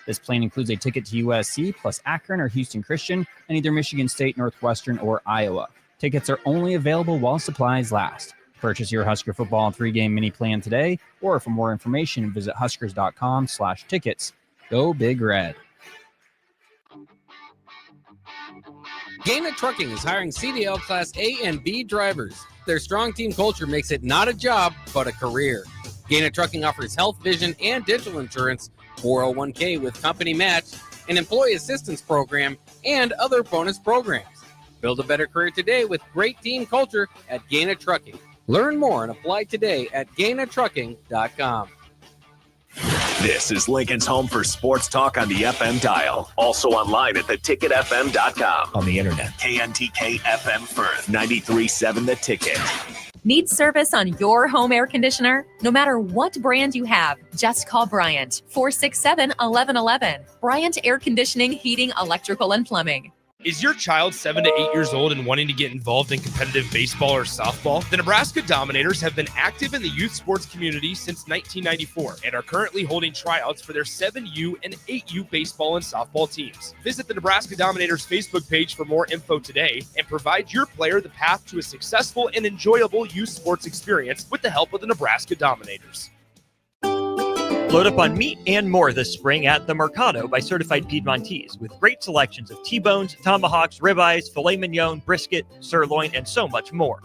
This plan includes a ticket to USC plus Akron or Houston Christian and either Michigan State, Northwestern, or Iowa. Tickets are only available while supplies last. Purchase your Husker football 3-game mini plan today, or for more information, visit huskers.com/tickets. Go Big Red. Gaina Trucking is hiring CDL Class A and B drivers. Their strong team culture makes it not a job, but a career. Gaina Trucking offers health, vision, and dental insurance, 401k with company match, an employee assistance program, and other bonus programs. Build a better career today with great team culture at Gaina Trucking. Learn more and apply today at GainaTrucking.com. This is Lincoln's home for sports talk on the FM dial. Also online at theticketfm.com. On the internet. KNTK FM Firth, 93.7 The Ticket. Need service on your home air conditioner? No matter what brand you have, just call Bryant, 467-1111. Bryant Air Conditioning, Heating, Electrical, and Plumbing. Is your child 7 to 8 years old and wanting to get involved in competitive baseball or softball? The Nebraska Dominators have been active in the youth sports community since 1994 and are currently holding tryouts for their 7U and 8U baseball and softball teams. Visit the Nebraska Dominators Facebook page for more info today and provide your player the path to a successful and enjoyable youth sports experience with the help of the Nebraska Dominators. Load up on meat and more this spring at The Mercado by Certified Piedmontese with great selections of T-bones, tomahawks, ribeyes, filet mignon, brisket, sirloin, and so much more.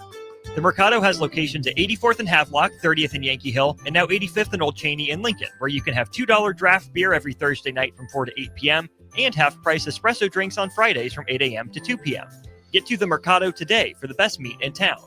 The Mercado has locations at 84th and Havelock, 30th and Yankee Hill, and now 85th and Old Cheney in Lincoln, where you can have $2 draft beer every Thursday night from 4 to 8 p.m. and half-price espresso drinks on Fridays from 8 a.m. to 2 p.m. Get to The Mercado today for the best meat in town.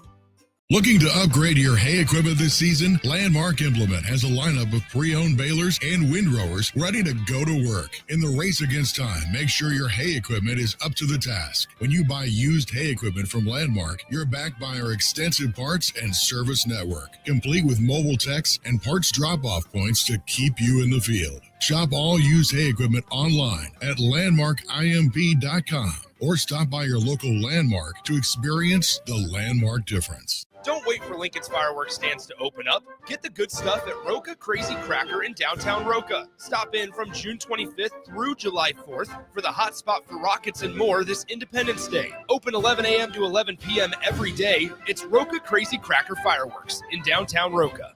Looking to upgrade your hay equipment this season? Landmark Implement has a lineup of pre-owned balers and windrowers ready to go to work. In the race against time, make sure your hay equipment is up to the task. When you buy used hay equipment from Landmark, you're backed by our extensive parts and service network, complete with mobile techs and parts drop-off points to keep you in the field. Shop all used hay equipment online at landmarkimp.com or stop by your local Landmark to experience the Landmark difference. Don't wait for Lincoln's fireworks stands to open up. Get the good stuff at Roca Crazy Cracker in downtown Roca. Stop in from June 25th through July 4th for the hot spot for rockets and more this Independence Day. Open 11 a.m. to 11 p.m. every day. It's Roca Crazy Cracker Fireworks in downtown Roca.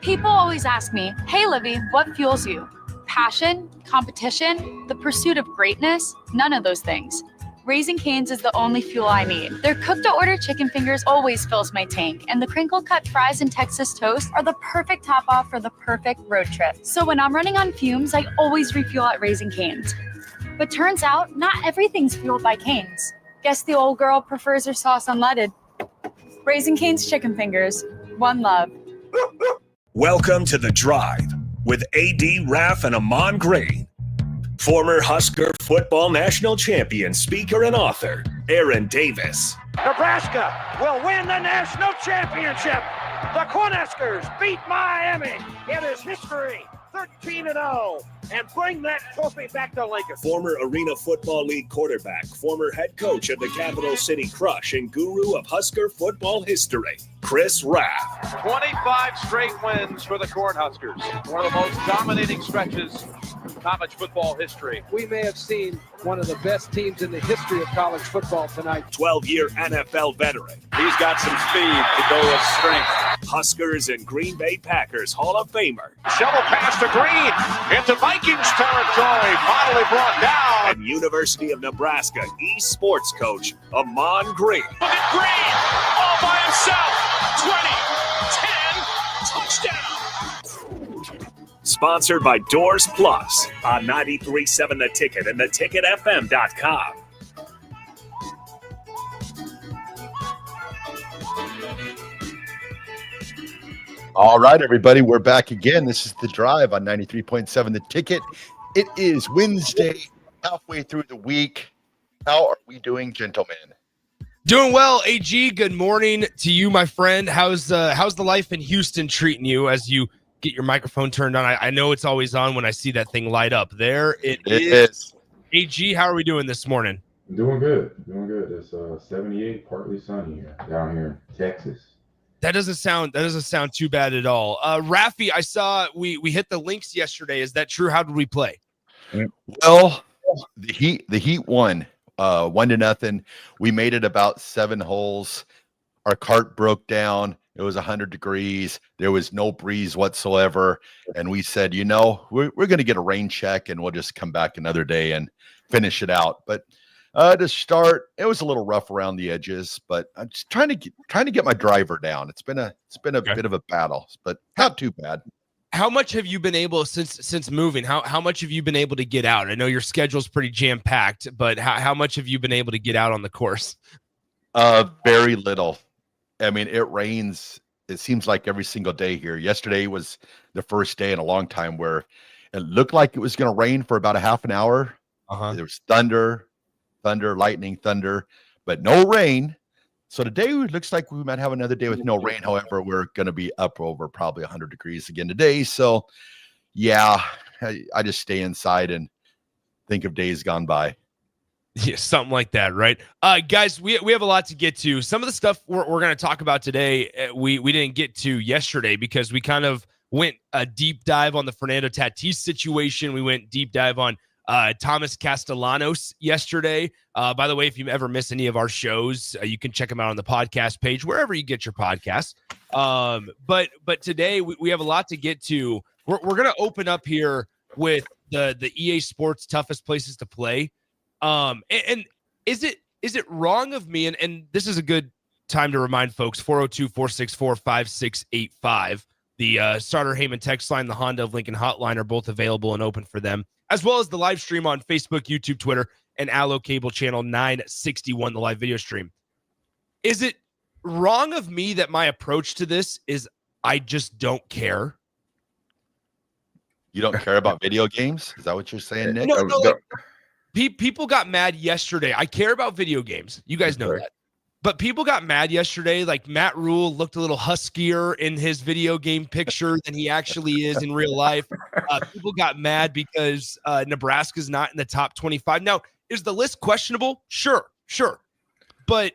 People always ask me, hey, Livy, what fuels you? Passion? Competition? The pursuit of greatness? None of those things. Raising Cane's is the only fuel I need. Their cooked-to-order chicken fingers always fills my tank, and the crinkle-cut fries and Texas toast are the perfect top-off for the perfect road trip. So when I'm running on fumes, I always refuel at Raising Cane's. But turns out, not everything's fueled by Cane's. Guess the old girl prefers her sauce unleaded. Raising Cane's chicken fingers. One love. Welcome to The Drive with A.D. Raff and Ahman Green. Former Husker football national champion, speaker, and author, Aaron Davis. Nebraska will win the national championship. The Cornhuskers beat Miami. It is history, 13-0, and bring that trophy back to Lincoln. Former Arena Football League quarterback, former head coach of the Capital City Crush, and guru of Husker football history, Chris Raff. 25 straight wins for the Cornhuskers. One of the most dominating stretches in college football history. We may have seen one of the best teams in the history of college football tonight. 12-year NFL veteran. He's got some speed to go with strength. Huskers and Green Bay Packers Hall of Famer. Shovel pass to Green into Vikings territory. Finally brought down. And University of Nebraska eSports coach, Ahman Green. Look at Green all by himself. 20, 10, touchdown. Sponsored by Doors Plus on 93.7 The Ticket and theticketfm.com. All right, everybody, we're back again. This is The Drive on 93.7 The Ticket. It is Wednesday, halfway through the week. How are we doing, gentlemen? Doing well, AG. Good morning to you, my friend. How's the life in Houston treating you as you get your microphone turned on? I know it's always on when I see that thing light up. There it is. AG, how are we doing this morning? Doing good. It's 78, partly sunny down here in Texas. That doesn't sound too bad at all. Raffi, I saw we hit the links yesterday. Is that true? How did we play? Well, the Heat won 1-0. We made it about 7 holes. Our cart broke down. It was 100 degrees. There was no breeze whatsoever. And we said, we're going to get a rain check and we'll just come back another day and finish it out. But to start, it was a little rough around the edges, but I'm just trying to get my driver down. It's been a bit of a battle, but not too bad. How much have you been able since moving? How much have you been able to get out? I know your schedule's pretty jam packed, but how much have you been able to get out on the course? Very little. I mean, it rains. It seems like every single day here. Yesterday was the first day in a long time where it looked like it was going to rain for about a half an hour. There was thunder, lightning, thunder, but no rain. So today it looks like we might have another day with no rain. However, we're going to be up over probably 100 degrees again today. So, yeah, I just stay inside and think of days gone by. Yeah, something like that, right? Guys, we have a lot to get to. Some of the stuff we're going to talk about today, we didn't get to yesterday because we kind of went a deep dive on the Fernando Tatis situation. We went deep dive on Thomas Castellanos yesterday. By the way, if you ever miss any of our shows, you can check them out on the podcast page, wherever you get your podcasts. But today we have a lot to get to. We're going to open up here with the EA Sports toughest places to play. And is it wrong of me? And this is a good time to remind folks, 402-464-5685. The Starter Heyman text line, the Honda of Lincoln hotline are both available and open for them, as well as the live stream on Facebook, YouTube, Twitter, and Allo Cable Channel 961, the live video stream. Is it wrong of me that my approach to this is I just don't care? You don't care about video games? Is that what you're saying, Nick? No. People got mad yesterday. I care about video games. You guys know that. But people got mad yesterday. Like Matt Rule looked a little huskier in his video game picture than he actually is in real life. People got mad because Nebraska's not in the top 25. Now, is the list questionable? Sure. But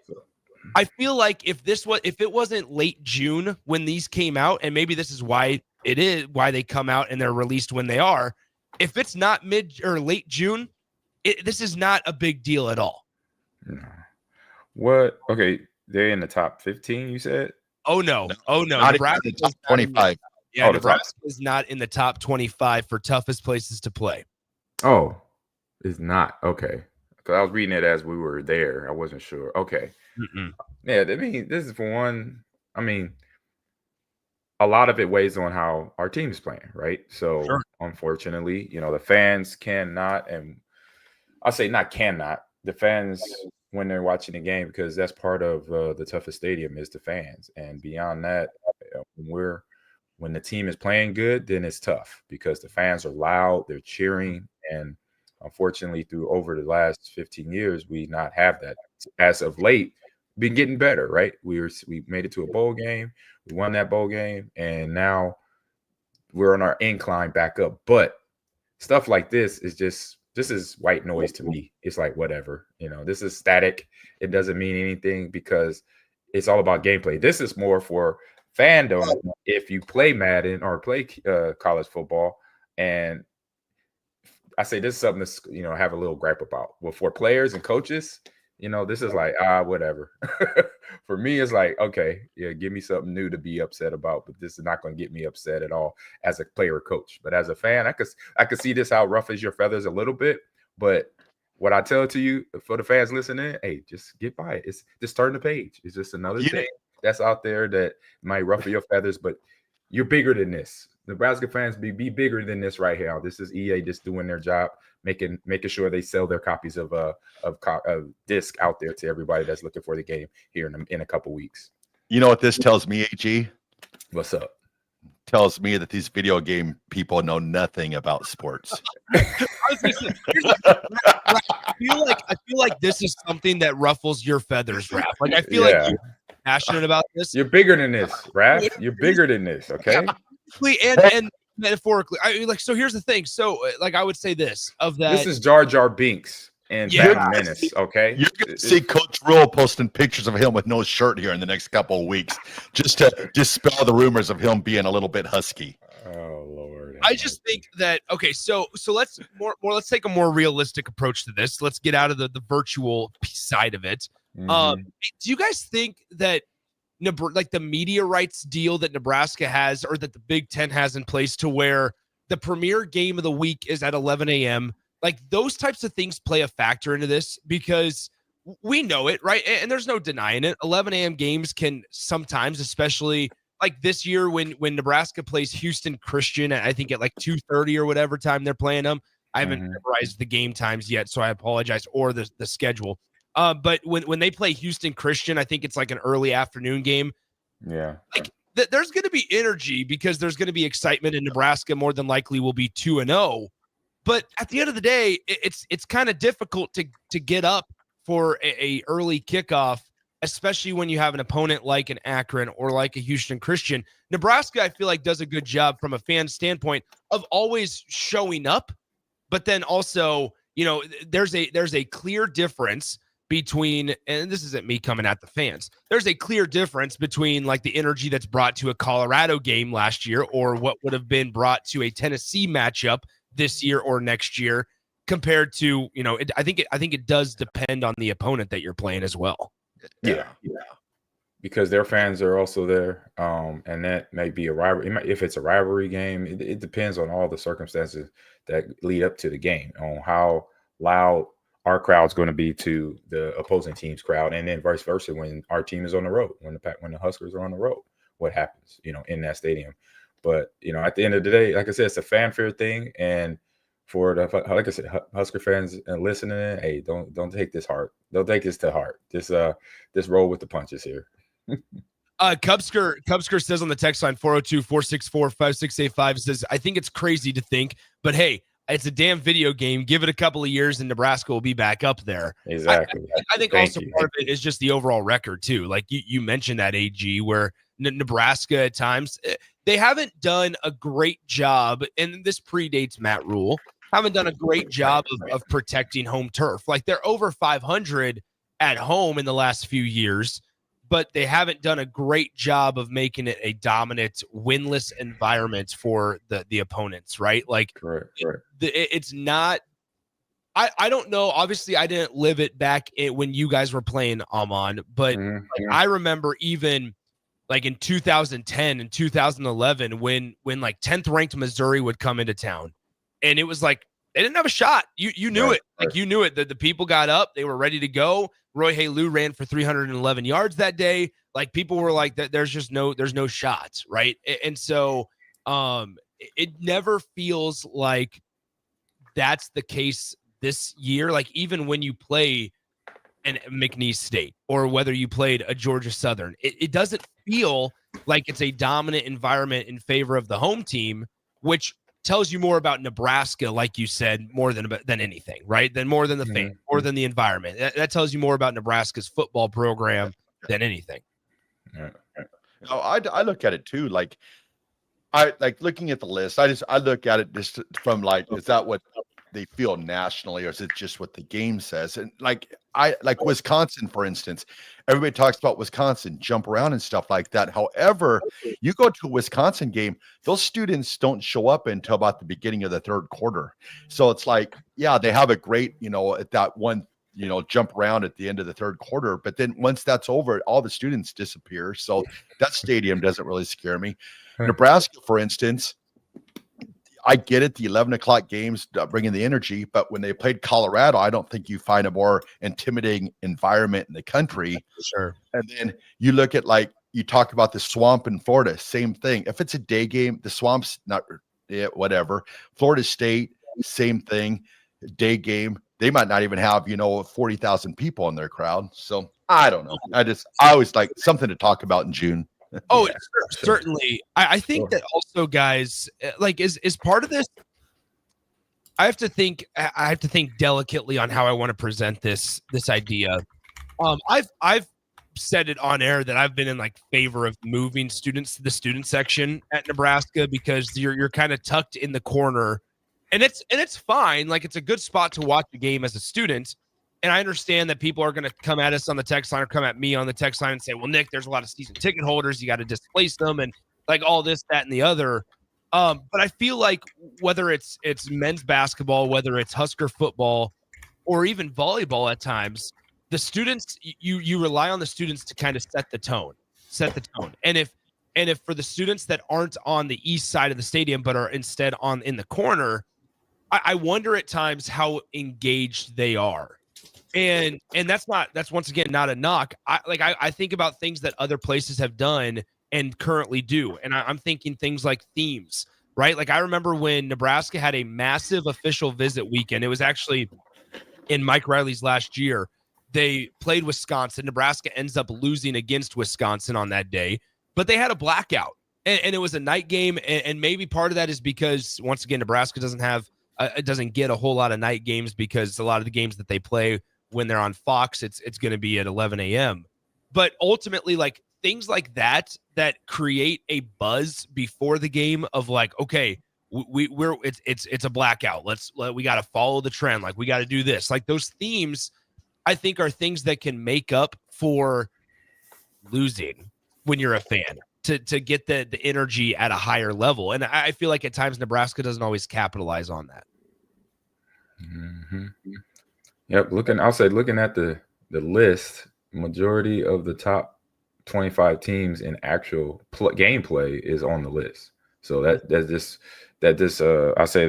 I feel like if it wasn't late June when these came out, and maybe this is why they come out and they're released when they are. If it's not mid or late June, this is not a big deal at all. No. What? Okay, they're in the top 15, you said? Oh, no. Nebraska is top 25. Nebraska is not in the top 25 for toughest places to play. Oh, it's not. Okay. Because I was reading it as we were there. I wasn't sure. Okay. Yeah, I mean, this is for one. I mean, a lot of it weighs on how our team is playing, right? So, Unfortunately, the fans cannot, and I say not cannot, the fans, when they're watching the game, because that's part of the toughest stadium is the fans. And beyond that, when the team is playing good, then it's tough because the fans are loud, they're cheering. And unfortunately, over the last 15 years, we not have that. As of late, been getting better, right? We made it to a bowl game. We won that bowl game. And now we're on our incline back up. But stuff like this is white noise to me. It's like, whatever, this is static. It doesn't mean anything because it's all about gameplay. This is more for fandom. If you play Madden or play college football, and I say this is something to, have a little gripe about. Well, for players and coaches, this is like, whatever. For me, it's like, okay, yeah, give me something new to be upset about, but this is not going to get me upset at all as a player or coach. But as a fan, I could see this how ruffles your feathers a little bit. But what I tell to you, for the fans listening, hey, just get by it. It's just turn the page. It's just another thing that's out there that might ruffle your feathers, but you're bigger than this. Nebraska fans, be bigger than this right here. This is EA just doing their job, making sure they sell their copies of disc out there to everybody that's looking for the game here in a couple weeks. You know what this tells me, AG? What's up? Tells me that these video game people know nothing about sports. I feel like this is something that ruffles your feathers, Raff. Like I feel like you're passionate about this. You're bigger than this, Raff. You're bigger than this, okay? And metaphorically, so here's the thing. So I would say this is Jar Jar Binks and Phantom Menace, okay? You're going to see Coach Rule posting pictures of him with no shirt here in the next couple of weeks just to dispel the rumors of him being a little bit husky. Oh, Lord. I just think that so let's take a more realistic approach to this. Let's get out of the virtual side of it. Do you guys think that like the media rights deal that Nebraska has, or that the Big Ten has in place, to where the premier game of the week is at 11 a.m., like those types of things play a factor into this? Because we know it, right? And there's no denying it. 11 a.m. games can sometimes, especially like this year when Nebraska plays Houston Christian, I think at like 2:30 or whatever time they're playing them. I haven't memorized the game times yet, so I apologize, or the schedule. But when they play Houston Christian, I think it's like an early afternoon game. Yeah. Like there's going to be energy because there's going to be excitement, and Nebraska more than likely will be 2-0. But at the end of the day, it's kind of difficult to get up for a early kickoff, especially when you have an opponent like an Akron or like a Houston Christian. Nebraska, I feel like, does a good job from a fan standpoint of always showing up, but then also, there's a clear difference between, and this isn't me coming at the fans, there's a clear difference between like the energy that's brought to a Colorado game last year, or what would have been brought to a Tennessee matchup this year or next year, compared to, I think it does depend on the opponent that you're playing as well. Yeah. Because their fans are also there, and that may be a rivalry. If it's a rivalry game, it depends on all the circumstances that lead up to the game, on how loud our crowd's going to be to the opposing team's crowd, and then vice versa when our team is on the road, when the Huskers are on the road, what happens, in that stadium. But at the end of the day, like I said, it's a fanfare thing, and for the, like I said, Husker fans listening, hey, don't take this hard. Don't take this to heart. This roll with the punches here. Cubsker says on the text line 402-464-5685, says, I think it's crazy to think, but hey, it's a damn video game. Give it a couple of years and Nebraska will be back up there. Exactly. I think part of it is just the overall record too. Like you mentioned that, AG, where Nebraska at times, they haven't done a great job, and this predates Matt Rule, haven't done a great job of protecting home turf. Like they're over 500 at home in the last few years, but they haven't done a great job of making it a dominant, winless environment for the opponents, right? Like, it's not. I don't know. Obviously, I didn't live it back when you guys were playing, Ahman, but I remember even like in 2010 and 2011 when like 10th ranked Missouri would come into town, and it was like they didn't have a shot. You knew it. Like you knew it. The people got up. They were ready to go. Roy Halou ran for 311 yards that day. Like people were like, there's no shots, right? And so it never feels like that's the case this year. Like even when you play an McNeese State or whether you played a Georgia Southern, it doesn't feel like it's a dominant environment in favor of the home team, which tells you more about Nebraska, like you said, more than anything, right? More than the fan, more than the environment. That tells you more about Nebraska's football program than anything. No, I look at it too. Like I like looking at the list. I look at it just from like, is that what they feel nationally, or is it just what the game says? And like Wisconsin, for instance, everybody talks about Wisconsin, jump around and stuff like that. However, you go to a Wisconsin game, those students don't show up until about the beginning of the third quarter. So it's like, yeah, they have a great, at that one, jump around at the end of the third quarter. But then once that's over, all the students disappear. So that stadium doesn't really scare me. Nebraska, for instance, I get it. The 11 o'clock games bringing the energy, but when they played Colorado, I don't think you find a more intimidating environment in the country. Sure. And then you look at, like, you talk about the Swamp in Florida, same thing. If it's a day game, the Swamp's not whatever. Florida State, same thing. Day game, they might not even have, 40,000 people in their crowd. So I don't know. I always like something to talk about in June. Oh, yeah, certainly. I think that also, guys, like is part of this. I have to think delicately on how I want to present this idea. I've said it on air that I've been in like favor of moving students to the student section at Nebraska because you're kind of tucked in the corner, and it's fine. Like it's a good spot to watch the game as a student. And I understand that people are going to come at us on the text line or come at me on the text line and say, well, Nick, there's a lot of season ticket holders. You got to displace them and like all this, that, and the other. But I feel like whether it's men's basketball, whether it's Husker football, or even volleyball at times, the students, you rely on the students to kind of set the tone. And if for the students that aren't on the east side of the stadium but are instead in the corner, I wonder at times how engaged they are. And that's once again not a knock. I think about things that other places have done and currently do. And I'm thinking things like themes, right? Like I remember when Nebraska had a massive official visit weekend. It was actually in Mike Riley's last year. They played Wisconsin. Nebraska ends up losing against Wisconsin on that day, but they had a blackout. And it was a night game. And maybe part of that is because, once again, Nebraska doesn't get a whole lot of night games because a lot of the games that they play when they're on Fox, it's going to be at 11 a.m. But ultimately, like things like that create a buzz before the game of like, okay, it's a blackout. We got to follow the trend. Like we got to do this. Like those themes, I think, are things that can make up for losing when you're a fan to get the energy at a higher level. And I feel like at times Nebraska doesn't always capitalize on that. Mm-hmm. Yep. Looking at the list, majority of the top 25 teams in actual gameplay is on the list. So I say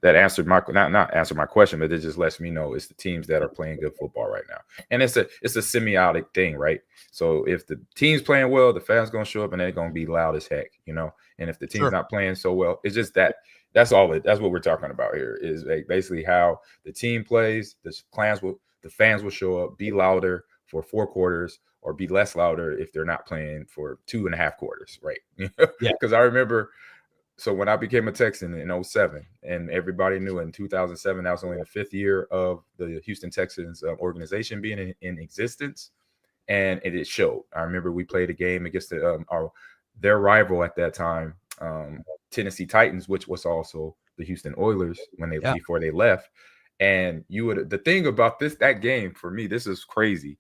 that answered my not answered my question, but it just lets me know it's the teams that are playing good football right now. And it's a semiotic thing, right? So if the team's playing well, the fans gonna show up and they're gonna be loud as heck, And if the team's not playing so well, it's just that's what we're talking about here is like basically how the team plays. The fans will show up, be louder for 4 quarters, or be less louder if they're not playing for 2.5 quarters, right? Yeah. Because I remember, so when I became a Texan in 2007, and everybody knew in 2007, that was only the 5th year of the Houston Texans organization being in existence, and it showed. I remember we played a game against their rival at that time, Tennessee Titans, which was also the Houston Oilers before they left. And the thing about that game for me, this is crazy.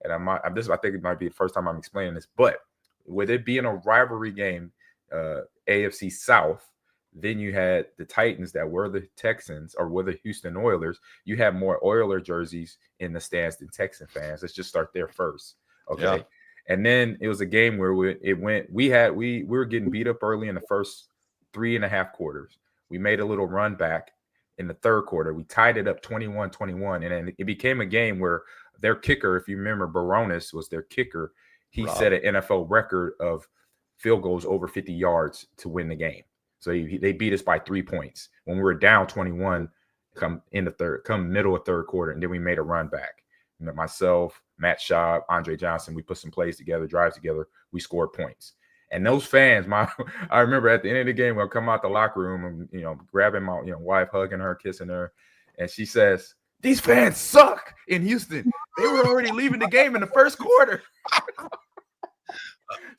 And I think it might be the first time I'm explaining this, but with it being a rivalry game, AFC South, then you had the Titans that were the Texans or were the Houston Oilers. You have more Oiler jerseys in the stands than Texan fans. Let's just start there first. Okay. Yeah. And then it was a game where we were getting beat up early in the first 3.5 quarters. We made a little run back in the third quarter. We tied it up 21-21. And then it became a game where their kicker, if you remember, Baronis was their kicker. He set an NFL record of field goals over 50 yards to win the game. So they beat us by 3 points when we were down 21 come middle of third quarter. And then we made a run back. Myself, Matt Schaub, Andre Johnson, we put some plays together, drives together. We scored points. And those fans, I remember at the end of the game, we'll come out the locker room and, grabbing my wife, hugging her, kissing her. And she says, "These fans suck in Houston. They were already leaving the game in the first quarter."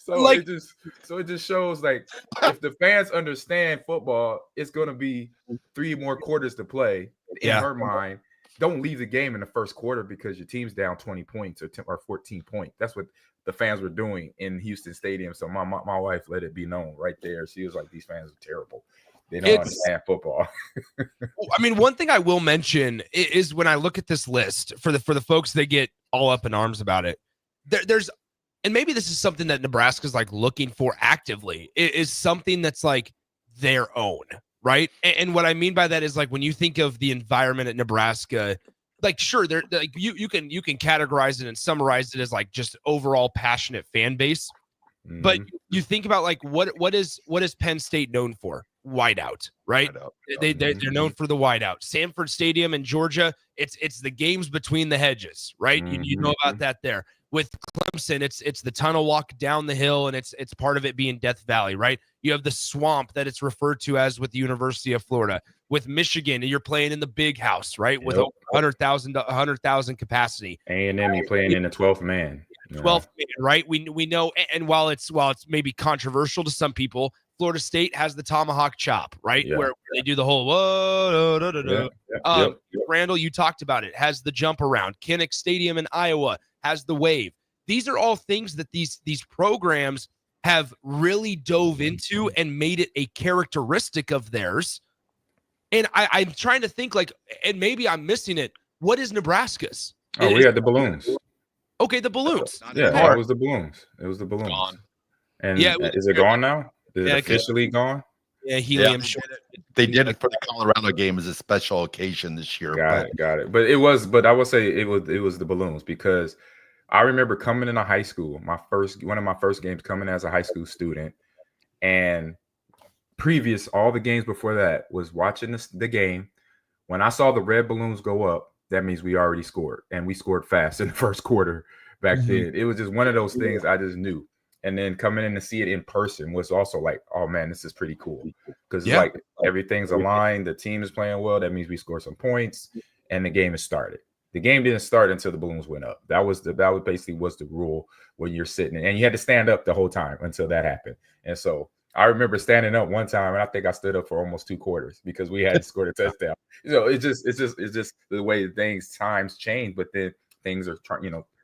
It just shows like if the fans understand football, it's going to be 3 more quarters to play. In her mind, don't leave the game in the first quarter because your team's down 20 points or 14 points. That's what the fans were doing in Houston Stadium. So my wife let it be known right there. She was like, "These fans are terrible. They don't understand football." I mean, one thing I will mention is when I look at this list for the folks that get all up in arms about it, there's, and maybe this is something that Nebraska's like looking for actively, is something that's like their own, right? And what I mean by that is like when you think of the environment at Nebraska, like sure, they're like you can categorize it and summarize it as like just overall passionate fan base, but you think about like what is Penn State known for? Whiteout, right? They're known for the whiteout. Sanford Stadium in Georgia, it's the games between the hedges, right? You know about that there. With Clemson, it's the tunnel walk down the hill, and it's part of it being Death Valley, right? You have the swamp that it's referred to as with the University of Florida. With Michigan, you're playing in the big house, right? With 100,000 capacity. A&M, you're playing in the 12th man. 12th man, right? We know, and while it's maybe controversial to some people, Florida State has the tomahawk chop, right? Yeah. Where they do the whole whoa, da, da, da, da. Randall, you talked about it, has the jump around. Kinnick Stadium in Iowa has the wave. These are all things that these programs have really dove into and made it a characteristic of theirs. And I'm trying to think, like, and maybe I'm missing it. What is Nebraska's? Oh, we had the balloons. Okay, the balloons. Yeah, that was the balloons. It was the balloons. Gone. And yeah, is it gone now? Is it officially gone? Yeah, helium. They did it for the Colorado game as a special occasion this year. Got it. But I would say it was the balloons, because I remember coming into high school, one of my first games coming as a high school student, and all the games before that was watching the game. When I saw the red balloons go up, that means we already scored, and we scored fast in the first quarter back then. It was just one of those things I just knew. And then coming in to see it in person was also like, oh man, this is pretty cool, because like everything's aligned. The team is playing well. That means we score some points, and the game has started. The game didn't start until the balloons went up. That was basically the rule when you're sitting, and you had to stand up the whole time until that happened. And so I remember standing up one time, and I think I stood up for almost 2 quarters because we hadn't scored a touchdown. So it's just the way times change, but then things are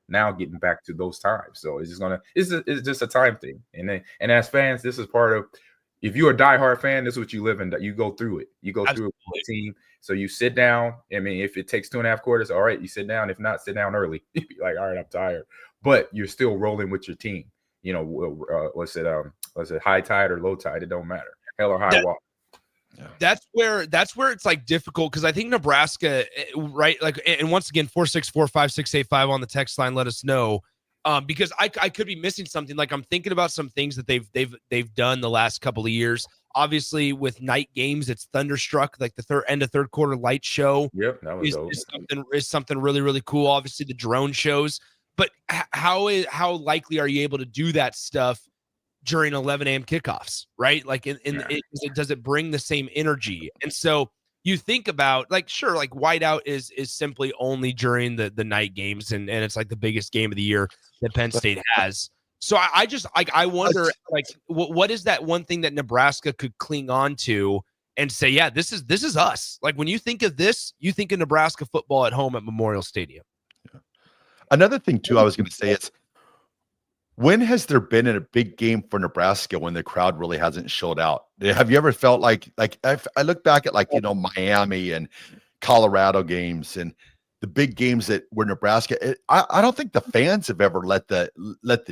now getting back to those times. So it's just a time thing. And as fans, this is part of, if you're a diehard fan, this is what you live in. You go through it. You go through it with the team. So you sit down. I mean, if it takes 2.5 quarters, all right, you sit down. If not, sit down early. You'd be like, all right, I'm tired. But you're still rolling with your team. Was it high tide or low tide? It don't matter. Hell or high water. Yeah. That's where it's like difficult, because I think Nebraska, right? Like, and once again, 464-5685 on the text line, let us know, because I could be missing something. Like, I'm thinking about some things that they've done the last couple of years. Obviously, with night games, it's Thunderstruck, like the end of third quarter light show. Yep, that was is something really, really cool. Obviously, the drone shows, but how likely are you able to do that stuff during 11 a.m. kickoffs, right? Like, does it bring the same energy? And so you think about, like, sure, like whiteout is simply only during the night games, and it's like the biggest game of the year that Penn State has. So I wonder, like, what is that one thing that Nebraska could cling on to and say, yeah, this is us. Like, when you think of this, you think of Nebraska football at home at Memorial Stadium. Yeah. Another thing too, I was going to say is, when has there been a big game for Nebraska when the crowd really hasn't showed out? Have you ever felt like I look back at, like, Miami and Colorado games and the big games that were Nebraska? I don't think the fans have ever let the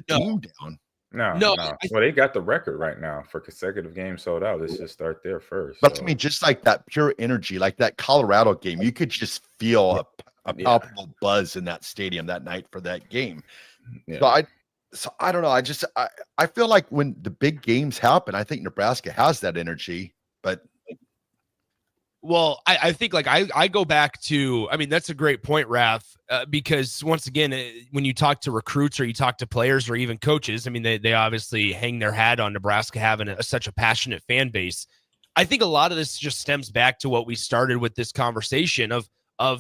team down. No. Well, they got the record right now for consecutive games sold out. Let's just start there first. But I mean, just like that pure energy, like that Colorado game, you could just feel a palpable buzz in that stadium that night for that game. Yeah. So I don't know. I feel like when the big games happen, I think Nebraska has that energy. But well, I think, like, I go back to, I mean, that's a great point, Raff, because once again, when you talk to recruits or you talk to players or even coaches, I mean, they obviously hang their hat on Nebraska having such a passionate fan base. I think a lot of this just stems back to what we started with this conversation of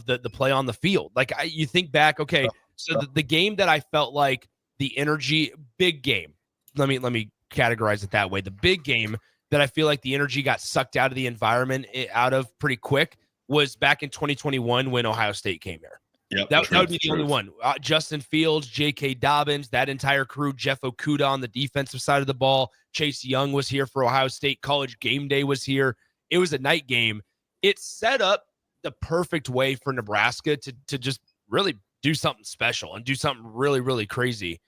the play on the field. Like, you think back, okay, so the game that I felt like the energy, big game, let me categorize it that way. The big game that I feel like the energy got sucked out of the environment out of pretty quick was back in 2021 when Ohio State came here. Yep, that would be the only one. Justin Fields, J.K. Dobbins, that entire crew, Jeff Okudah on the defensive side of the ball. Chase Young was here for Ohio State. College Game Day was here. It was a night game. It set up the perfect way for Nebraska to just really do something special and do something really, really crazy.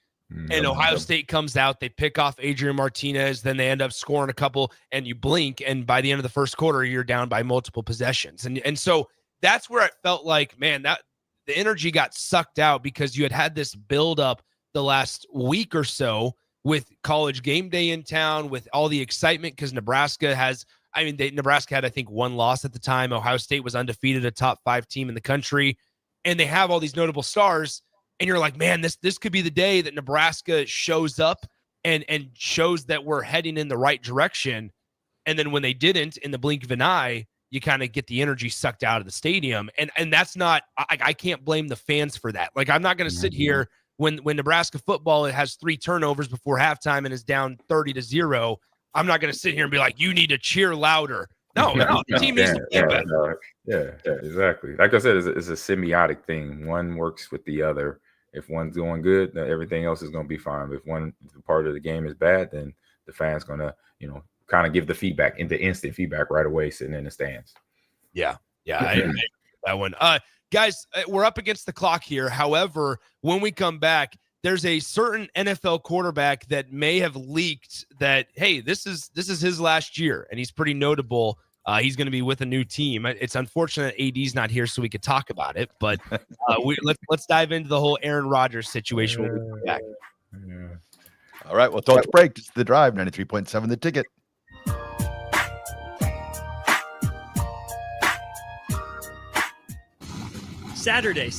And Ohio State comes out, they pick off Adrian Martinez, then they end up scoring a couple, and you blink, and by the end of the first quarter, you're down by multiple possessions. And so that's where it felt like, man, that the energy got sucked out, because you had this build up the last week or so with College Game Day in town, with all the excitement, because Nebraska had, I think, one loss at the time. Ohio State was undefeated, a top 5 team in the country. And they have all these notable stars, and you're like, man, this could be the day that Nebraska shows up and shows that we're heading in the right direction. And then when they didn't, in the blink of an eye, you kind of get the energy sucked out of the stadium. And that's not, I can't blame the fans for that. Like, I'm not going to sit here when Nebraska football has 3 turnovers before halftime and is down 30-0. I'm not going to sit here and be like, you need to cheer louder. No, the team needs to play better. Yeah, exactly. Like I said, it's a symbiotic thing. One works with the other, If one's going good, then everything else is going to be fine. If one part of the game is bad, then the fans going to, kind of give the feedback, into instant feedback right away, sitting in the stands. Yeah. I agree with that one. Guys, we're up against the clock here. However, when we come back, there's a certain NFL quarterback that may have leaked that, hey, this is his last year, and he's pretty notable. He's going to be with a new team. It's unfortunate AD's not here so we could talk about it, but let's dive into the whole Aaron Rodgers situation when we come back. All right, we'll talk to break. It's The Drive, 93.7 The Ticket. Saturday.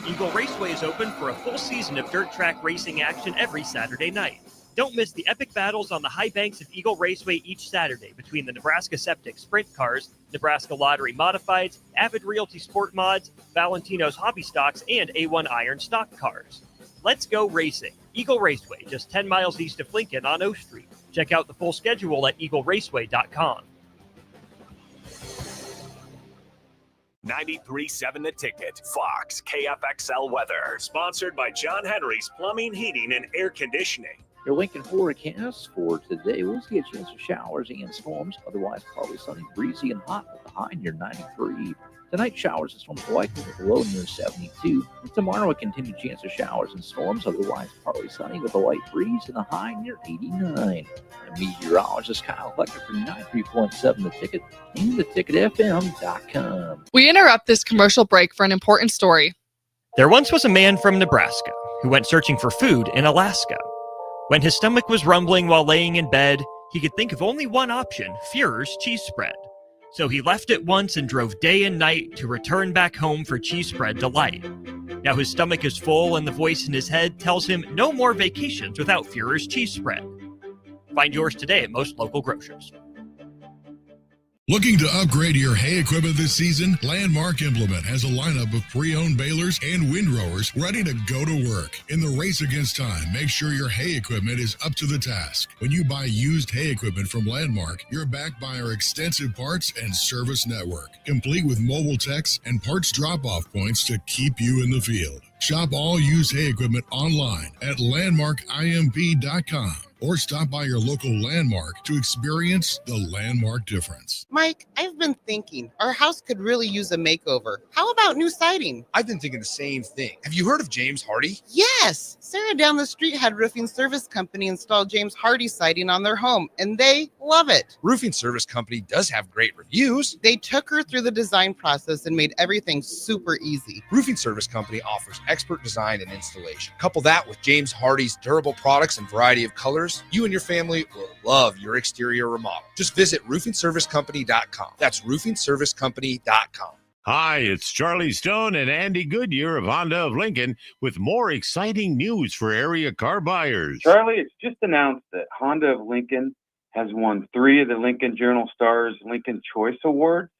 Eagle Raceway is open for a full season of dirt track racing action every Saturday night. Don't miss the epic battles on the high banks of Eagle Raceway each Saturday between the Nebraska Septic Sprint Cars, Nebraska Lottery Modifieds, Avid Realty Sport Mods, Valentino's Hobby Stocks, and A1 Iron Stock Cars. Let's go racing. Eagle Raceway, just 10 miles east of Lincoln on O Street. Check out the full schedule at eagleraceway.com. 93.7 The Ticket. Fox KFXL weather. Sponsored by John Henry's Plumbing, Heating, and Air Conditioning. Your Lincoln forecast for today, we'll see a chance of showers and storms. Otherwise, partly sunny, breezy, and hot with a high near 93. Tonight, showers and storms likely with a low near 72. And tomorrow, a continued chance of showers and storms. Otherwise, partly sunny with a light breeze and a high near 89. And meteorologist Kyle Flecker for 93.7 The Ticket and theticketfm.com. We interrupt this commercial break for an important story. There once was a man from Nebraska who went searching for food in Alaska. When his stomach was rumbling while laying in bed, he could think of only one option, Führer's cheese spread. So he left it once and drove day and night to return back home for cheese spread delight. Now his stomach is full and the voice in his head tells him no more vacations without Führer's cheese spread. Find yours today at most local grocers. Looking to upgrade your hay equipment this season? Landmark Implement has a lineup of pre-owned balers and windrowers ready to go to work. In the race against time, make sure your hay equipment is up to the task. When you buy used hay equipment from Landmark, you're backed by our extensive parts and service network, complete with mobile techs and parts drop-off points to keep you in the field. Shop all used hay equipment online at landmarkimp.com. or stop by your local Landmark to experience the Landmark difference. Mike, I've been thinking our house could really use a makeover. How about new siding? I've been thinking the same thing. Have you heard of James Hardy? Yes. Sarah down the street had Roofing Service Company install James Hardy siding on their home, and they love it. Roofing Service Company does have great reviews. They took her through the design process and made everything super easy. Roofing Service Company offers expert design and installation. Couple that with James Hardy's durable products and variety of colors, you and your family will love your exterior remodel. Just visit roofingservicecompany.com. That's roofingservicecompany.com. Hi, it's Charlie Stone and Andy Goodyear of Honda of Lincoln with more exciting news for area car buyers. Charlie, it's just announced that Honda of Lincoln has won 3 of the Lincoln Journal-Star's Lincoln Choice Awards: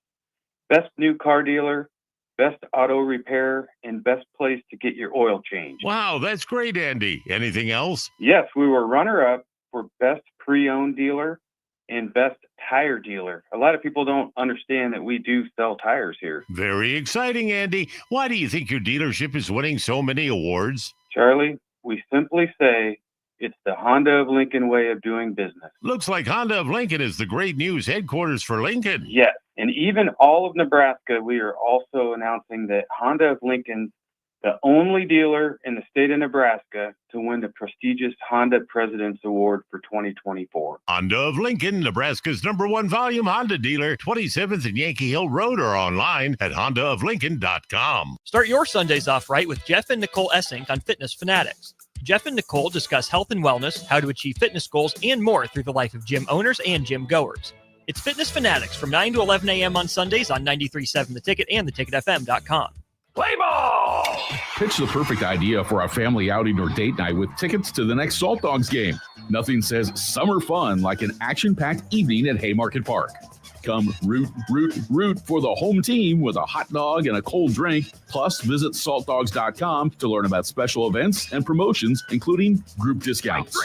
Best New Car Dealer, Best Auto Repair, and Best Place to Get Your Oil Changed. Wow, that's great, Andy. Anything else? Yes, we were runner-up for Best Pre-Owned Dealer and Best Tire Dealer. A lot of people don't understand that we do sell tires here. Very exciting, Andy. Why do you think your dealership is winning so many awards? Charlie, we simply say it's the Honda of Lincoln way of doing business. Looks like Honda of Lincoln is the great news headquarters for Lincoln. Yes, and even all of Nebraska, we are also announcing that Honda of Lincoln's the only dealer in the state of Nebraska to win the prestigious Honda President's Award for 2024. Honda of Lincoln, Nebraska's #1 volume Honda dealer, 27th and Yankee Hill Road, or online at hondaoflincoln.com. Start your Sundays off right with Jeff and Nicole Essink on Fitness Fanatics. Jeff and Nicole discuss health and wellness, how to achieve fitness goals, and more through the life of gym owners and gym goers. It's Fitness Fanatics from 9 to 11 a.m. on Sundays on 93.7 The Ticket and theticketfm.com. Play ball! Pitch the perfect idea for a family outing or date night with tickets to the next Salt Dogs game. Nothing says summer fun like an action-packed evening at Haymarket Park. Come root for the home team with a hot dog and a cold drink. Plus, visit saltdogs.com to learn about special events and promotions, including group discounts.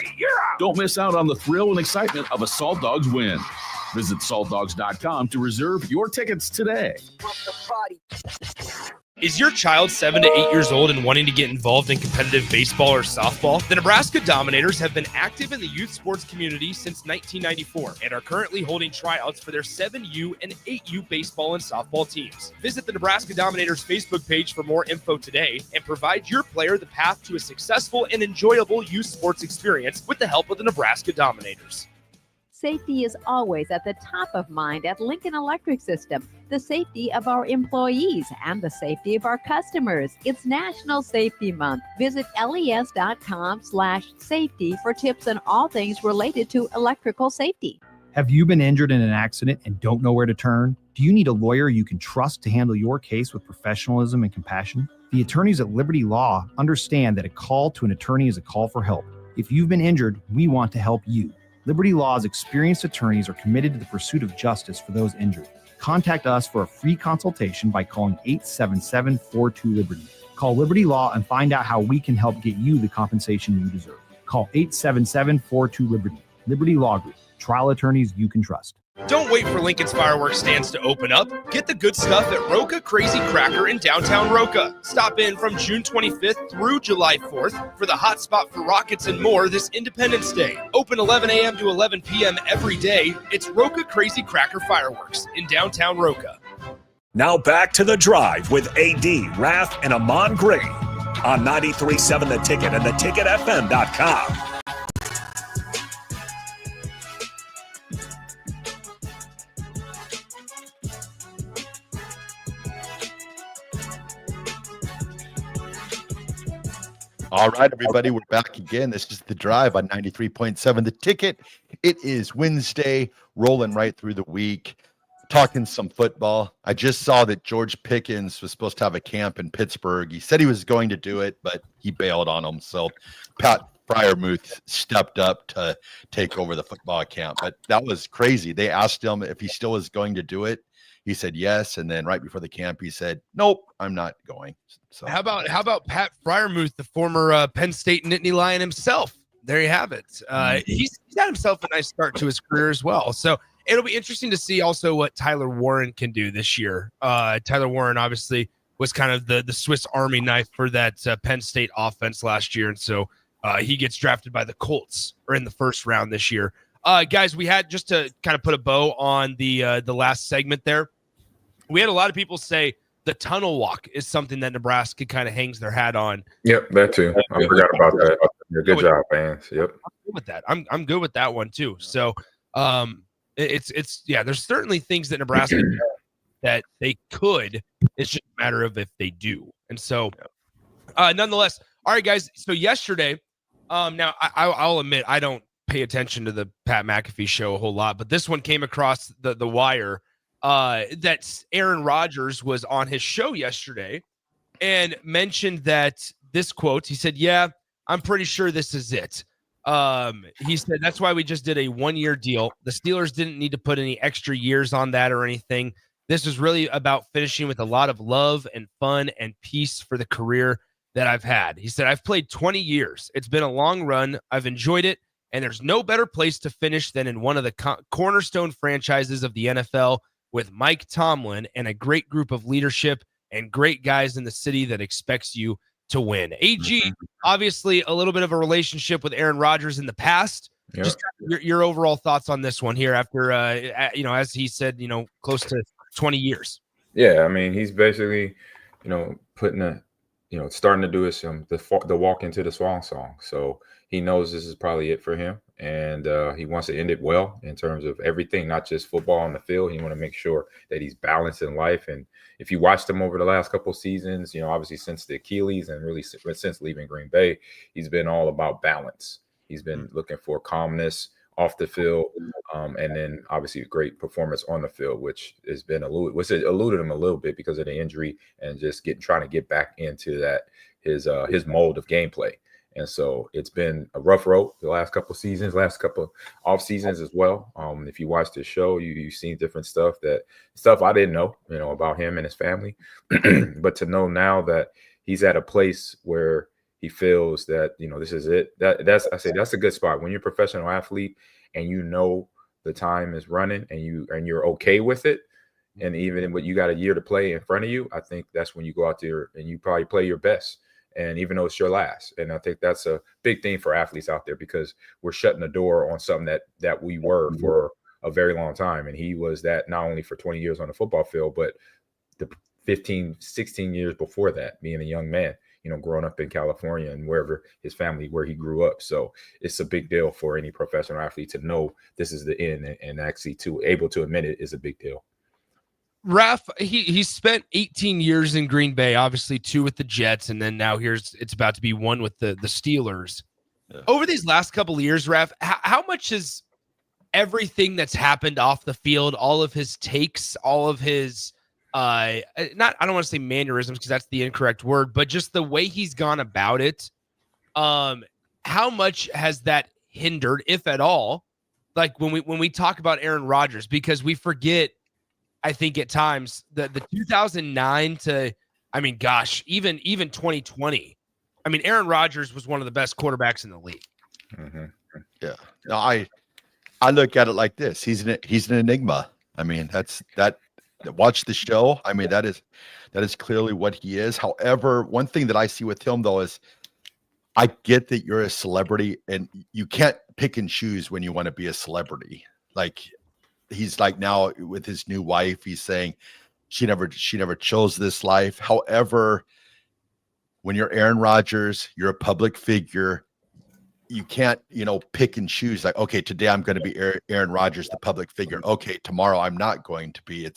Don't miss out on the thrill and excitement of a Salt Dogs win. Visit saltdogs.com to reserve your tickets today. Is your child 7 to 8 years old and wanting to get involved in competitive baseball or softball? The Nebraska Dominators have been active in the youth sports community since 1994 and are currently holding tryouts for their 7U and 8U baseball and softball teams. Visit the Nebraska Dominators Facebook page for more info today and provide your player the path to a successful and enjoyable youth sports experience with the help of the Nebraska Dominators. Safety is always at the top of mind at Lincoln Electric System. The safety of our employees and the safety of our customers. It's National Safety Month. Visit les.com/safety for tips on all things related to electrical safety. Have you been injured in an accident and don't know where to turn? Do you need a lawyer you can trust to handle your case with professionalism and compassion? The attorneys at Liberty Law understand that a call to an attorney is a call for help. If you've been injured, we want to help you. Liberty Law's experienced attorneys are committed to the pursuit of justice for those injured. Contact us for a free consultation by calling 877-42-LIBERTY. Call Liberty Law and find out how we can help get you the compensation you deserve. Call 877-42-LIBERTY. Liberty Law Group. Trial attorneys you can trust. Don't wait for Lincoln's fireworks stands to open up. Get the good stuff at Roca Crazy Cracker in downtown Roca. Stop in from June 25th through July 4th for the hot spot for rockets and more this Independence Day. Open 11 a.m. to 11 p.m. every day. It's Roca Crazy Cracker Fireworks in downtown Roca. Now back to The Drive with AD, Raff, and Ahman Gray on 93.7 The Ticket and theticketfm.com. All right, everybody, we're back again. This is The Drive on 93.7 The Ticket. It is Wednesday, rolling right through the week, talking some football. I just saw that George Pickens was supposed to have a camp in Pittsburgh. He said he was going to do it, but he bailed on him. So Pat Fryermuth stepped up to take over the football camp. But that was crazy. They asked him if he still was going to do it. He said yes, and then right before the camp, he said, "Nope, I'm not going." So How about Pat Fryermuth, the former Penn State Nittany Lion himself? There you have it. He's had himself a nice start to his career as well. So it'll be interesting to see also what Tyler Warren can do this year. Tyler Warren obviously was kind of the Swiss Army knife for that Penn State offense last year, and so he gets drafted by the Colts or in the first round this year. Guys, we had just to kind of put a bow on the last segment there. We had a lot of people say the tunnel walk is something that Nebraska kind of hangs their hat on. Yep, that too. I forgot about that. Yeah, good job, fans. Yep. I'm good with that. I'm good with that one too. So it's there's certainly things that Nebraska does that they could. It's just a matter of if they do. And so nonetheless, all right, guys. So yesterday, now I'll admit I don't pay attention to the Pat McAfee show a whole lot, but this one came across the wire. That Aaron Rodgers was on his show yesterday and mentioned that this quote, he said, "Yeah, I'm pretty sure this is it." He said, "That's why we just did a 1-year deal. The Steelers didn't need to put any extra years on that or anything. This was really about finishing with a lot of love and fun and peace for the career that I've had." He said, "I've played 20 years. It's been a long run. I've enjoyed it. And there's no better place to finish than in one of the cornerstone franchises of the NFL with Mike Tomlin and a great group of leadership and great guys in the city that expects you to win." AG, obviously a little bit of a relationship with Aaron Rodgers in the past. Yep. Just your overall thoughts on this one here after, as he said, close to 20 years. Yeah, I mean, he's basically, putting starting to do his the walk into the swan song. So he knows this is probably it for him. And he wants to end it well in terms of everything, not just football on the field. He want to make sure that he's balanced in life. And if you watched him over the last couple of seasons, obviously since the Achilles and really since leaving Green Bay, he's been all about balance. He's been looking for calmness off the field, and then obviously a great performance on the field, which has been eluded him a little bit because of the injury and just trying to get back into that his mold of gameplay. And so it's been a rough road the last couple of seasons, last couple of off seasons as well. If you watch the show, you've seen different stuff I didn't know, about him and his family. But to know now that he's at a place where he feels that, this is it. That's a good spot. When you're a professional athlete and the time is running and you're okay with it, And even when you got a year to play in front of you, I think that's when you go out there and you probably play your best. And even though it's your last, and I think that's a big thing for athletes out there, because we're shutting the door on something that we were for a very long time. And he was that not only for 20 years on the football field, but the 15, 16 years before that, being a young man, growing up in California and where he grew up. So it's a big deal for any professional athlete to know this is the end, and actually able to admit it is a big deal. Raff, he spent 18 years in Green Bay, obviously 2 with the Jets, and then now it's about to be 1 with the Steelers. Yeah. Over these last couple of years, Raff, how much has everything that's happened off the field, all of his takes, all of his I don't want to say mannerisms because that's the incorrect word, but just the way he's gone about it, how much has that hindered, if at all, like when we talk about Aaron Rodgers? Because we forget, I think at times, the 2009 to, even 2020. Aaron Rodgers was one of the best quarterbacks in the league. Mm-hmm. Yeah. No, I look at it like this. He's an enigma. Watch the show. That is clearly what he is. However, one thing that I see with him though is, I get that you're a celebrity and you can't pick and choose when you want to be a celebrity. Like, he's like now with his new wife, he's saying she never chose this life. However, when you're Aaron Rodgers, you're a public figure. You can't, pick and choose. Like, okay, today I'm going to be Aaron Rodgers, the public figure. Okay, tomorrow I'm not going to be.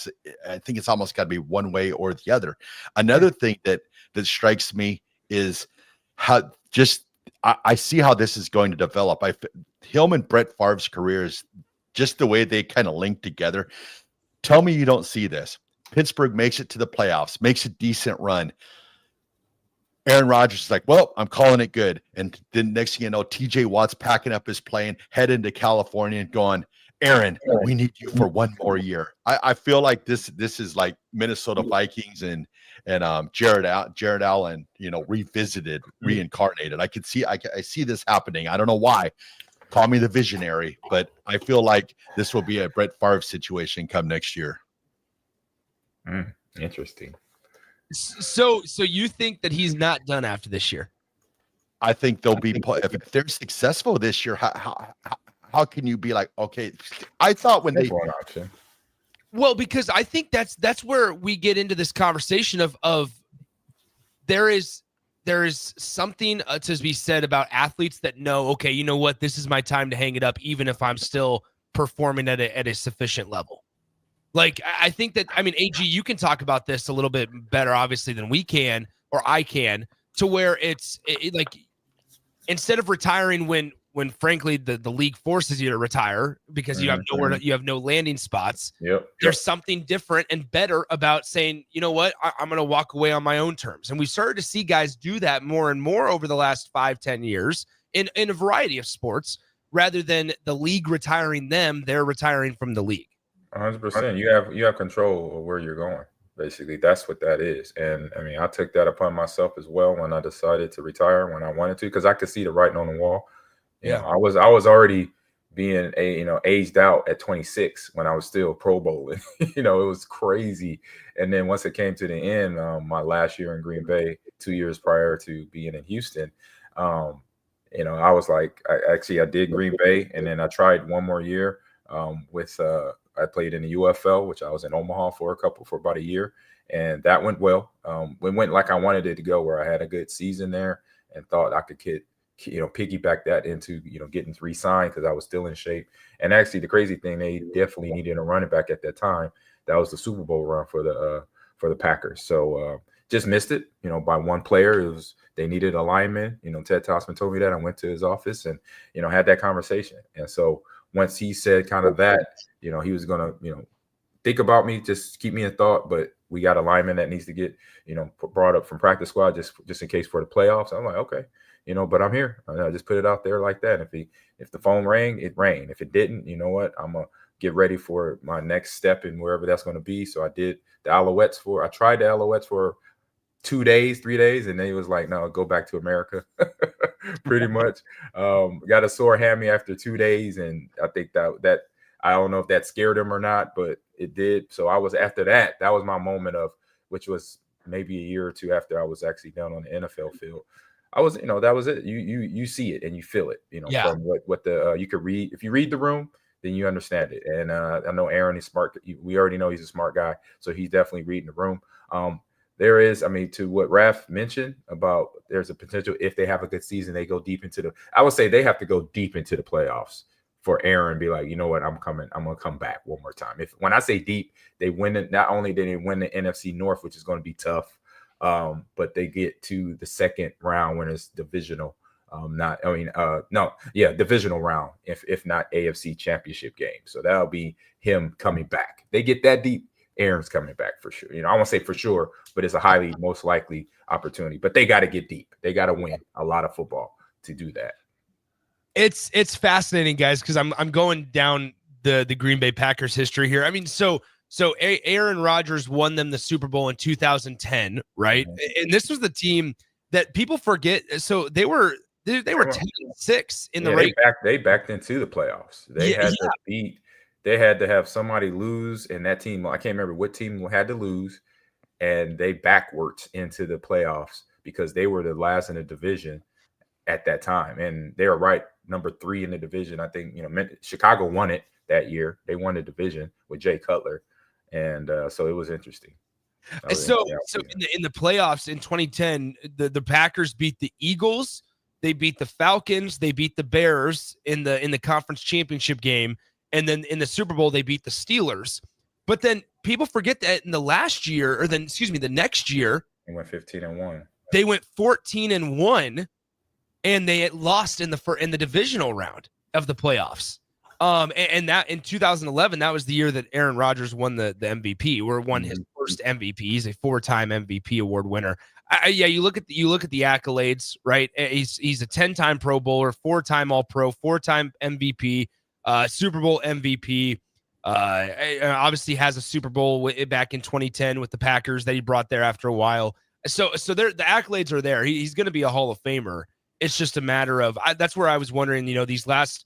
I think it's almost got to be one way or the other. Another thing that strikes me is how I see how this is going to develop. Him and Brett Favre's careers, just the way they kind of link together. Tell me you don't see this. Pittsburgh makes it to the playoffs, makes a decent run. Aaron Rodgers is like, well, I'm calling it good. And then next thing you know, TJ Watt's packing up his plane, heading to California and going, Aaron, we need you for one more year. I feel like this is like Minnesota Vikings and Jared Allen, revisited, reincarnated. I see this happening. I don't know why. Call me the visionary, but I feel like this will be a Brett Favre situation come next year. Interesting. So you think that he's not done after this year? I think they'll be, if they're successful this year, how can you be like, okay, I thought when they, well, because I think that's where we get into this conversation of there is something to be said about athletes that know, okay, you know what, this is my time to hang it up, even if I'm still performing at a sufficient level. Like, I think that, AG, you can talk about this a little bit better, obviously, than we can, or I can, to where it's like, instead of retiring when frankly the league forces you to retire because you have you have no landing spots. There's something different and better about saying, you know what, I'm going to walk away on my own terms. And we've started to see guys do that more and more over the last 5-10 years in a variety of sports, rather than the league retiring them, they're retiring from the league. 100%. You have control of where you're going. Basically, that's what that is. And I took that upon myself as well when I decided to retire when I wanted to, because I could see the writing on the wall. You know, I was already being aged out at 26 when I was still Pro Bowling. It was crazy. And then once it came to the end, my last year in Green Bay, 2 years prior to being in Houston, I was like, I did Green Bay, and then I tried one more year I played in the UFL, which I was in Omaha for about a year, and that went well. It went like I wanted it to go, where I had a good season there and thought I could piggyback that into, getting re-signed because I was still in shape. And actually, the crazy thing, they definitely needed a running back at that time. That was the Super Bowl run for the Packers. So just missed it, by one player. They needed a lineman. Ted Tossman told me that. I went to his office and, had that conversation. And so once he said kind of that, he was going to, think about me, just keep me in thought, but we got a lineman that needs to get, brought up from practice squad just in case for the playoffs. I'm like, okay, but I'm here. I just put it out there like that. If the phone rang, it rang. If it didn't, you know what? I'm going to get ready for my next step and wherever that's going to be. So I did the Alouettes I tried the Alouettes for 2 days, 3 days, and then he was like, no, go back to America. Pretty much. Got a sore hammy after 2 days, and I think that I don't know if that scared him or not, but it did. So I was after that. That was my moment of, which was maybe a year or two after I was actually down on the NFL field. I was, that was it. You see it and you feel it, from what the you could read. If you read the room, then you understand it. And I know Aaron is smart. We already know he's a smart guy, so he's definitely reading the room. There is, to what Raff mentioned about there's a potential if they have a good season, they go deep into I would say they have to go deep into the playoffs for Aaron be like, you know what, I'm going to come back one more time. When I say deep, they win it. Not only did they win the NFC North, which is going to be tough, but they get to the second round when it's divisional. Divisional round, if not AFC Championship game. So that'll be him coming back. They get that deep, Aaron's coming back for sure. I won't say for sure, but it's a highly most likely opportunity. But they got to get deep. They got to win a lot of football to do that. It's fascinating, guys, because I'm going down the Green Bay Packers history here. So Aaron Rodgers won them the Super Bowl in 2010, right? Mm-hmm. And this was the team that people forget. So they were 10-6 in the race. They backed into the playoffs. They had to beat. They had to have somebody lose, and that team, I can't remember what team had to lose, and they backwards into the playoffs because they were the last in the division at that time. And they were right, number 3 in the division. I think, Chicago won it that year. They won the division with Jay Cutler. And so it was interesting. So in the playoffs in 2010, the Packers beat the Eagles, they beat the Falcons, they beat the Bears in the conference championship game, and then in the Super Bowl they beat the Steelers. But then people forget that in the next year they went 15-1. They went 14-1, and they had lost in the divisional round of the playoffs. And that in 2011, that was the year that Aaron Rodgers won the MVP, or won his first MVP. He's a 4-time MVP award winner. You look at the accolades, right? He's a 10-time Pro Bowler, 4-time All-Pro, 4-time MVP, Super Bowl MVP. Obviously has a Super Bowl back in 2010 with the Packers that he brought there after a while. So the accolades are there. He's going to be a Hall of Famer. It's just a matter of that's where I was wondering. These last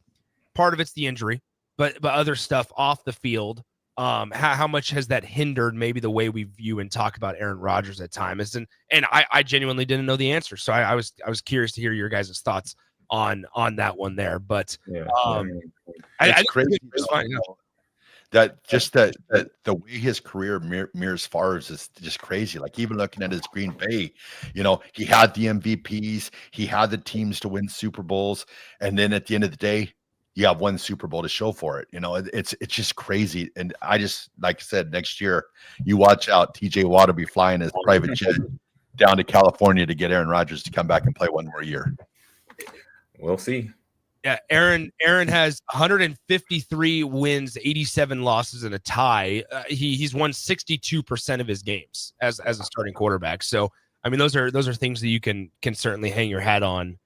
part of it's the injury, but other stuff off the field. How much has that hindered maybe the way we view and talk about Aaron Rodgers at times? And I genuinely didn't know the answer, so I was curious to hear your guys' thoughts on that one there. But it's crazy. That the way his career mirrors Favre's is just crazy. Like even looking at his Green Bay, he had the MVPs, he had the teams to win Super Bowls, and then at the end of the day, you have one Super Bowl to show for it. It's just crazy. And I just, like I said, next year, you watch out. TJ Watt will be flying his private jet down to California to get Aaron Rodgers to come back and play one more year. We'll see. Yeah, Aaron has 153 wins, 87 losses, and a tie. He's won 62% of his games as a starting quarterback. So, those are things that you can certainly hang your hat on.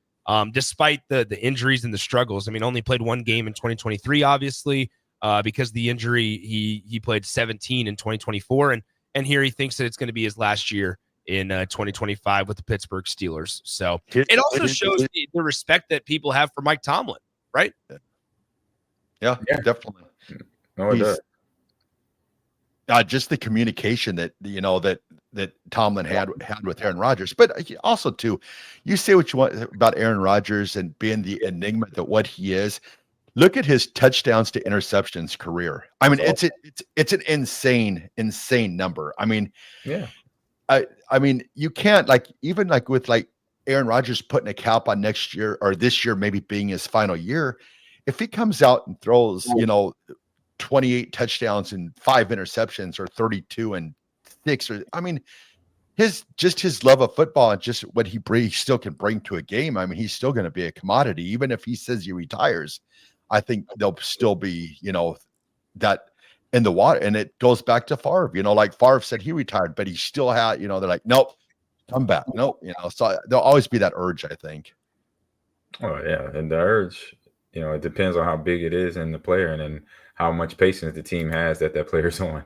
Despite the injuries and the struggles. Only played one game in 2023, obviously, because the injury. He played 17 in 2024, and here he thinks that it's going to be his last year in 2025 with the Pittsburgh Steelers. So it also shows the respect that people have for Mike Tomlin, right? Yeah. Definitely. No, it does. Just the communication that Tomlin had with Aaron Rodgers, but also too, you say what you want about Aaron Rodgers and being the enigma that what he is. Look at his touchdowns to interceptions career. It's an insane number. You can't even with Aaron Rodgers putting a cap on next year or this year maybe being his final year. If he comes out and throws 28 touchdowns and 5 interceptions or 32 and 6 his love of football and just what he still can bring to a game. He's still going to be a commodity even if he says he retires. I think there'll still be that in the water, and it goes back to Favre. Like Favre said he retired, but he still had they're like, nope, come back. Nope. So there'll always be that urge, I think. Oh yeah, and the urge, it depends on how big it is in the player and then how much patience the team has that player's on.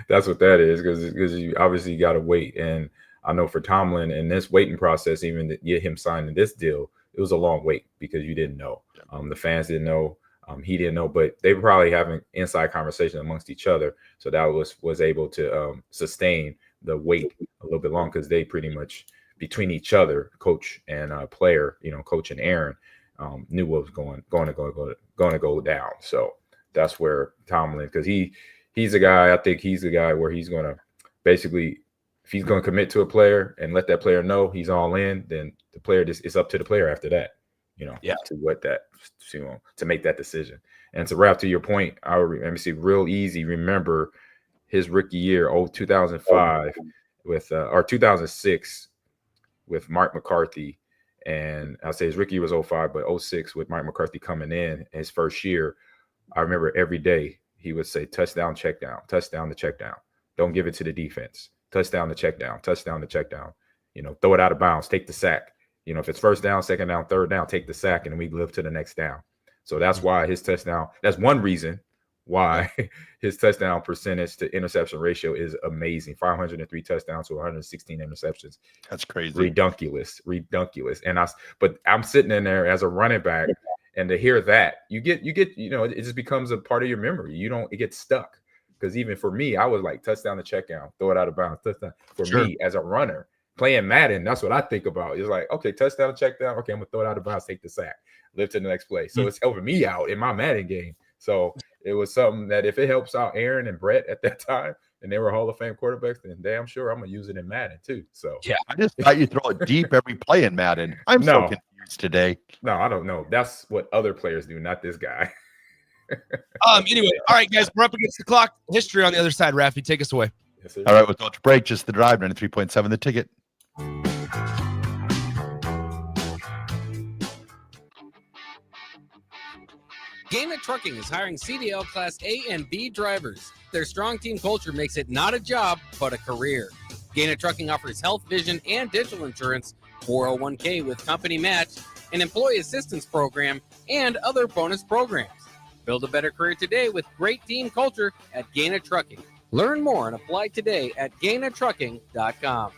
That's what that is, because you obviously got to wait. And I know for Tomlin in this waiting process, even to get him signing this deal, it was a long wait because you didn't know. The fans didn't know. He didn't know, but they were probably having inside conversation amongst each other. So that was able to sustain the weight a little bit long, because they pretty much between each other, coach and player, coach and Aaron, knew what was going to go down. So that's where Tomlin, because he's a guy. I think he's the guy where he's going to basically, if he's going to commit to a player and let that player know he's all in, then the player it's up to the player after that. To make that decision. And to wrap to your point, let me see, real easy. Remember his rookie year, 2005 with or 2006 with Mark McCarthy, and I'll say his rookie year was 05, but 06 with Mike McCarthy coming in his first year. I remember every day he would say touchdown, check down, touchdown to check down. Don't give it to the defense. Touchdown to check down, touchdown to check down. Throw it out of bounds, take the sack. If it's first down, second down, third down, take the sack, and then we live to the next down. So that's why his touchdown, that's one reason why his touchdown percentage to interception ratio is amazing. 503 touchdowns to 116 interceptions. That's crazy. Redunculous. But I'm sitting in there as a running back, and to hear that, you get, it just becomes a part of your memory. It gets stuck. Because even for me, I was like touchdown to check down, throw it out of bounds, touchdown. For me as a runner, playing Madden, that's what I think about. It's like, okay, touchdown, check down. Okay, I'm going to throw it out of bounds, take the sack, live to the next play. So it's helping me out in my Madden game. So it was something that if it helps out Aaron and Brett at that time, and they were Hall of Fame quarterbacks, then damn sure I'm going to use it in Madden too. So yeah, I just thought you throw it deep every play in Madden. I'm so confused today. No, I don't know. That's what other players do, not this guy. Anyway, all right, guys, we're up against the clock. History on the other side. Raffy, take us away. Yes, sir. All right, we'll go to break. Just the drive, 93.7 The Ticket. Gaina Trucking is hiring CDL Class A and B drivers. Their strong team culture makes it not a job, but a career. Gaina Trucking offers health, vision, and dental insurance, 401k with company match, an employee assistance program, and other bonus programs. Build a better career today with great team culture at Gaina Trucking. Learn more and apply today at GainaTrucking.com.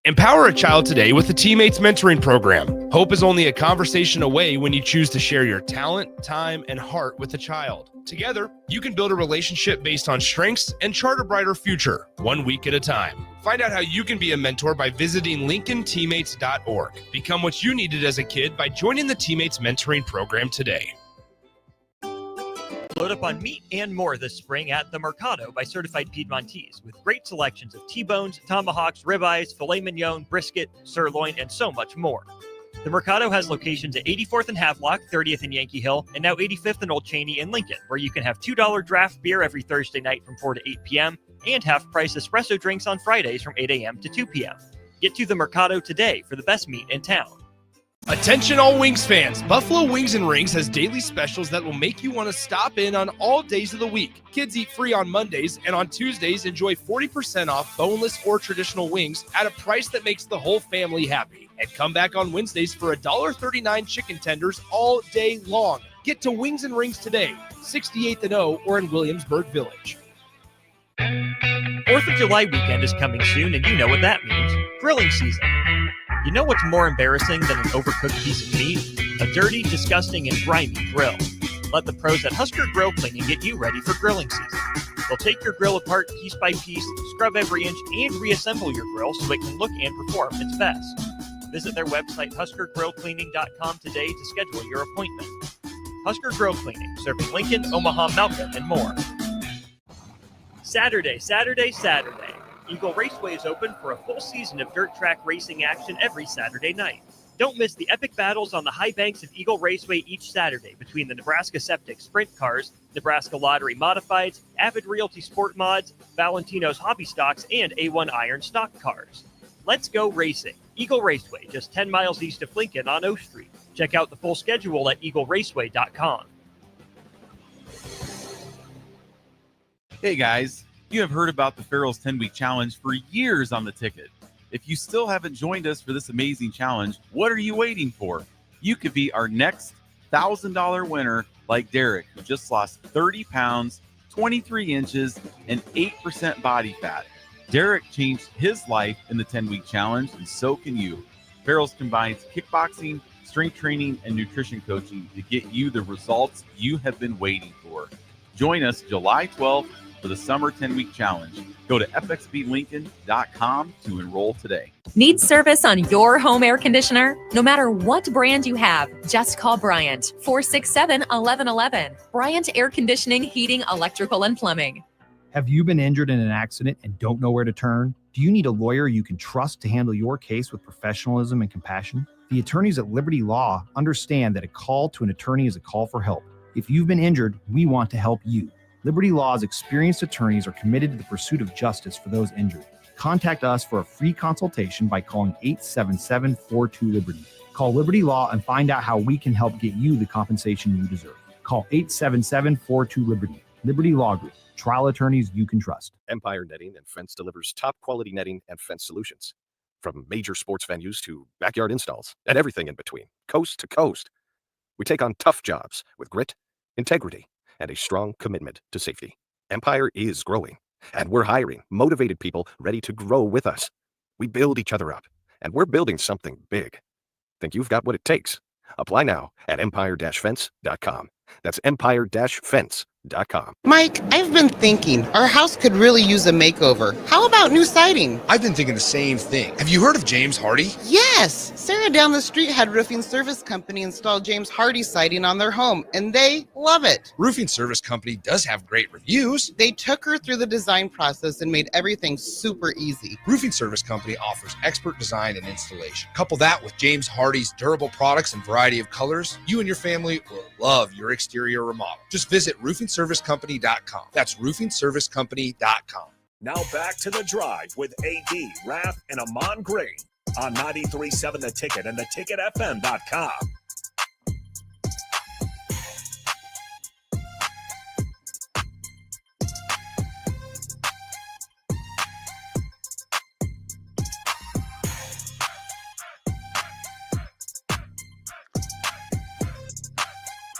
Empower a child today with the Teammates Mentoring Program. Hope is only a conversation away when you choose to share your talent, time, and heart with a child. Together, you can build a relationship based on strengths and chart a brighter future, 1 week at a time. Find out how you can be a mentor by visiting LincolnTeammates.org. Become what you needed as a kid by joining the Teammates Mentoring Program today. Load up on meat and more this spring at the Mercado by Certified Piedmontese, with great selections of T-bones, tomahawks, ribeyes, filet mignon, brisket, sirloin, and so much more. The Mercado has locations at 84th and Havelock, 30th and Yankee Hill, and now 85th and Old Cheney in Lincoln, where you can have $2 draft beer every Thursday night from 4 to 8 p.m. and half-price espresso drinks on Fridays from 8 a.m. to 2 p.m. Get to the Mercado today for the best meat in town. Attention all Wings fans, Buffalo Wings and Rings has daily specials that will make you want to stop in on all days of the week. Kids eat free on Mondays, and on Tuesdays enjoy 40% off boneless or traditional wings at a price that makes the whole family happy. And come back on Wednesdays for $1.39 chicken tenders all day long. Get to Wings and Rings today, 68th and O or in Williamsburg Village. 4th of July weekend is coming soon, and you know what that means. Grilling season. You know what's more embarrassing than an overcooked piece of meat? A dirty, disgusting, and grimy grill. Let the pros at Husker Grill Cleaning get you ready for grilling season. They'll take your grill apart piece by piece, scrub every inch, and reassemble your grill so it can look and perform its best. Visit their website, huskergrillcleaning.com today to schedule your appointment. Husker Grill Cleaning, serving Lincoln, Omaha, Malcolm, and more. Saturday. Eagle Raceway is open for a full season of dirt track racing action every Saturday night. Don't miss the epic battles on the high banks of Eagle Raceway each Saturday between the Nebraska Septic Sprint Cars, Nebraska Lottery Modifieds, Avid Realty Sport Mods, Valentino's Hobby Stocks, and A1 Iron Stock Cars. Let's go racing. Eagle Raceway, just 10 miles east of Lincoln on O Street. Check out the full schedule at eagleraceway.com. Hey guys. You have heard about the Farrell's 10-week challenge for years on the ticket. If you still haven't joined us for this amazing challenge, what are you waiting for? You could be our next $1,000 winner like Derek, who just lost 30 pounds, 23 inches, and 8% body fat. Derek changed his life in the 10-week challenge, and so can you. Farrell's combines kickboxing, strength training, and nutrition coaching to get you the results you have been waiting for. Join us July 12th for the Summer 10-Week Challenge. Go to fxblincoln.com to enroll today. Need service on your home air conditioner? No matter what brand you have, just call Bryant, 467-1111. Bryant Air Conditioning, Heating, Electrical, and Plumbing. Have you been injured in an accident and don't know where to turn? Do you need a lawyer you can trust to handle your case with professionalism and compassion? The attorneys at Liberty Law understand that a call to an attorney is a call for help. If you've been injured, we want to help you. Liberty Law's experienced attorneys are committed to the pursuit of justice for those injured. Contact us for a free consultation by calling 877-42-LIBERTY. Call Liberty Law and find out how we can help get you the compensation you deserve. Call 877-42-LIBERTY. Liberty Law Group. Trial attorneys you can trust. Empire Netting and Fence delivers top quality netting and fence solutions. From major sports venues to backyard installs and everything in between, coast to coast. We take on tough jobs with grit, integrity, and a strong commitment to safety. Empire is growing, and we're hiring motivated people ready to grow with us. We build each other up, and we're building something big. Think you've got what it takes? Apply now at empire-fence.com. That's empire-fence.com. Mike, I've been thinking our house could really use a makeover. How about new siding? I've been thinking the same thing. Have you heard of James Hardy? Yes! Sarah down the street had Roofing Service Company install James Hardy siding on their home, and they love it. Roofing Service Company does have great reviews. They took her through the design process and made everything super easy. Roofing Service Company offers expert design and installation. Couple that with James Hardy's durable products and variety of colors, you and your family will love your exterior remodel. Just visit roofingservicecompany.com. That's roofingservicecompany.com. Now back to The Drive with AD, Raff, and Ahman Gray on 93.7 The Ticket and theticketfm.com.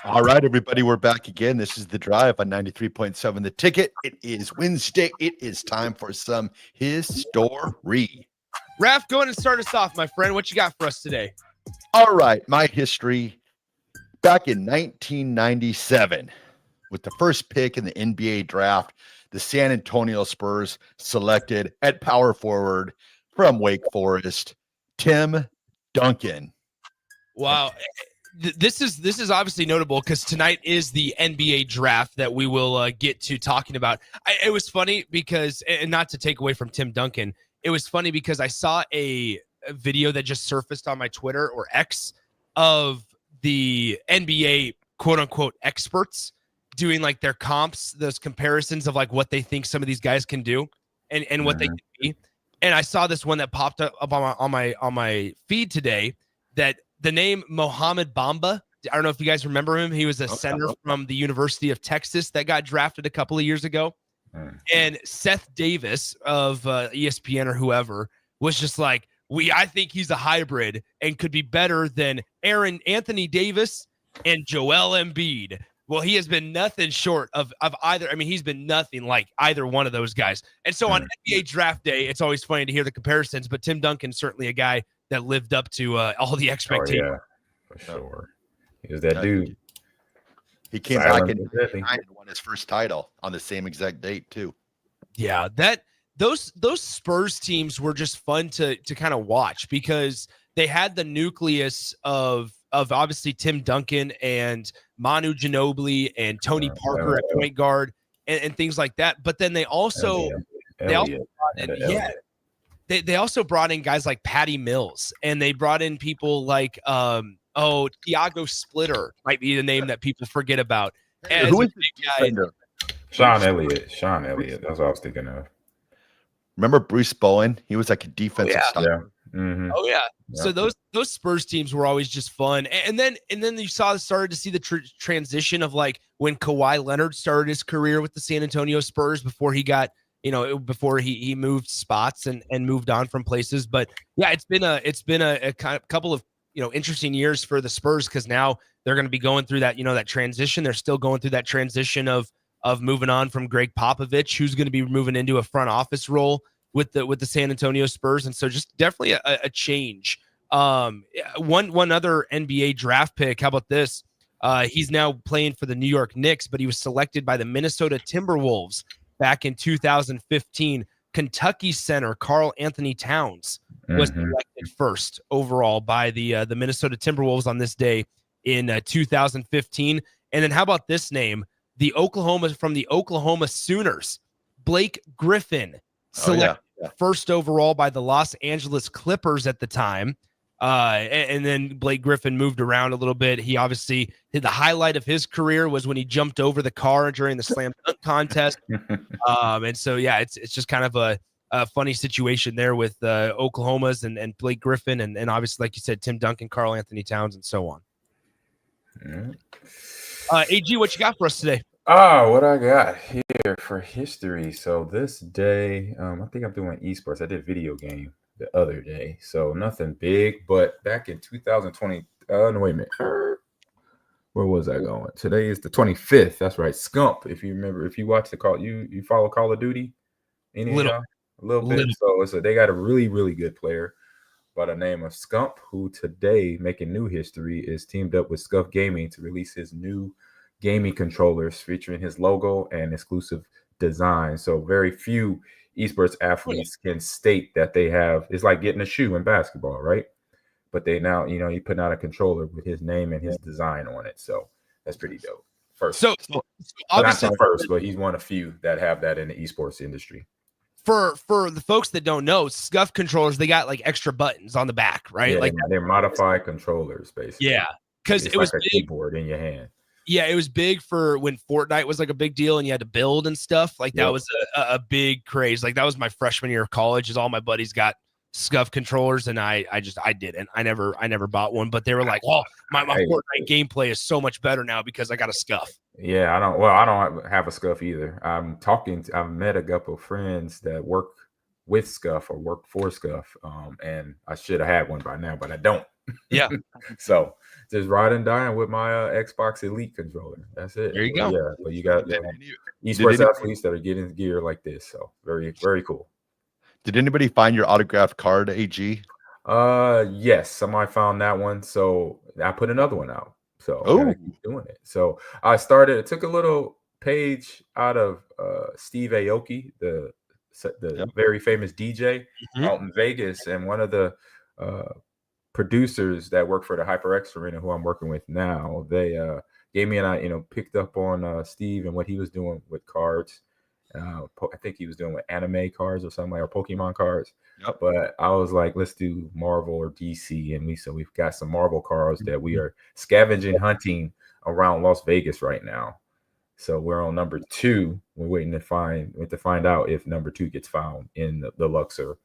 All right, everybody, we're back again. This is The Drive on 93.7 The Ticket. It is Wednesday. It is time for some history. Raff, go ahead and start us off, my friend. What you got for us today? All right, my history. Back in 1997, with the first pick in the NBA draft, the San Antonio Spurs selected at power forward from Wake Forest, Tim Duncan. Wow. This is obviously notable because tonight is the NBA draft that we will get to talking about. It was funny because, and not to take away from Tim Duncan, it was funny because I saw a video that just surfaced on my Twitter or X of the NBA quote unquote experts doing like their comps, those comparisons of like what they think some of these guys can do and what they can be. And I saw this one that popped up on my feed today that the name Mohamed Bamba, I don't know if you guys remember him. He was a center from the University of Texas that got drafted a couple of years ago. And Seth Davis of ESPN or whoever was just like, I think he's a hybrid and could be better than Anthony Davis and Joel Embiid. Well, he has been nothing short of either. I mean, he's been nothing like either one of those guys. And so on NBA draft day, it's always funny to hear the comparisons, but Tim Duncan's certainly a guy that lived up to all the expectations. Oh, yeah, for sure. He was that dude. He came back in and won his first title on the same exact date, too. Yeah, those Spurs teams were just fun to kind of watch because they had the nucleus of obviously Tim Duncan and Manu Ginobili and Tony Parker at point guard and things like that. But then they also They also brought in guys like Patty Mills, and they brought in people like Tiago Splitter might be the name that people forget about. Who is the guy? Sean Elliott. That's what I was thinking of. Remember Bruce Bowen? He was like a defensive stopper. Yeah. Mm-hmm. Oh yeah. So those Spurs teams were always just fun, and then you started to see the transition of like when Kawhi Leonard started his career with the San Antonio Spurs before he got. Before he moved spots and moved on from places. But yeah, it's been a couple of, interesting years for the Spurs because now they're going to be going through that, that transition. They're still going through that transition of moving on from Greg Popovich, who's going to be moving into a front office role with the San Antonio Spurs. And so just definitely a change One other NBA draft pick. How about this? He's now playing for the New York Knicks, but he was selected by the Minnesota Timberwolves back in 2015. Kentucky center Karl Anthony Towns was selected first overall by the Minnesota Timberwolves on this day in 2015. And then how about this name? The Oklahoma Sooners, Blake Griffin, selected first overall by the Los Angeles Clippers at the time. And then Blake Griffin moved around a little bit. He obviously the highlight of his career was when he jumped over the car during the slam dunk contest. And so, yeah, it's just kind of a funny situation there with Oklahoma's and Blake Griffin and obviously, like you said, Tim Duncan, Karl Anthony Towns, and so on. AG, what you got for us today? What I got here for history. So this day, I think I'm doing esports. I did video game the other day, so nothing big. But back in 2020, no, wait a minute. Where was I going? Today is the 25th. That's right, Scump. If you remember, if you watch the call, you follow Call of Duty. A little bit. So they got a really, really good player by the name of Scump, who today, making new history, is teamed up with Scuff Gaming to release his new gaming controllers featuring his logo and exclusive design. So very few esports athletes can state that they have. It's like getting a shoe in basketball, right? But they now, you're putting out a controller with his name and his design on it. So that's pretty dope. First, so obviously not first, but he's one of few that have that in the esports industry. For the folks that don't know, Scuff controllers, they got like extra buttons on the back, right? Yeah, like they're modified controllers, basically. Yeah, because it was like a keyboard in your hand. Yeah, it was big for when Fortnite was like a big deal and you had to build and stuff. Like that was a big craze. Like that was my freshman year of college. Is all my buddies got Scuff controllers and I didn't. I never bought one. But they were like, "Oh, my Fortnite gameplay is so much better now because I got a Scuff." Yeah, I don't have a Scuff either. I've met a couple of friends that work with Scuff or work for Scuff, and I should have had one by now, but I don't. Yeah. So just ride and dying with my Xbox Elite controller. That's it. There you go. Yeah, but you got esports athletes that are getting gear like this. So very, very cool. Did anybody find your autographed card, AG? Yes, somebody found that one. So I put another one out. So I gotta keep doing it. So I took a little page out of Steve Aoki, the very famous DJ out in Vegas, and one of the producers that work for the HyperX Arena, who I'm working with now, they gave me picked up on Steve and what he was doing with cards. I think he was doing with anime cards or something, or Pokemon cards. Yep. But I was like, let's do Marvel or DC, and we've got some Marvel cards that we are scavenging hunting around Las Vegas right now. So we're on number 2. We're waiting to find out if number 2 gets found in the Luxor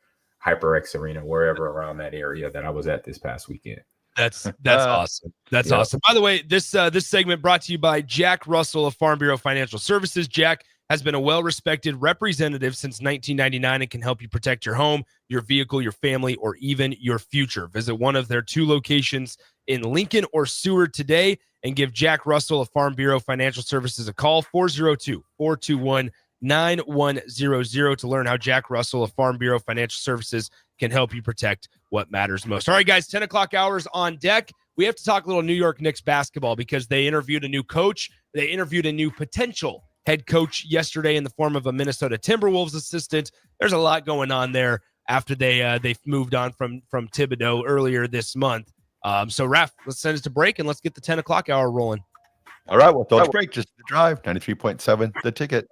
HyperX Arena, wherever around that area that I was at this past weekend. That's awesome. That's awesome. By the way, this segment brought to you by Jack Russell of Farm Bureau Financial Services. Jack has been a well-respected representative since 1999 and can help you protect your home, your vehicle, your family, or even your future. Visit one of their 2 locations in Lincoln or Seward today and give Jack Russell of Farm Bureau Financial Services a call, 402-421-9100, to learn how Jack Russell of Farm Bureau Financial Services can help you protect what matters most. All right, guys, 10 o'clock hours on deck. We have to talk a little New York Knicks basketball because they interviewed a new coach. They interviewed a new potential head coach yesterday in the form of a Minnesota Timberwolves assistant. There's a lot going on there after they've moved on from Thibodeau earlier this month. So, Raff, let's send it to break and let's get the 10 o'clock hour rolling. All right, well, thoughts break. Just the drive, 93.7, the ticket.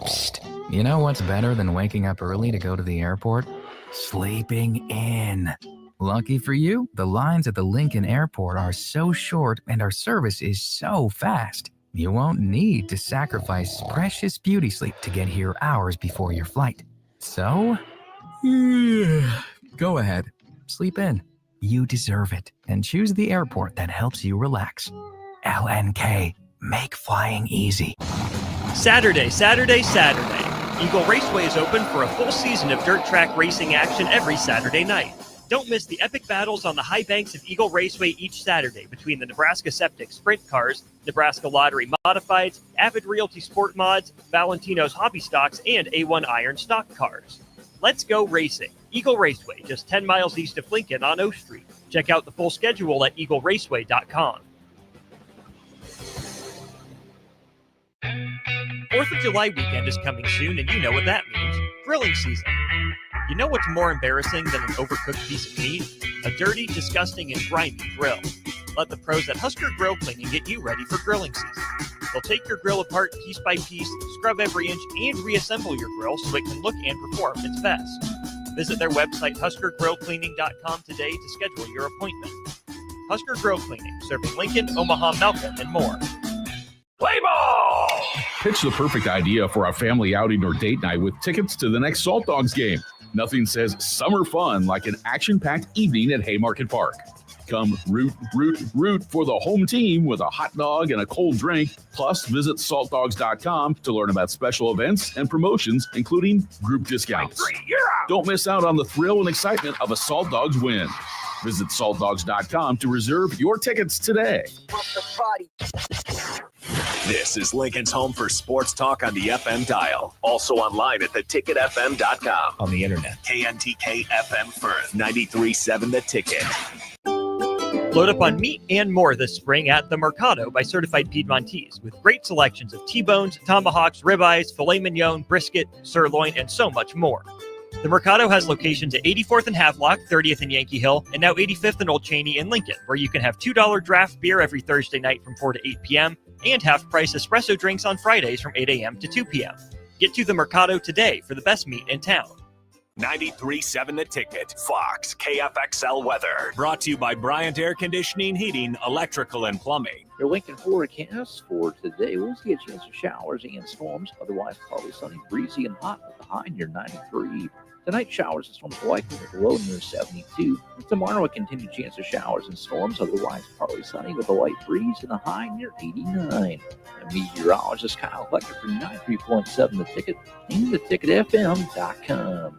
Psst. You know what's better than waking up early to go to the airport? Sleeping in. Lucky for you, the lines at the Lincoln Airport are so short and our service is so fast. You won't need to sacrifice precious beauty sleep to get here hours before your flight. So, go ahead, sleep in. You deserve it, and choose the airport that helps you relax. LNK, make flying easy. Saturday. Eagle Raceway is open for a full season of dirt track racing action every Saturday night. Don't miss the epic battles on the high banks of Eagle Raceway each Saturday between the Nebraska Septic Sprint Cars, Nebraska Lottery Modifieds, Avid Realty Sport Mods, Valentino's Hobby Stocks, and A1 Iron Stock Cars. Let's go racing. Eagle Raceway, just 10 miles east of Lincoln on O Street. Check out the full schedule at eagleraceway.com. 4th of July weekend is coming soon, and you know what that means. Grilling season. You know what's more embarrassing than an overcooked piece of meat? A dirty, disgusting, and grimy grill. Let the pros at Husker Grill Cleaning get you ready for grilling season. They'll take your grill apart piece by piece, scrub every inch, and reassemble your grill so it can look and perform its best. Visit their website, huskergrillcleaning.com today to schedule your appointment. Husker Grill Cleaning, serving Lincoln, Omaha, Malcolm, and more. Play ball! Pitch the perfect idea for a family outing or date night with tickets to the next Salt Dogs game. Nothing says summer fun like an action-packed evening at Haymarket Park. Come root for the home team with a hot dog and a cold drink. Plus, visit saltdogs.com to learn about special events and promotions, including group discounts. Don't miss out on the thrill and excitement of a Salt Dogs win. Visit saltdogs.com to reserve your tickets today. This is Lincoln's home for sports talk on the FM dial. Also online at theticketfm.com. On the internet. KNTK FM Firth, 93.7 The Ticket. Load up on meat and more this spring at The Mercado by Certified Piedmontese with great selections of T-bones, tomahawks, ribeyes, filet mignon, brisket, sirloin, and so much more. The Mercado has locations at 84th and Havelock, 30th and Yankee Hill, and now 85th and Old Cheney in Lincoln, where you can have $2 draft beer every Thursday night from 4 to 8 p.m. and half-price espresso drinks on Fridays from 8 a.m. to 2 p.m. Get to The Mercado today for the best meat in town. 93.7 The Ticket, Fox, KFXL weather. Brought to you by Bryant Air Conditioning, Heating, Electrical, and Plumbing. Your Lincoln forecast for today, we'll see a chance of showers and storms. Otherwise, partly sunny, breezy, and hot with a high near 93. Tonight, showers and storms likely with a low near 72. Tomorrow, a continued chance of showers and storms. Otherwise, partly sunny with a light breeze and a high near 89. And meteorologist Kyle Fletcher for 93.7 The Ticket and theticketfm.com.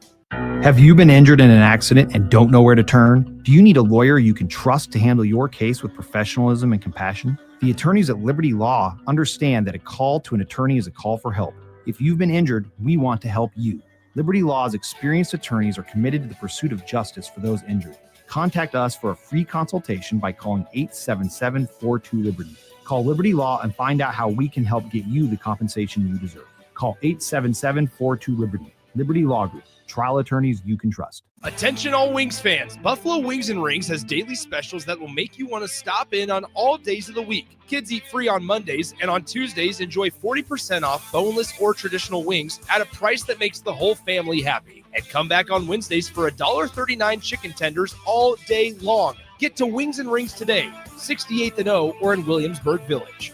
Have you been injured in an accident and don't know where to turn? Do you need a lawyer you can trust to handle your case with professionalism and compassion? The attorneys at Liberty Law understand that a call to an attorney is a call for help. If you've been injured, we want to help you. Liberty Law's experienced attorneys are committed to the pursuit of justice for those injured. Contact us for a free consultation by calling 877-42-LIBERTY. Call Liberty Law and find out how we can help get you the compensation you deserve. Call 877-42-LIBERTY. Liberty Law Group. Trial attorneys you can trust. Attention all Wings fans. Buffalo Wings and Rings has daily specials that will make you want to stop in on all days of the week. Kids eat free on Mondays, and on Tuesdays, enjoy 40% off boneless or traditional wings at a price that makes the whole family happy. And come back on Wednesdays for $1.39 chicken tenders all day long. Get to Wings and Rings today, 68th and O, or in Williamsburg Village.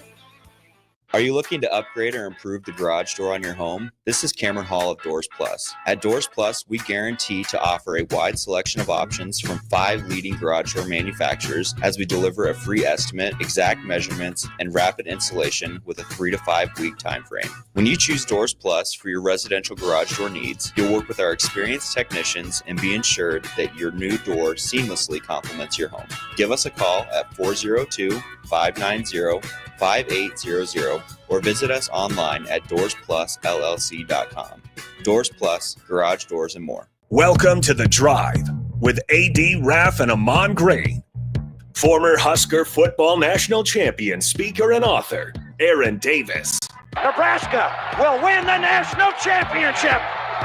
Are you looking to upgrade or improve the garage door on your home? This is Cameron Hall of Doors Plus. At Doors Plus, we guarantee to offer a wide selection of options from 5 leading garage door manufacturers as we deliver a free estimate, exact measurements, and rapid installation with a 3 to 5 week time frame. When you choose Doors Plus for your residential garage door needs, you'll work with our experienced technicians and be ensured that your new door seamlessly complements your home. Give us a call at 402-590-5800 or visit us online at DoorsPlusLLC.com. Doors Plus, garage doors, and more. Welcome to The Drive with A.D. Raff and Ahman Green. Former Husker football national champion, speaker, and author, Aaron Davis. Nebraska will win the national championship.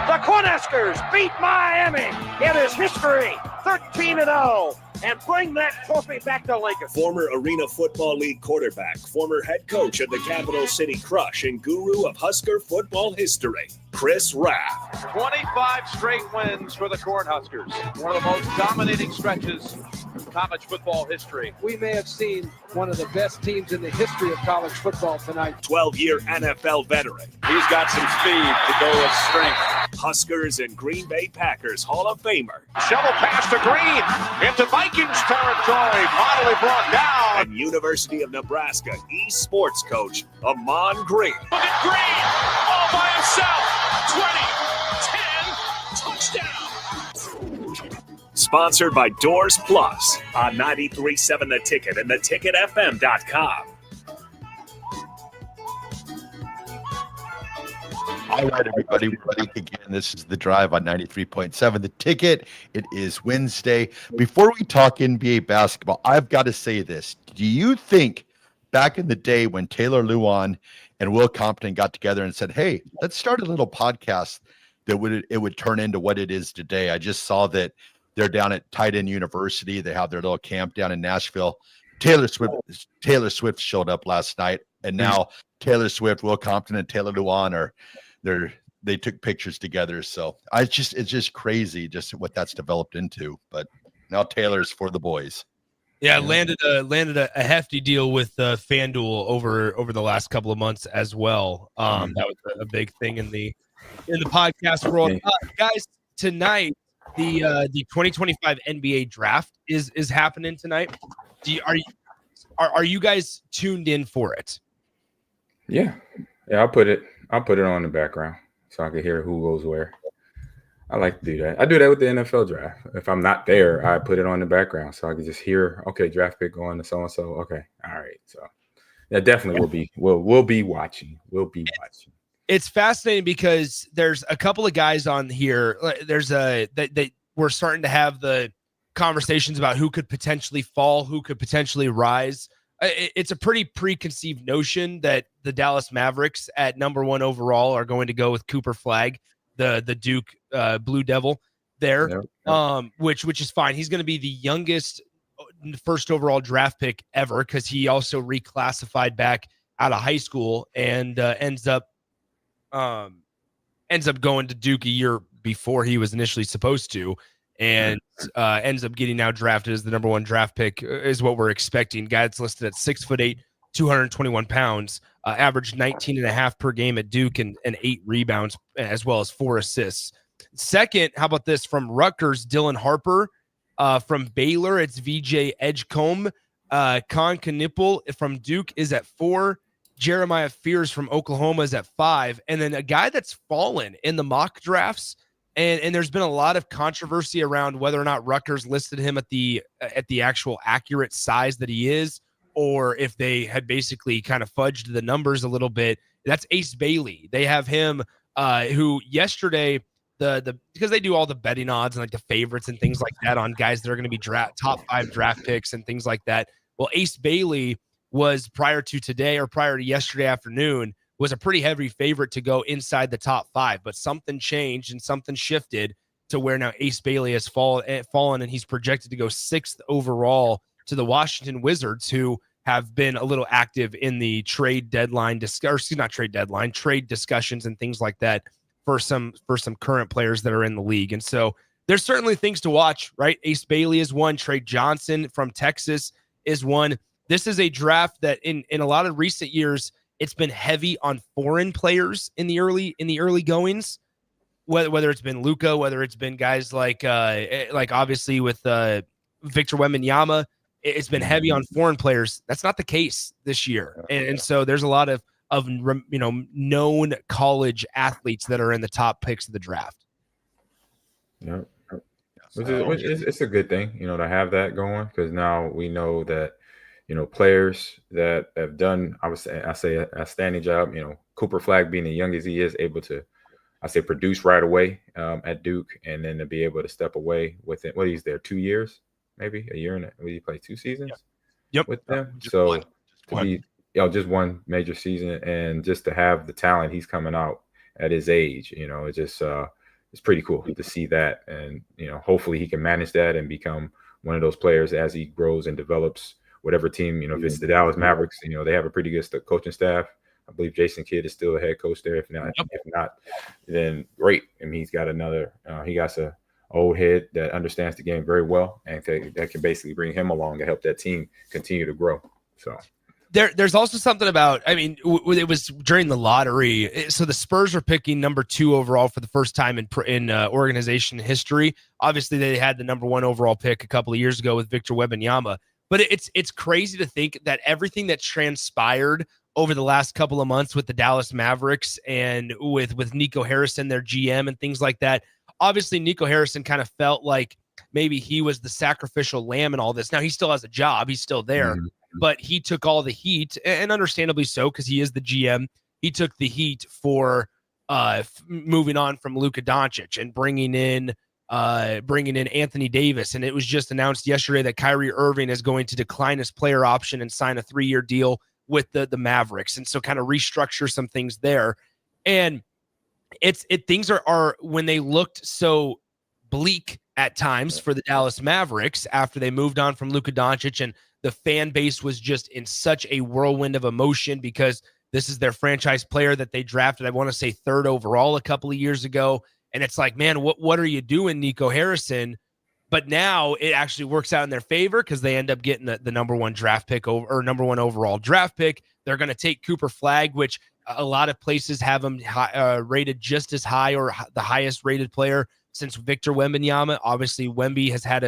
The Cornhuskers beat Miami. It is history, 13-0. And bring that trophy back to Lincoln. Former Arena Football League quarterback, former head coach of the Capital City Crush, and guru of Husker football history, Chris Raff. 25 straight wins for the Cornhuskers. One of the most dominating stretches in college football history. We may have seen one of the best teams in the history of college football tonight. 12-year NFL veteran. He's got some speed to go with strength. Huskers and Green Bay Packers Hall of Famer. Shovel pass to Green into Vikings territory. Finally brought down. And University of Nebraska eSports coach, Ahman Green. Look at Green all by himself. 20, 10, touchdown. Sponsored by Doors Plus on 93.7 The Ticket and theticketfm.com. All right, everybody, we're back again. This is The Drive on 93.7 The Ticket. It is Wednesday. Before we talk NBA basketball, I've got to say this. Do you think back in the day when Taylor Luan and Will Compton got together and said, hey, let's start a little podcast, that would turn into what it is today? I just saw that they're down at Tight End University. They have their little camp down in Nashville. Taylor Swift showed up last night, and now Taylor Swift, Will Compton, and Taylor Luan they took pictures together. So it's just crazy just what that's developed into. But now Taylor's for the boys. Yeah, landed a hefty deal with FanDuel over the last couple of months as well. That was a big thing in the podcast world. Guys, tonight the 2025 NBA draft is happening tonight. Are you guys tuned in for it? Yeah. I'll put it on in the background so I can hear who goes where. I like to do that. I do that with the NFL draft. If I'm not there, I put it on the background so I can just hear, okay, draft pick going to so and so. Okay, all right. So that definitely we'll be watching. We'll be watching. It's fascinating because there's a couple of guys on here. We're starting to have the conversations about who could potentially fall, who could potentially rise. It's a pretty preconceived notion that the Dallas Mavericks at number 1 overall are going to go with Cooper Flagg, the Duke Blue Devil there, which is fine. He's going to be the youngest first overall draft pick ever because he also reclassified back out of high school and ends up going to Duke a year before he was initially supposed to, and ends up getting now drafted as the number 1 draft pick is what we're expecting. Guy that's listed at 6'8", 221 pounds, averaged 19.5 per game at Duke and 8 rebounds as well as 4 assists. Second, how about this from Rutgers, Dylan Harper. From Baylor, it's VJ Edgecombe. Con Knipple from Duke is at 4. Jeremiah Fears from Oklahoma is at 5. And then a guy that's fallen in the mock drafts, and there's been a lot of controversy around whether or not Rutgers listed him at the actual accurate size that he is, or if they had basically kind of fudged the numbers a little bit. That's Ace Bailey. They have him, who yesterday, because they do all the betting odds and like the favorites and things like that on guys that are going to be top 5 draft picks and things like that. Well, Ace Bailey was prior to yesterday afternoon was a pretty heavy favorite to go inside the top 5, but something changed and something shifted to where now Ace Bailey has fallen and he's projected to go 6th overall to the Washington Wizards, who have been a little active in the trade discussions and things like that for some current players that are in the league. And so there's certainly things to watch, right? Ace Bailey is one. Trey Johnson from Texas is one. This is a draft that in a lot of recent years, it's been heavy on foreign players in the early goings, whether it's been Luka, whether it's been guys like obviously with Victor Wembanyama. It's been heavy on foreign players. That's not the case this year. And so there's a lot of known college athletes that are in the top picks of the draft. Yeah. It's a good thing, to have that going, because now we know that, players that have done, I say a outstanding job, Cooper Flagg being the youngest he is, able to, produce right away at Duke, and then to be able to step away with it. He's there 2 years, maybe a year, and he played 2 seasons with them. Just one major season, and just to have the talent he's coming out at his age, it's just it's pretty cool to see that. And hopefully he can manage that and become one of those players as he grows and develops whatever team. If it's the Dallas Mavericks, they have a pretty good coaching staff. I believe Jason Kidd is still the head coach there. If not, then great. I mean, he's got he got a old head that understands the game very well, and that can basically bring him along to help that team continue to grow. So there's also something about, it was during the lottery. So the Spurs are picking number 2 overall for the first time in organization history. Obviously, they had the number 1 overall pick a couple of years ago with Victor Wembanyama. But it's crazy to think that everything that transpired over the last couple of months with the Dallas Mavericks and with Nico Harrison, their GM, and things like that. Obviously, Nico Harrison kind of felt like maybe he was the sacrificial lamb in all this. Now, he still has a job. He's still there. Mm-hmm. But he took all the heat, and understandably so, because he is the GM. He took the heat for moving on from Luka Doncic and bringing in Anthony Davis. And it was just announced yesterday that Kyrie Irving is going to decline his player option and sign a 3-year deal with the Mavericks. And so kind of restructure some things there. And things are when they looked so bleak at times for the Dallas Mavericks after they moved on from Luka Doncic, and the fan base was just in such a whirlwind of emotion because this is their franchise player that they drafted, I want to say 3rd overall a couple of years ago. And it's like, man, what are you doing, Nico Harrison? But now it actually works out in their favor because they end up getting the number 1 draft pick or number 1 overall draft pick. They're going to take Cooper Flagg, which a lot of places have him rated just as high or the highest rated player since Victor Wembanyama. Obviously, Wemby has had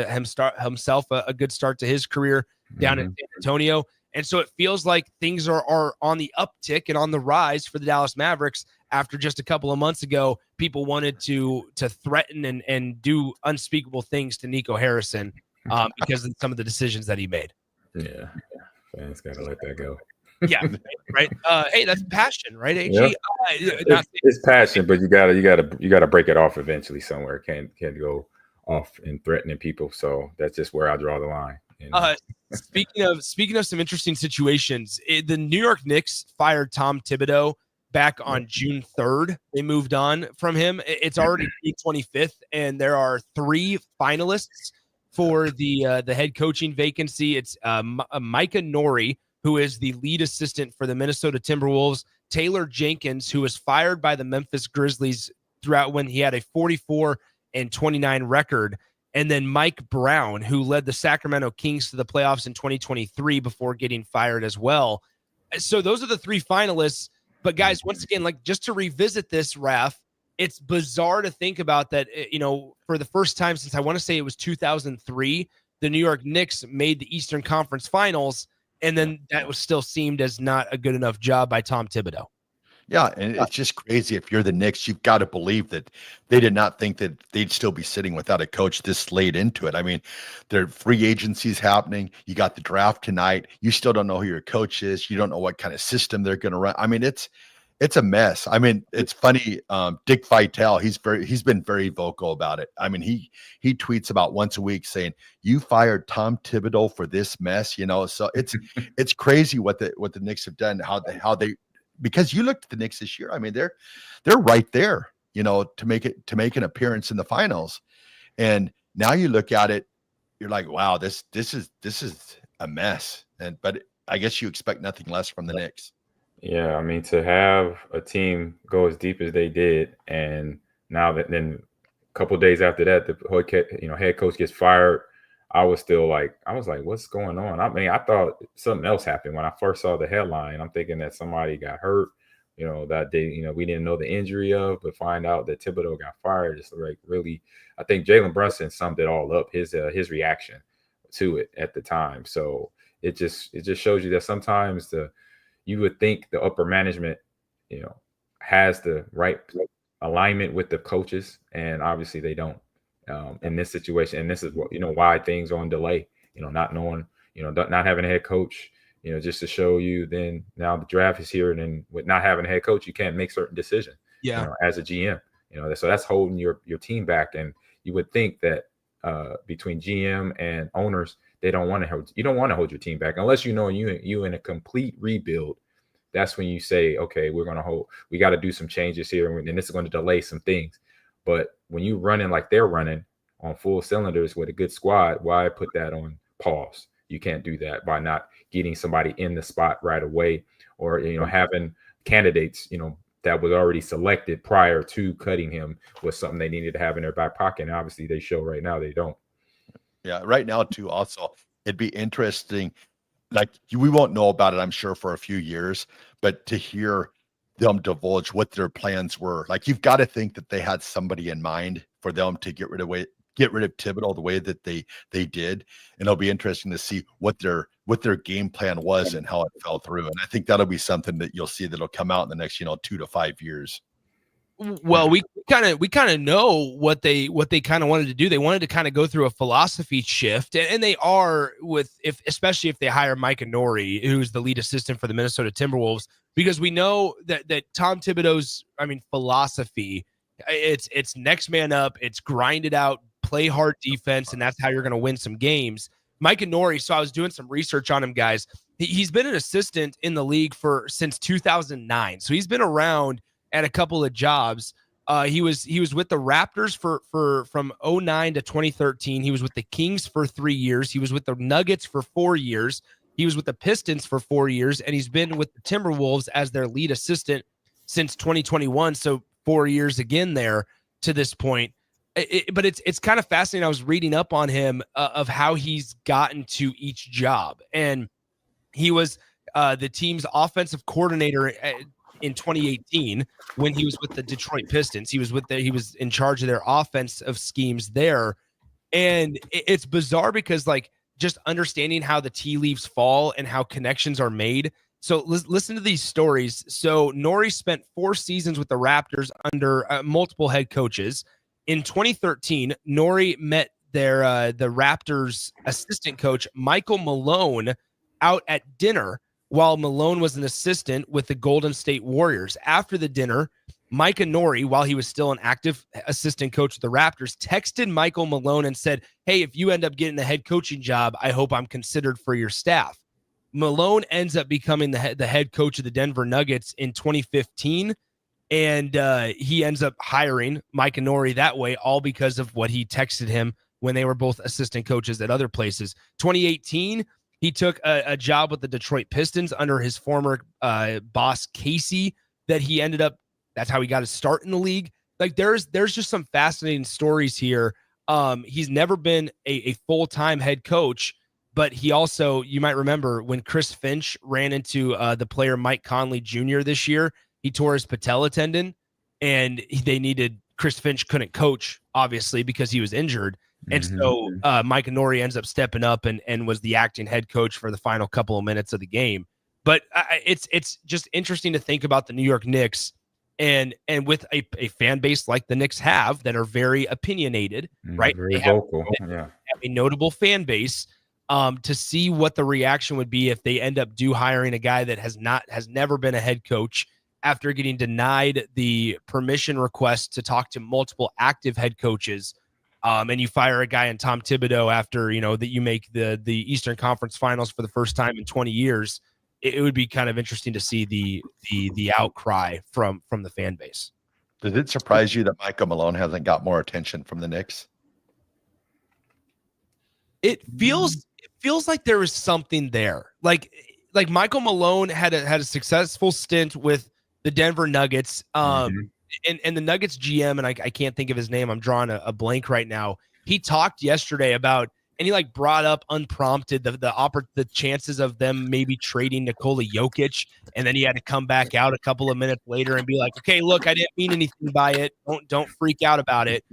himself a good start to his career down in San Antonio. And so it feels like things are on the uptick and on the rise for the Dallas Mavericks after just a couple of months ago, people wanted to threaten and do unspeakable things to Nico Harrison because of some of the decisions that he made. Yeah. Fans got to let that go. Yeah. Right. Hey, that's passion, right? AG? Yep. It's passion, but you gotta break it off eventually somewhere. Can't go off and threatening people. So that's just where I draw the line. Speaking of some interesting situations, the New York Knicks fired Tom Thibodeau back on June 3rd. They moved on from him. It's already June 25th, and there are 3 finalists for the head coaching vacancy. It's Micah Nori, who is the lead assistant for the Minnesota Timberwolves, Taylor Jenkins, who was fired by the Memphis Grizzlies throughout when he had a 44-29 record, and then Mike Brown, who led the Sacramento Kings to the playoffs in 2023 before getting fired as well. So those are the 3 finalists. But guys, once again, like just to revisit this, Raff, it's bizarre to think about that, for the first time since I want to say it was 2003, the New York Knicks made the Eastern Conference Finals, and then that was still seemed as not a good enough job by Tom Thibodeau. Yeah, and it's just crazy. If you're the Knicks, you've got to believe that they did not think that they'd still be sitting without a coach this late into it. I mean, their free agency's happening. You got the draft tonight. You still don't know who your coach is. You don't know what kind of system they're going to run. I mean, it's a mess. I mean, it's funny. Dick Vitale, he's been very vocal about it. I mean, he tweets about once a week saying, "You fired Tom Thibodeau for this mess," So it's crazy what the Knicks have done. How they. Because you looked at the Knicks this year, I mean, they're right there, to make an appearance in the finals. And now you look at it, you're like, wow, this is a mess. But I guess you expect nothing less from the Knicks. Yeah, I mean, to have a team go as deep as they did, and now that then a couple of days after that, the head coach gets fired. I was like, what's going on? I mean, I thought something else happened when I first saw the headline. I'm thinking that somebody got hurt, that day, we didn't know the injury of, but find out that Thibodeau got fired. It's like really, I think Jalen Brunson summed it all up, his reaction to it at the time. So it just shows you that sometimes you would think the upper management, has the right alignment with the coaches, and obviously they don't. In this situation, and this is what why things are on delay. Not knowing, not having a head coach. Just to show you. Then now the draft is here, and then with not having a head coach, you can't make certain decisions. As a GM, so that's holding your team back. And you would think that between GM and owners, they don't want to hold. You don't want to hold your team back unless you in a complete rebuild. That's when you say, okay, we got to do some changes here, and this is going to delay some things. But when you running like they're running on full cylinders with a good squad, why put that on pause? You can't do that by not getting somebody in the spot right away, or having candidates that was already selected prior to cutting him was something they needed to have in their back pocket. And obviously, they show right now they don't. Yeah, right now too. Also, it'd be interesting. Like we won't know about it, I'm sure, for a few years, but to hear them divulge what their plans were. Like you've got to think that they had somebody in mind for them to get rid of Thibodeau the way that they did. And it'll be interesting to see what their game plan was and how it fell through. And I think that'll be something that you'll see that'll come out in the next 2 to 5 years. Well, we kind of know what they kind of wanted to do. They wanted to kind of go through a philosophy shift, and they are especially if they hire Micah Nori, who's the lead assistant for the Minnesota Timberwolves, because we know that Tom Thibodeau's, philosophy, it's next man up, it's grind it out, play hard defense, and that's how you're going to win some games. Micah Nori, so I was doing some research on him, guys. He's been an assistant in the league since 2009, so he's been around at a couple of jobs. He was with the Raptors from 2009 to 2013. He was with the Kings for 3 years. He was with the Nuggets for 4 years. He was with the Pistons for 4 years, and he's been with the Timberwolves as their lead assistant since 2021. So 4 years again there to this point. But it's kind of fascinating. I was reading up on him of how he's gotten to each job, and he was the team's offensive coordinator in 2018 when he was with the Detroit Pistons. He was in charge of their offensive schemes there, and it's bizarre because just understanding how the tea leaves fall and how connections are made. So listen to these stories. So Nori spent 4 seasons with the Raptors under multiple head coaches. In 2013, Nori met the Raptors assistant coach, Michael Malone, out at dinner while Malone was an assistant with the Golden State Warriors. After the dinner, Micah Nori, while he was still an active assistant coach of the Raptors, texted Michael Malone and said, "Hey, if you end up getting the head coaching job, I hope I'm considered for your staff." Malone ends up becoming the head coach of the Denver Nuggets in 2015, and he ends up hiring Micah Nori that way, all because of what he texted him when they were both assistant coaches at other places. 2018, he took a job with the Detroit Pistons under his former boss, Casey, that he ended up, that's how he got his start in the league. There's just some fascinating stories here. He's never been a full-time head coach, but he also, you might remember when Chris Finch ran into the player Mike Conley Jr. this year, he tore his patella tendon, and Chris Finch couldn't coach, obviously, because he was injured. And so Micah Nori ends up stepping up and was the acting head coach for the final couple of minutes of the game. But it's just interesting to think about the New York Knicks and with a fan base like the Knicks have that are very opinionated, right? Very they have, vocal. have a notable fan base. To see what the reaction would be if they end up hiring a guy that has never been a head coach after getting denied the permission request to talk to multiple active head coaches. And you fire a guy in Tom Thibodeau after, that you make the Eastern Conference Finals for the first time in 20 years. It would be kind of interesting to see the outcry from the fan base. Does it surprise you that Michael Malone hasn't got more attention from the Knicks? It feels like there was something there. Like Michael Malone had a successful stint with the Denver Nuggets. And the Nuggets GM, and I can't think of his name. I'm drawing a blank right now. He talked yesterday about, and he brought up unprompted the chances of them maybe trading Nikola Jokic, and then he had to come back out a couple of minutes later and be like, "Okay, look, I didn't mean anything by it. Don't freak out about it."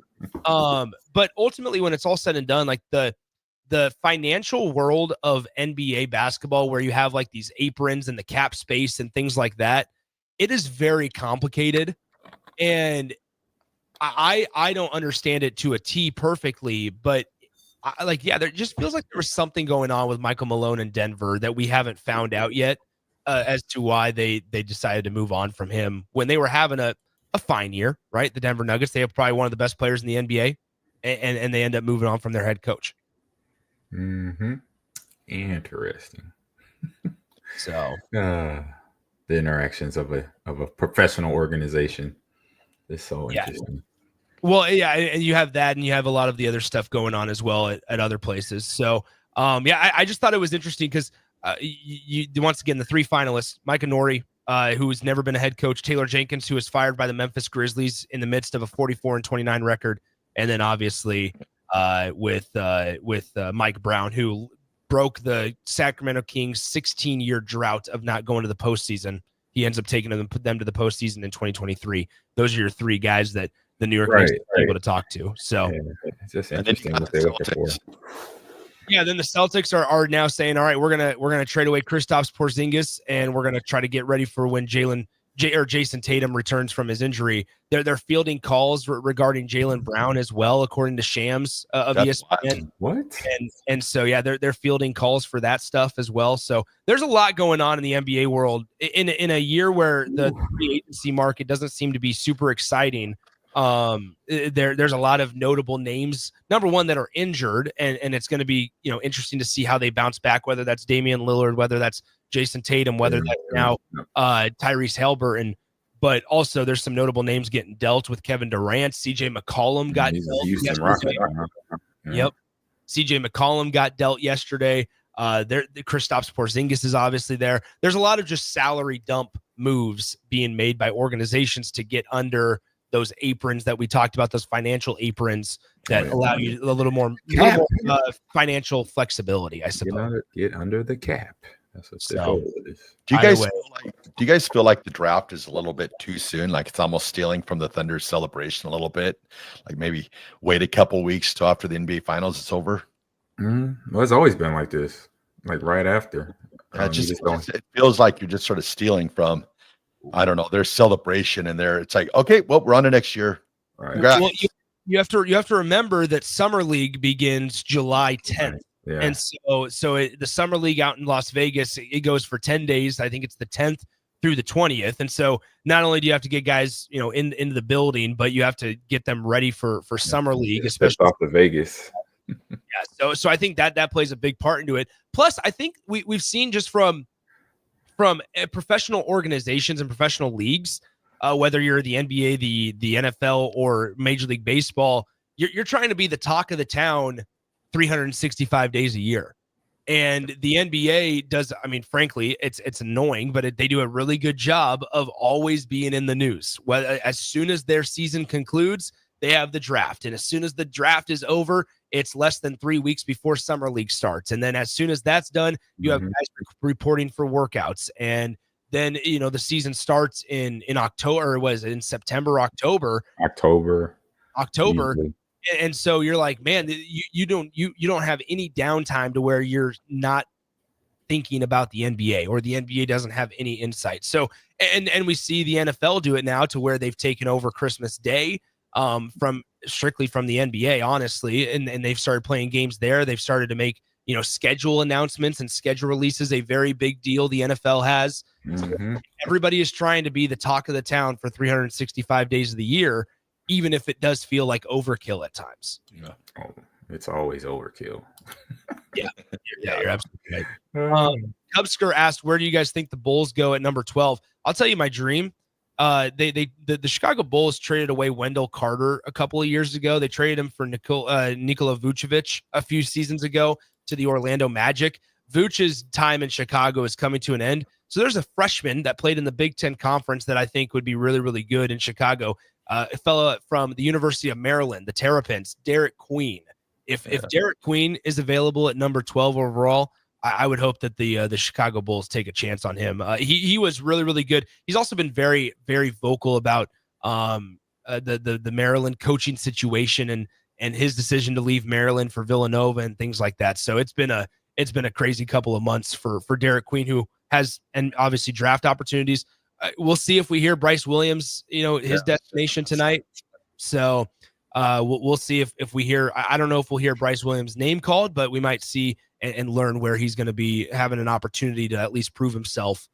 But ultimately, when it's all said and done, the financial world of NBA basketball, where you have these aprons and the cap space and things like that, it is very complicated. And I don't understand it to a T perfectly, but there just feels like there was something going on with Michael Malone in Denver that we haven't found out yet as to why they decided to move on from him when they were having a fine year, right? The Denver Nuggets, they have probably one of the best players in the NBA, and they end up moving on from their head coach. Interesting. So the interactions of a professional organization is so interesting. Well, yeah, and you have that, and you have a lot of the other stuff going on as well at other places. So, I just thought it was interesting because you once again, the 3 finalists: Micah Nori, who's never been a head coach; Taylor Jenkins, who was fired by the Memphis Grizzlies in the midst of a 44-29 record, and then obviously with Mike Brown, who broke the Sacramento Kings 16-year drought of not going to the postseason. He ends up taking them and put them to the postseason in 2023. Those are your 3 guys that the New York Knicks are able to talk to. So it's just interesting what they're looking for. Yeah, then the Celtics are now saying, all right, we're gonna trade away Kristaps Porzingis, and we're gonna try to get ready for when Jalen Jason Tatum returns from his injury, they're fielding calls regarding Jaylen Brown as well, according to Shams of ESPN. What? And so yeah, they're fielding calls for that stuff as well. So there's a lot going on in the NBA world in a year where the free agency market doesn't seem to be super exciting. There's a lot of notable names, number one, that are injured, and it's going to be interesting to see how they bounce back, whether that's Damian Lillard, whether that's Jason Tatum, whether that's now Tyrese Haliburton. But also there's some notable names getting dealt with. Kevin Durant, CJ McCollum got dealt yesterday. Yep. CJ McCollum got dealt yesterday. The Kristaps Porzingis is obviously there. There's a lot of just salary dump moves being made by organizations to get under those aprons that we talked about, those financial aprons that allow you a little more financial flexibility, I suppose. Get under the cap. That's what the goal is. Do you guys feel like the draft is a little bit too soon? Like it's almost stealing from the Thunder's celebration a little bit? Like maybe wait a couple weeks till after the NBA Finals is over? Well, it's always been like this, like right after. It feels like you're just sort of stealing from, I don't know, their celebration and it's like, okay, well, we're on to next year. Right. Well, you have to remember that Summer League begins July 10th. Yeah. And so the Summer League out in Las Vegas, it goes for 10 days. I think it's the 10th through the 20th. And so not only do you have to get guys, into the building, but you have to get them ready for Summer League, especially off to Vegas. Yeah. So I think that plays a big part into it. Plus, I think we've seen just from professional organizations and professional leagues, whether you're the NBA, the NFL, or Major League Baseball, you're trying to be the talk of the town 365 days a year. And the NBA does, I mean, frankly, it's annoying, but they do a really good job of always being in the news. As soon as their season concludes, they have the draft. And as soon as the draft is over, it's less than 3 weeks before Summer League starts. And then as soon as that's done, you have guys reporting for workouts. And then, the season starts in October, or was it in September, October? Usually. And so you're like, man, you don't have any downtime to where you're not thinking about the NBA, or the NBA doesn't have any insight. So, and we see the NFL do it now to where they've taken over Christmas Day strictly from the NBA, honestly. And they've started playing games there. They've started to make, schedule announcements and schedule releases, a very big deal the NFL has. So everybody is trying to be the talk of the town for 365 days of the year, even if it does feel like overkill at times. Yeah. Oh, it's always overkill. Yeah, you're absolutely right. Cubsker asked, where do you guys think the Bulls go at number 12? I'll tell you my dream. The Chicago Bulls traded away Wendell Carter a couple of years ago. They traded him for Nikola Vucevic a few seasons ago to the Orlando Magic. Vucevic's time in Chicago is coming to an end. So there's a freshman that played in the Big Ten Conference that I think would be really, really good in Chicago. A fellow from the University of Maryland, the Terrapins, Derek Queen. If Derek Queen is available at number 12 overall, I would hope that the Chicago Bulls take a chance on him. He was really, really good. He's also been very, very vocal about the Maryland coaching situation and his decision to leave Maryland for Villanova and things like that. So it's been a crazy couple of months for Derek Queen, who has, and obviously draft opportunities. We'll see if we hear Bryce Williams, his destination tonight. So we'll see if we hear. I don't know if we'll hear Bryce Williams' name called, but we might see and learn where he's going to be having an opportunity to at least prove himself,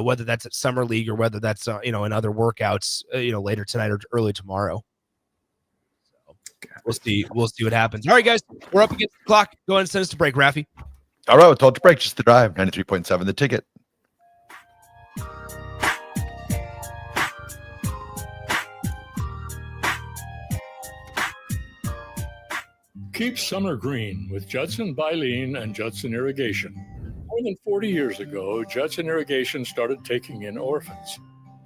whether that's at Summer League or whether that's in other workouts, later tonight or early tomorrow. So we'll see what happens. All right, guys, we're up against the clock. Go ahead and send us to break, Raffy. All right, we'll talk to break. Just the drive. 93.7 The Ticket. Keep summer green with Judson Baleen and Judson Irrigation. More than 40 years ago, Judson Irrigation started taking in orphans.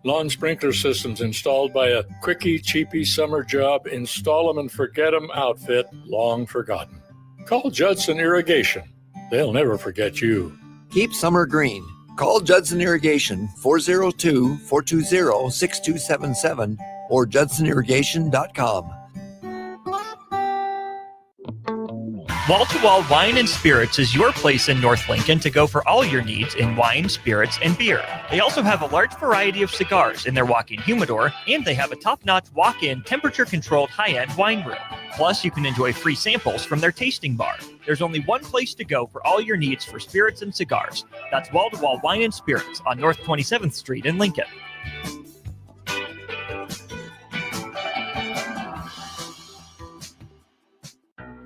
Lawn sprinkler systems installed by a quickie, cheapy summer job, install them and forget them outfit, long forgotten. Call Judson Irrigation. They'll never forget you. Keep summer green. Call Judson Irrigation 402-420-6277 or judsonirrigation.com. Wall to Wall Wine and Spirits is your place in North Lincoln to go for all your needs in wine, spirits, and beer. They also have a large variety of cigars in their walk-in humidor, and they have a top-notch walk-in temperature-controlled high-end wine room. Plus, you can enjoy free samples from their tasting bar. There's only one place to go for all your needs for spirits and cigars. That's Wall to Wall Wine and Spirits on North 27th Street in Lincoln.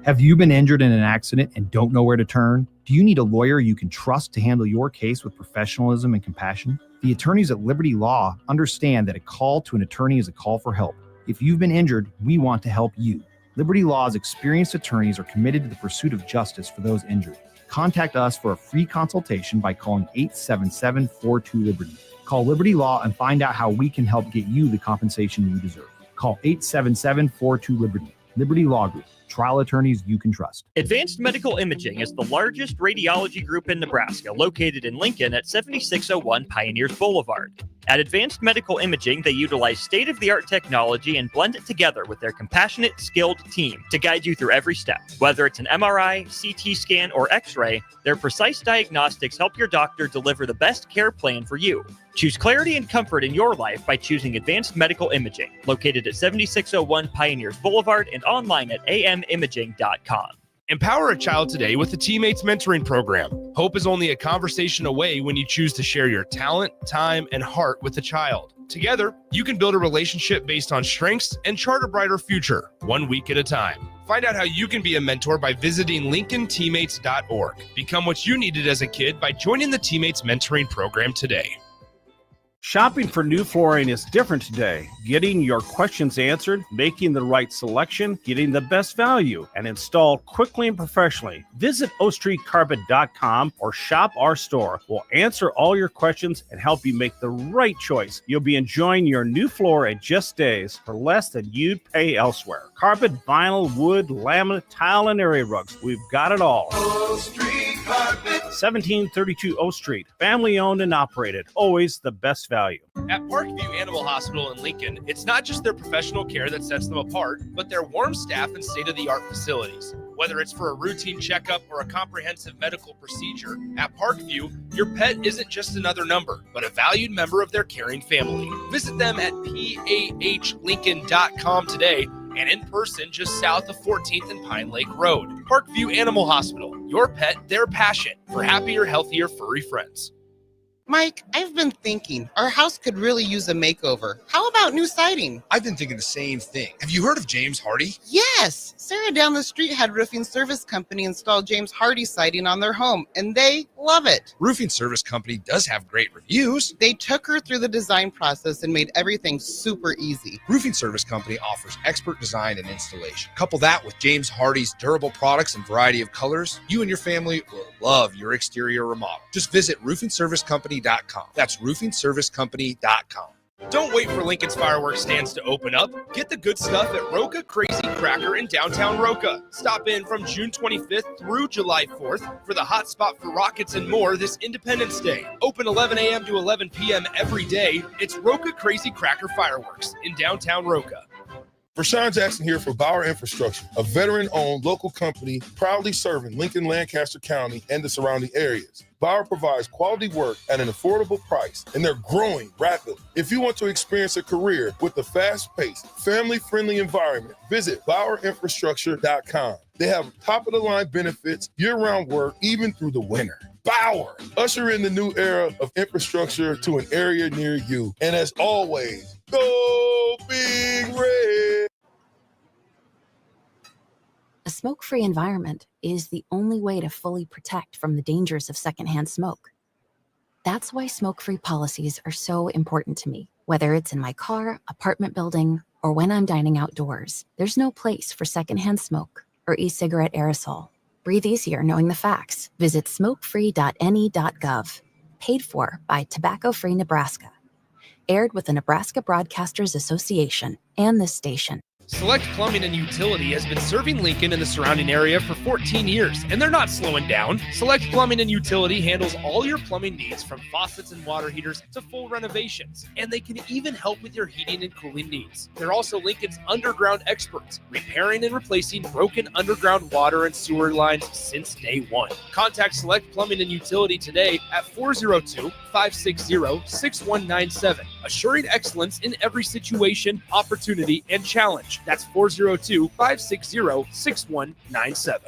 Have you been injured in an accident and don't know where to turn? Do you need a lawyer you can trust to handle your case with professionalism and compassion? The attorneys at Liberty Law understand that a call to an attorney is a call for help. If you've been injured, we want to help you. Liberty Law's experienced attorneys are committed to the pursuit of justice for those injured. Contact us for a free consultation by calling 877-42-LIBERTY. Call Liberty Law and find out how we can help get you the compensation you deserve. Call 877-42-LIBERTY. Liberty Law Group. Trial attorneys you can trust. Advanced Medical Imaging is the largest radiology group in Nebraska, located in Lincoln at 7601 Pioneers Boulevard. At Advanced Medical Imaging, they utilize state-of-the-art technology and blend it together with their compassionate, skilled team to guide you through every step. Whether it's an MRI, CT scan, or X-ray, their precise diagnostics help your doctor deliver the best care plan for you. Choose clarity and comfort in your life by choosing Advanced Medical Imaging, located at 7601 Pioneers Boulevard and online at amimaging.com. Empower a child today with the Teammates Mentoring Program. Hope is only a conversation away when you choose to share your talent, time, and heart with a child. Together, you can build a relationship based on strengths and chart a brighter future, 1 week at a time. Find out how you can be a mentor by visiting LincolnTeammates.org. Become what you needed as a kid by joining the Teammates Mentoring Program today. Shopping for new flooring is different today. Getting your questions answered, making the right selection, getting the best value, and installed quickly and professionally. Visit ostreetcarpet.com or shop our store. We'll answer all your questions and help you make the right choice. You'll be enjoying your new floor in just days for less than you'd pay elsewhere. Carpet, vinyl, wood, laminate, tile, and area rugs. We've got it all. O Street Carpet. 1732 O Street. Family owned and operated. Always the best value. At Parkview Animal Hospital in Lincoln, it's not just their professional care that sets them apart, but their warm staff and state-of-the-art facilities. Whether it's for a routine checkup or a comprehensive medical procedure, at Parkview, your pet isn't just another number, but a valued member of their caring family. Visit them at pahlincoln.com today and in person just south of 14th and Pine Lake Road. Parkview Animal Hospital, your pet, their passion for happier, healthier, furry friends. Mike, I've been thinking our house could really use a makeover. How about new siding? I've been thinking the same thing. Have you heard of James Hardy? Yes. Sarah down the street had Roofing Service Company install James Hardy siding on their home, and they love it. Roofing Service Company does have great reviews. They took her through the design process and made everything super easy. Roofing Service Company offers expert design and installation. Couple that with James Hardy's durable products and variety of colors, you and your family will love your exterior remodel. Just visit roofingservicecompany.com. That's roofingservicecompany.com. Don't wait for Lincoln's fireworks stands to open up. Get the good stuff at Roca Crazy Cracker in downtown Roca. Stop in from June 25th through July 4th for the hot spot for rockets and more this Independence Day. Open 11 a.m. to 11 p.m. every day. It's Roca Crazy Cracker Fireworks in downtown Roca. Rashawn Jackson here for Bauer Infrastructure, a veteran-owned local company proudly serving Lincoln, Lancaster County, and the surrounding areas. Bauer provides quality work at an affordable price, and they're growing rapidly. If you want to experience a career with a fast-paced, family-friendly environment, visit BauerInfrastructure.com. They have top-of-the-line benefits, year-round work, even through the winter. Bauer, usher in the new era of infrastructure to an area near you. And as always, go Big Red! A smoke-free environment is the only way to fully protect from the dangers of secondhand smoke. That's why smoke-free policies are so important to me. Whether it's in my car, apartment building, or when I'm dining outdoors, there's no place for secondhand smoke or e-cigarette aerosol. Breathe easier knowing the facts. Visit smokefree.ne.gov. Paid for by Tobacco Free Nebraska. Aired with the Nebraska Broadcasters Association and this station. Select Plumbing and Utility has been serving Lincoln and the surrounding area for 14 years, and they're not slowing down. Select Plumbing and Utility handles all your plumbing needs, from faucets and water heaters to full renovations, and they can even help with your heating and cooling needs. They're also Lincoln's underground experts, repairing and replacing broken underground water and sewer lines since day one. Contact Select Plumbing and Utility today at 402-560-6197, assuring excellence in every situation, opportunity, and challenge. That's 402-560-6197.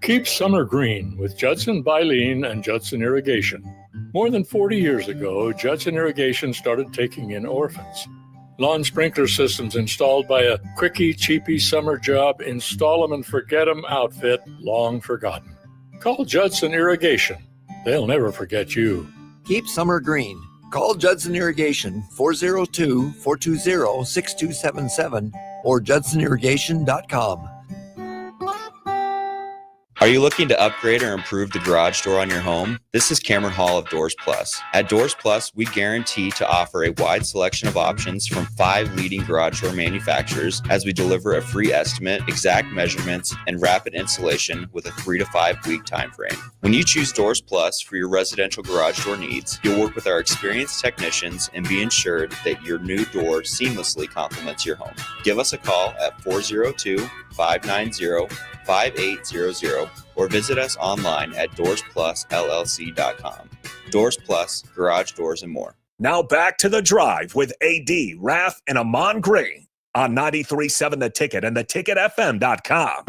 Keep summer green with Judson Bylene and Judson Irrigation. More than 40 years ago, Judson Irrigation started taking in orphans. Lawn sprinkler systems installed by a quickie, cheapy summer job, install them and forget them outfit, long forgotten. Call Judson Irrigation. They'll never forget you. Keep summer green. Call Judson Irrigation 402-420-6277 or judsonirrigation.com. Are you looking to upgrade or improve the garage door on your home? This is Cameron Hall of Doors Plus. At Doors Plus, we guarantee to offer a wide selection of options from 5 leading garage door manufacturers as we deliver a free estimate, exact measurements, and rapid installation with a 3 to 5 week time frame. When you choose Doors Plus for your residential garage door needs, you'll work with our experienced technicians and be ensured that your new door seamlessly complements your home. Give us a call at 402-590-5800 or visit us online at DoorsPlusLLC.com. Doors Plus, garage doors, and more. Now back to The Drive with AD, Raff, and Ahman Gray on 93.7 The Ticket and theticketfm.com.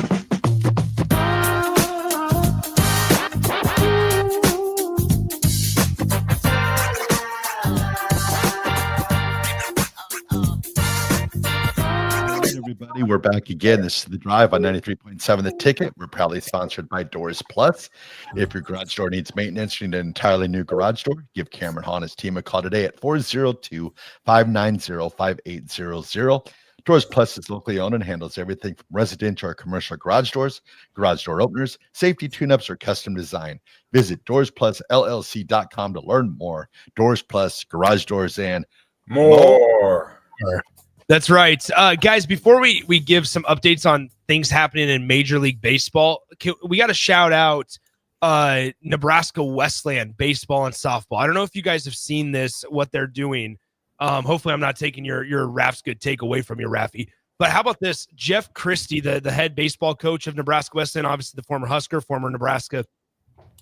Everybody, we're back again. This is The Drive on 93.7 The Ticket. We're proudly sponsored by Doors Plus. If your garage door needs maintenance, you need an entirely new garage door, give Cameron Hahn his team a call today at 402-590-5800. Doors Plus is locally owned and handles everything from residential or commercial garage doors, garage door openers, safety tune-ups, or custom design. Visit DoorsPlusLLC.com to learn more. Doors Plus, garage doors, and more. That's right. Guys, before we give some updates on things happening in Major League Baseball, we got to shout out Nebraska Wesleyan baseball and softball. I don't know if you guys have seen this, what they're doing. Hopefully I'm not taking your Raff's good take away from you, Raffy. But how about this? Jeff Christie, the head baseball coach of Nebraska Wesleyan, obviously the former Husker, former Nebraska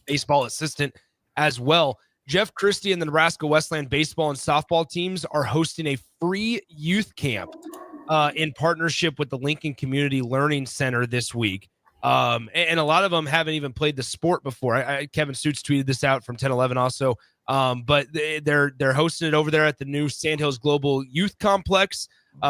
baseball assistant as well. Jeff Christie and the Nebraska Wesleyan baseball and softball teams are hosting a free youth camp in partnership with the Lincoln Community Learning Center this week. And a lot of them haven't even played the sport before. Kevin Suits tweeted this out from 1011 also. But they're hosting it over there at the new Sandhills Global Youth Complex,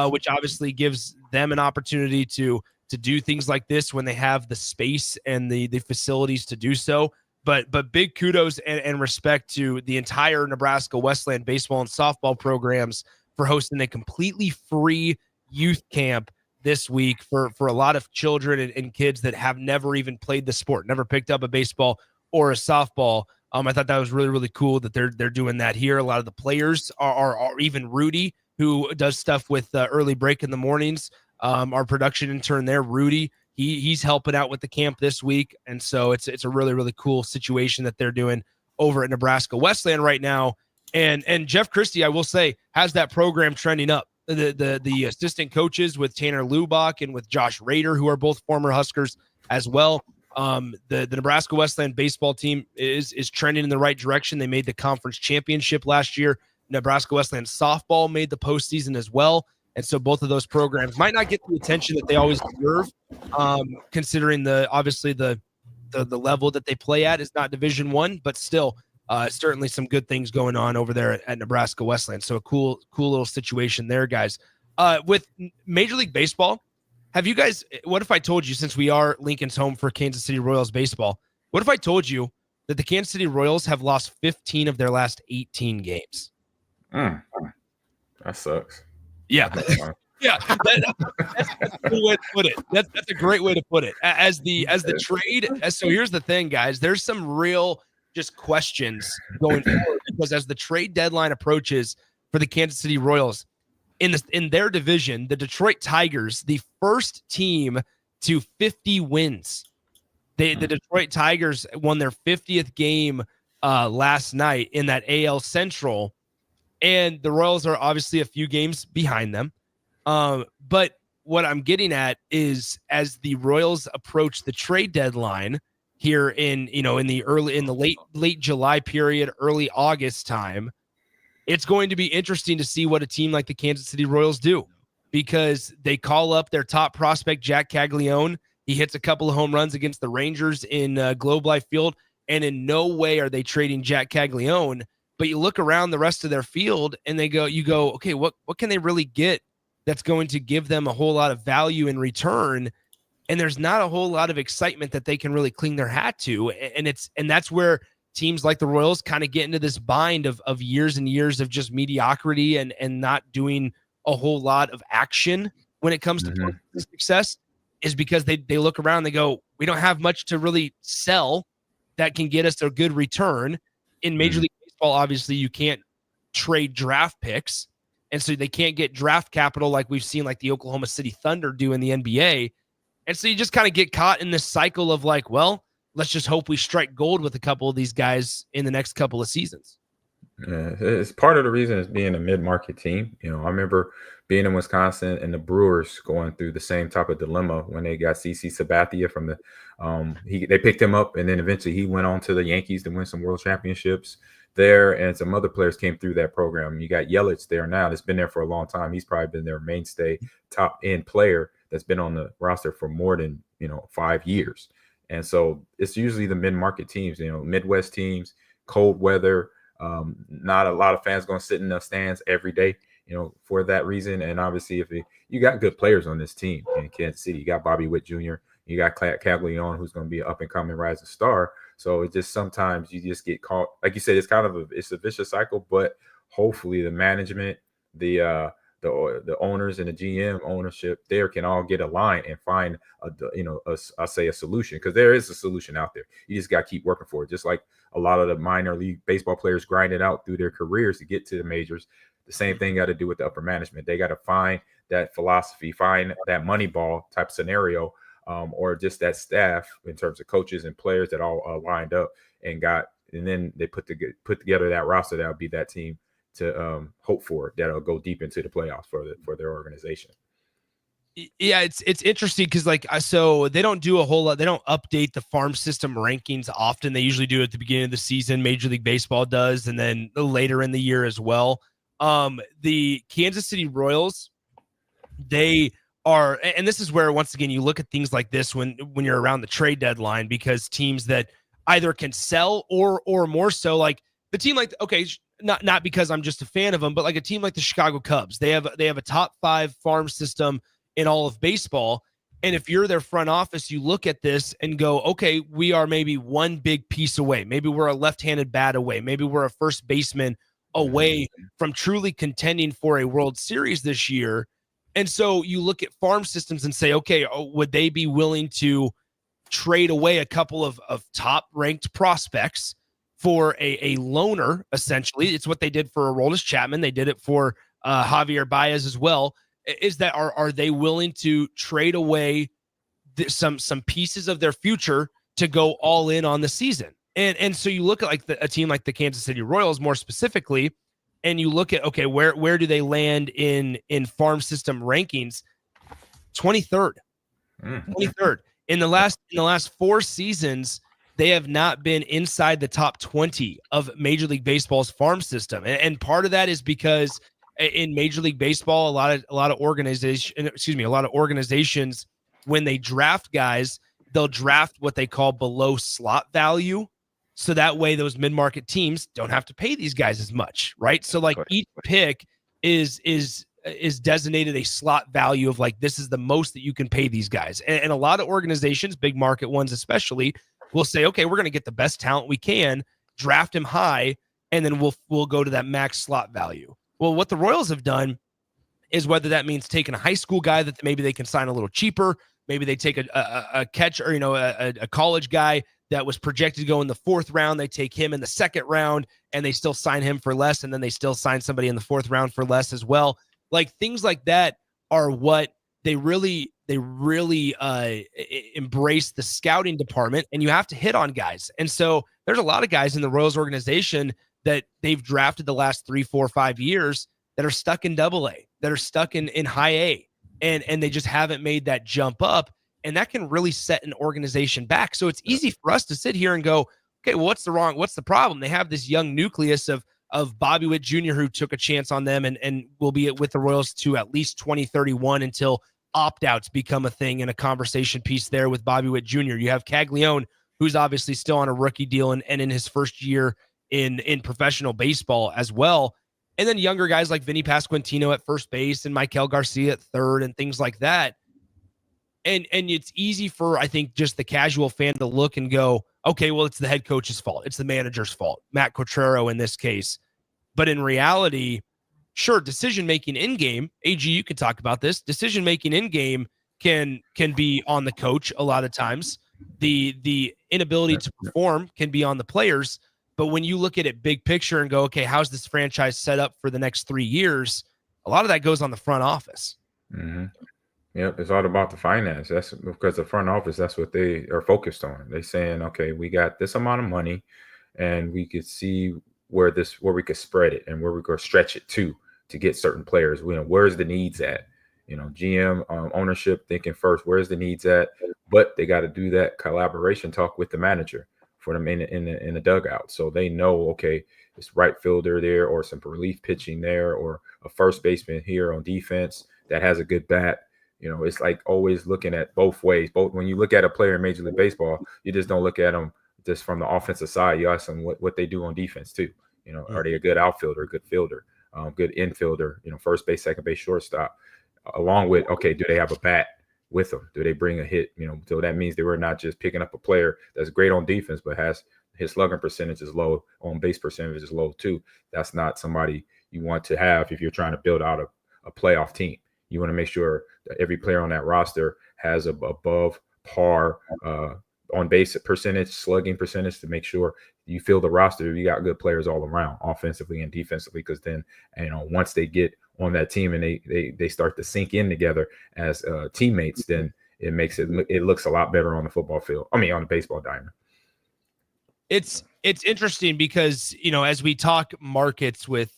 which obviously gives them an opportunity to do things like this when they have the space and the facilities to do so. But big kudos and respect to the entire Nebraska Wesleyan baseball and softball programs for hosting a completely free youth camp this week for a lot of children and kids that have never even played the sport, never picked up a baseball or a softball. I thought that was really, really cool that they're doing that here. A lot of the players are even Rudy, who does stuff with early break in the mornings. Our production intern there, Rudy, he's helping out with the camp this week. And so it's a really, really cool situation that they're doing over at Nebraska Wesleyan right now. And Jeff Christie, I will say, has that program trending up. The assistant coaches with Tanner Lubach and with Josh Rader, who are both former Huskers as well. The Nebraska Wesleyan baseball team is trending in the right direction. They made the conference championship last year. Nebraska Wesleyan softball made the postseason as well. And so both of those programs might not get the attention that they always deserve, considering obviously the level that they play at is not Division I, but still certainly some good things going on over there at Nebraska Wesleyan. So a cool little situation there, guys. With Major League Baseball, have you guys, what if I told you, since we are Lincoln's home for Kansas City Royals baseball, what if I told you that the Kansas City Royals have lost 15 of their last 18 games? That sucks. Yeah. Yeah. That's a good way to put it. That's a great way to put it. As the trade. So here's the thing, guys. There's some real just questions going forward because as the trade deadline approaches for the Kansas City Royals, in their division, the Detroit Tigers, the first team to 50 wins. The Detroit Tigers won their 50th game last night in that AL Central, and the Royals are obviously a few games behind them. But what I'm getting at is, as the Royals approach the trade deadline here in the late July period, early August time, it's going to be interesting to see what a team like the Kansas City Royals do, because they call up their top prospect, Jack Caglione. He hits a couple of home runs against the Rangers in Globe Life Field, and in no way are they trading Jack Caglione. But you look around the rest of their field, and you go, okay, what can they really get that's going to give them a whole lot of value in return? And there's not a whole lot of excitement that they can really cling their hat to, and that's where teams like the Royals kind of get into this bind of years and years of just mediocrity and not doing a whole lot of action when it comes to success, is because they look around and they go, we don't have much to really sell that can get us a good return. In Major League Baseball, obviously, you can't trade draft picks, and so they can't get draft capital like we've seen like the Oklahoma City Thunder do in the NBA. And so you just kind of get caught in this cycle of like, well, let's just hope we strike gold with a couple of these guys in the next couple of seasons. Yeah, it's part of the reason it's being a mid-market team. I remember being in Wisconsin and the Brewers going through the same type of dilemma when they got CC Sabathia from the they picked him up, and then eventually he went on to the Yankees to win some world championships there, and some other players came through that program. You got Yelich there now that's been there for a long time. He's probably been their mainstay top end player that's been on the roster for more than 5 years. And so it's usually the mid-market teams, Midwest teams, cold weather. Not a lot of fans going to sit in the stands every day, for that reason. And obviously, if you got good players on this team in Kansas City, you got Bobby Witt Jr., you got Caglione, who's going to be an up-and-coming rising star. So it just sometimes you just get caught. Like you said, it's kind of it's a vicious cycle, but hopefully the management, the owners and the GM ownership there can all get aligned and find a solution, because there is a solution out there. You just got to keep working for it. Just like a lot of the minor league baseball players grinded out through their careers to get to the majors. The same thing got to do with the upper management. They got to find that philosophy, find that money ball type scenario, or just that staff in terms of coaches and players that all lined up and then they put together that roster that'll be that team to hope for, that'll go deep into the playoffs for their organization. Yeah, it's interesting because so they don't do a whole lot. They don't update the farm system rankings often. They usually do it at the beginning of the season. Major League Baseball does, and then later in the year as well. The Kansas City Royals, they are, and this is where once again you look at things like this when you're around the trade deadline, because teams that either can sell or more so, like the team like, okay, not because I'm just a fan of them, but like a team like the Chicago Cubs, they have a top 5 farm system in all of baseball. And if you're their front office, you look at this and go, okay, we are maybe one big piece away. Maybe we're a left-handed bat away. Maybe we're a first baseman away from truly contending for a World Series this year. And so you look at farm systems and say, okay, would they be willing to trade away a couple of top-ranked prospects for a loaner, essentially? It's what they did for Aroldis Chapman. They did it for Javier Baez as well. Is that are they willing to trade away some pieces of their future to go all in on the season? And so you look at like a team like the Kansas City Royals more specifically, and you look at, okay, where do they land in farm system rankings? 23rd. 23rd. In the last 4 seasons, they have not been inside the top 20 of Major League Baseball's farm system. And part of that is because in Major League Baseball, a lot of organizations, when they draft guys, they'll draft what they call below slot value. So that way those mid-market teams don't have to pay these guys as much, right? So like each pick is designated a slot value of like, this is the most that you can pay these guys. And a lot of organizations, big market ones especially, will say, okay, we're going to get the best talent we can, draft him high, and then we'll go to that max slot value. Well, what the Royals have done is, whether that means taking a high school guy that maybe they can sign a little cheaper, maybe they take a catcher, a college guy that was projected to go in the 4th round, they take him in the 2nd round and they still sign him for less, and then they still sign somebody in the 4th round for less as well. Like things like that are what they really embrace the scouting department, and you have to hit on guys. And so there's a lot of guys in the Royals organization that they've drafted the last 3, 4, 5 years that are stuck in AA, that are stuck in high A, and they just haven't made that jump up. And that can really set an organization back. So it's easy for us to sit here and go, okay, well, what's the problem? They have this young nucleus of Bobby Witt Jr. who took a chance on them and will be with the Royals to at least 2031 until opt-outs become a thing, and a conversation piece there with Bobby Witt Jr. You have Caglione, who's obviously still on a rookie deal and in his first year in professional baseball as well. And then younger guys like Vinny Pasquantino at first base and Michael Garcia at third and things like that. And it's easy for, I think, just the casual fan to look and go, okay, well, it's the head coach's fault. It's the manager's fault. Matt Quatraro in this case. But in reality, sure, decision-making in-game, AG, you can talk about this. Decision-making in-game can be on the coach a lot of times. The inability to perform can be on the players. But when you look at it big picture and go, okay, how's this franchise set up for the next 3 years? A lot of that goes on the front office. Mm-hmm. Yep, it's all about the finance. That's because the front office, that's what they are focused on. They're saying, okay, we got this amount of money, and we could see where we could spread it and where we could stretch it to get certain players. You know, where's the needs at? You know, GM ownership thinking first, where's the needs at? But they got to do that collaboration talk with the manager for them in the dugout, so they know, okay, it's right fielder there, or some relief pitching there, or a first baseman here on defense that has a good bat. You know, it's like always looking at both ways. Both when you look at a player in Major League Baseball, you just don't look at them just from the offensive side. You ask them what they do on defense too. You know, are they a good outfielder, good fielder, good infielder? You know, first base, second base, shortstop. Along with, okay, do they have a bat with them? Do they bring a hit? You know, so that means they were not just picking up a player that's great on defense, but has his slugging percentage is low, on base percentage is low too. That's not somebody you want to have if you're trying to build out a playoff team. You want to make sure that every player on that roster has above par on base percentage, slugging percentage, to make sure you fill the roster. You got good players all around, offensively and defensively, because then, you know, once they get on that team and they start to sink in together as teammates, then it looks a lot better on the football field. I mean, on the baseball diamond. It's interesting because, you know, as we talk markets with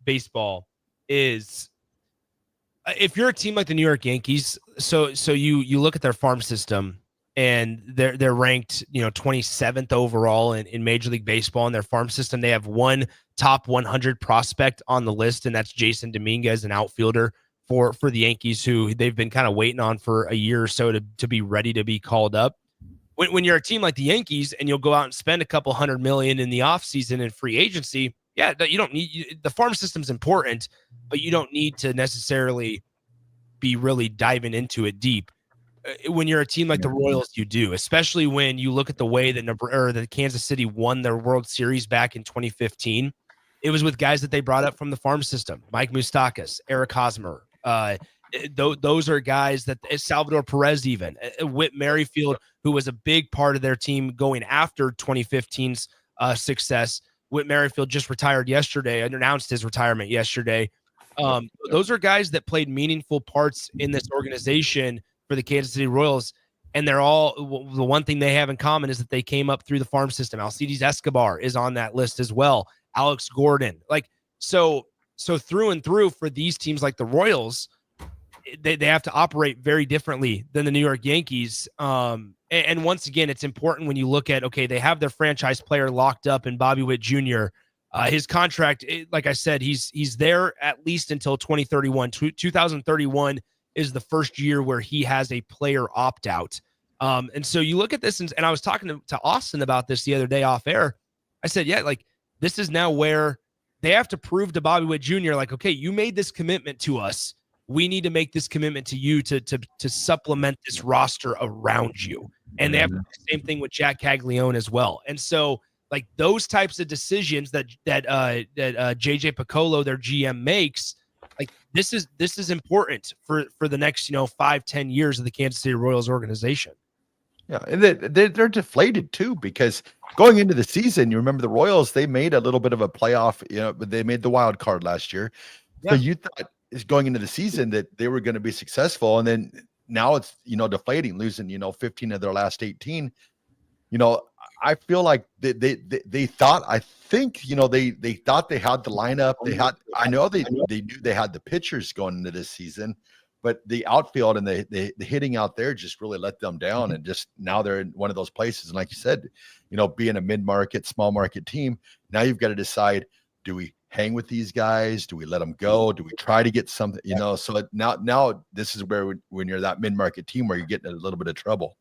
baseball, is if you're a team like the New York Yankees, so you look at their farm system and they're ranked, you know, 27th overall in Major League Baseball in their farm system. They have one top 100 prospect on the list, and that's Jason Dominguez, an outfielder for the Yankees, who they've been kind of waiting on for a year or so to be ready to be called up. When you're a team like the Yankees and you'll go out and spend a couple $100 million in the offseason in free agency, yeah, you don't need the farm system's important, but you don't need to necessarily be really diving into it deep. When you're a team like the Royals, you do, especially when you look at the way that Kansas City won their World Series back in 2015. It was with guys that they brought up from the farm system: Mike Moustakas, Eric Hosmer. Those are guys that Salvador Perez, even Whit Merrifield, who was a big part of their team going after 2015's success. Whit Merrifield just retired yesterday, announced his retirement yesterday. Those are guys that played meaningful parts in this organization for the Kansas City Royals, and they're all, the one thing they have in common is that they came up through the farm system. Alcides Escobar is on that list as well. Alex Gordon, so through and through for these teams like the Royals, they have to operate very differently than the New York Yankees. And once again, it's important when you look at, okay, they have their franchise player locked up in Bobby Witt Jr. His contract, like I said, he's there at least until 2031. 2031 is the first year where he has a player opt out. And so you look at this, and I was talking to Austin about this the other day off air. I said, yeah, this is now where they have to prove to Bobby Witt Jr., okay, you made this commitment to us. We need to make this commitment to you to supplement this roster around you. And they have the same thing with Jack Caglione as well. And so, those types of decisions that JJ Piccolo, their GM, makes, this is important for the next 5-10 years of the Kansas City Royals organization. Yeah, and they're deflated too, because going into the season, you remember the Royals, they made a little bit of a playoff. They made the wild card last year. Yeah. So you thought is going into the season that they were going to be successful, and then now it's deflating, losing 15 of their last 18. I feel like they thought, I think they thought they had the lineup. I know they knew they had the pitchers going into this season, but the outfield and the hitting out there just really let them down. And just now they're in one of those places. And like you said, being a mid-market, small market team, now you've got to decide, do we hang with these guys? Do we let them go? Do we try to get something, so now this is where when you're that mid-market team where you're getting a little bit of trouble.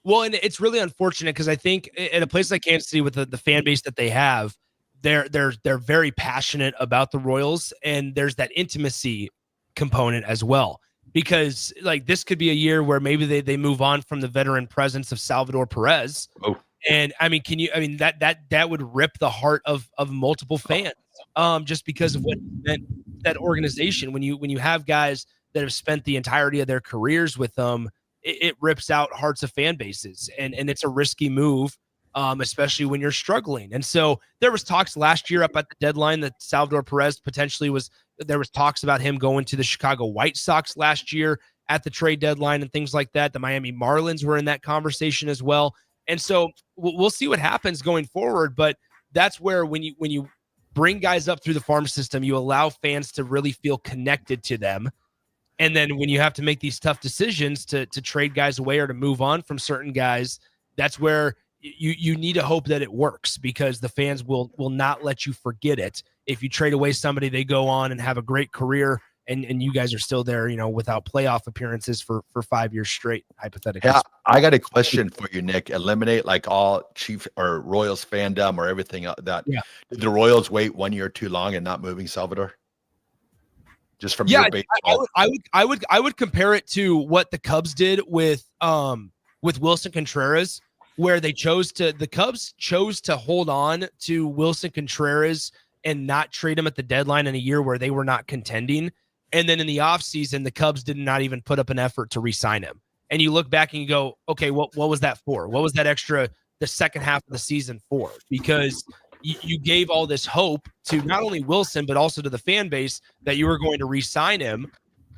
Well, and it's really unfortunate because I think in a place like Kansas City with the fan base that they have, they're very passionate about the Royals, and there's that intimacy component as well. Because like this could be a year where maybe they move on from the veteran presence of Salvador Perez. Oh. And I mean, that would rip the heart of multiple fans, just because of what meant that organization. When you have guys that have spent the entirety of their careers with them, it rips out hearts of fan bases, and it's a risky move, especially when you're struggling. And so there was talks last year up at the deadline that Salvador Perez potentially there was talks about him going to the Chicago White Sox last year at the trade deadline and things like that. The Miami Marlins were in that conversation as well. And so we'll see what happens going forward. But that's where when you bring guys up through the farm system, you allow fans to really feel connected to them. And then when you have to make these tough decisions to trade guys away or to move on from certain guys, that's where you need to hope that it works, because the fans will not let you forget it. If you trade away somebody, they go on and have a great career, and you guys are still there, without playoff appearances for 5 years straight, hypothetically. Yeah, I got a question for you, Nick. Eliminate like all Chiefs or Royals fandom or everything that. Yeah. Did the Royals wait 1 year too long and not moving Salvador? Just from your baseball. I would compare it to what the Cubs did with Wilson Contreras, where the Cubs chose to hold on to Wilson Contreras and not trade him at the deadline in a year where they were not contending. And then in the offseason, the Cubs did not even put up an effort to re-sign him. And you look back and you go, okay, what was that for? What was that extra, the second half of the season for? Because you gave all this hope to not only Wilson, but also to the fan base that you were going to re-sign him.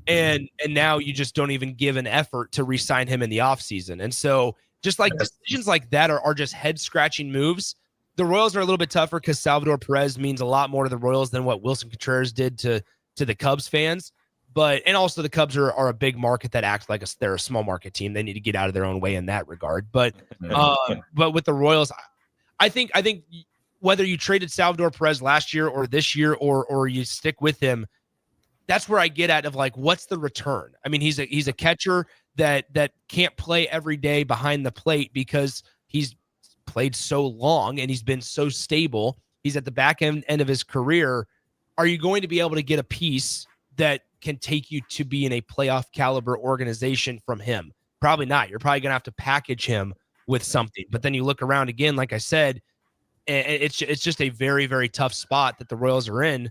And now you just don't even give an effort to re-sign him in the offseason. And so just like decisions like that are just head-scratching moves. The Royals are a little bit tougher because Salvador Perez means a lot more to the Royals than what Wilson Contreras did to the Cubs fans. And also the Cubs are a big market that acts like they're a small market team. They need to get out of their own way in that regard. But with the Royals, I think whether you traded Salvador Perez last year or this year or you stick with him, that's where I get at of like, what's the return? I mean, he's a catcher that can't play every day behind the plate because he's played so long and he's been so stable. He's at the back end of his career. Are you going to be able to get a piece that can take you to be in a playoff caliber organization from him? Probably not. You're probably going to have to package him with something. But then you look around again, like I said, it's just a very, very tough spot that the Royals are in,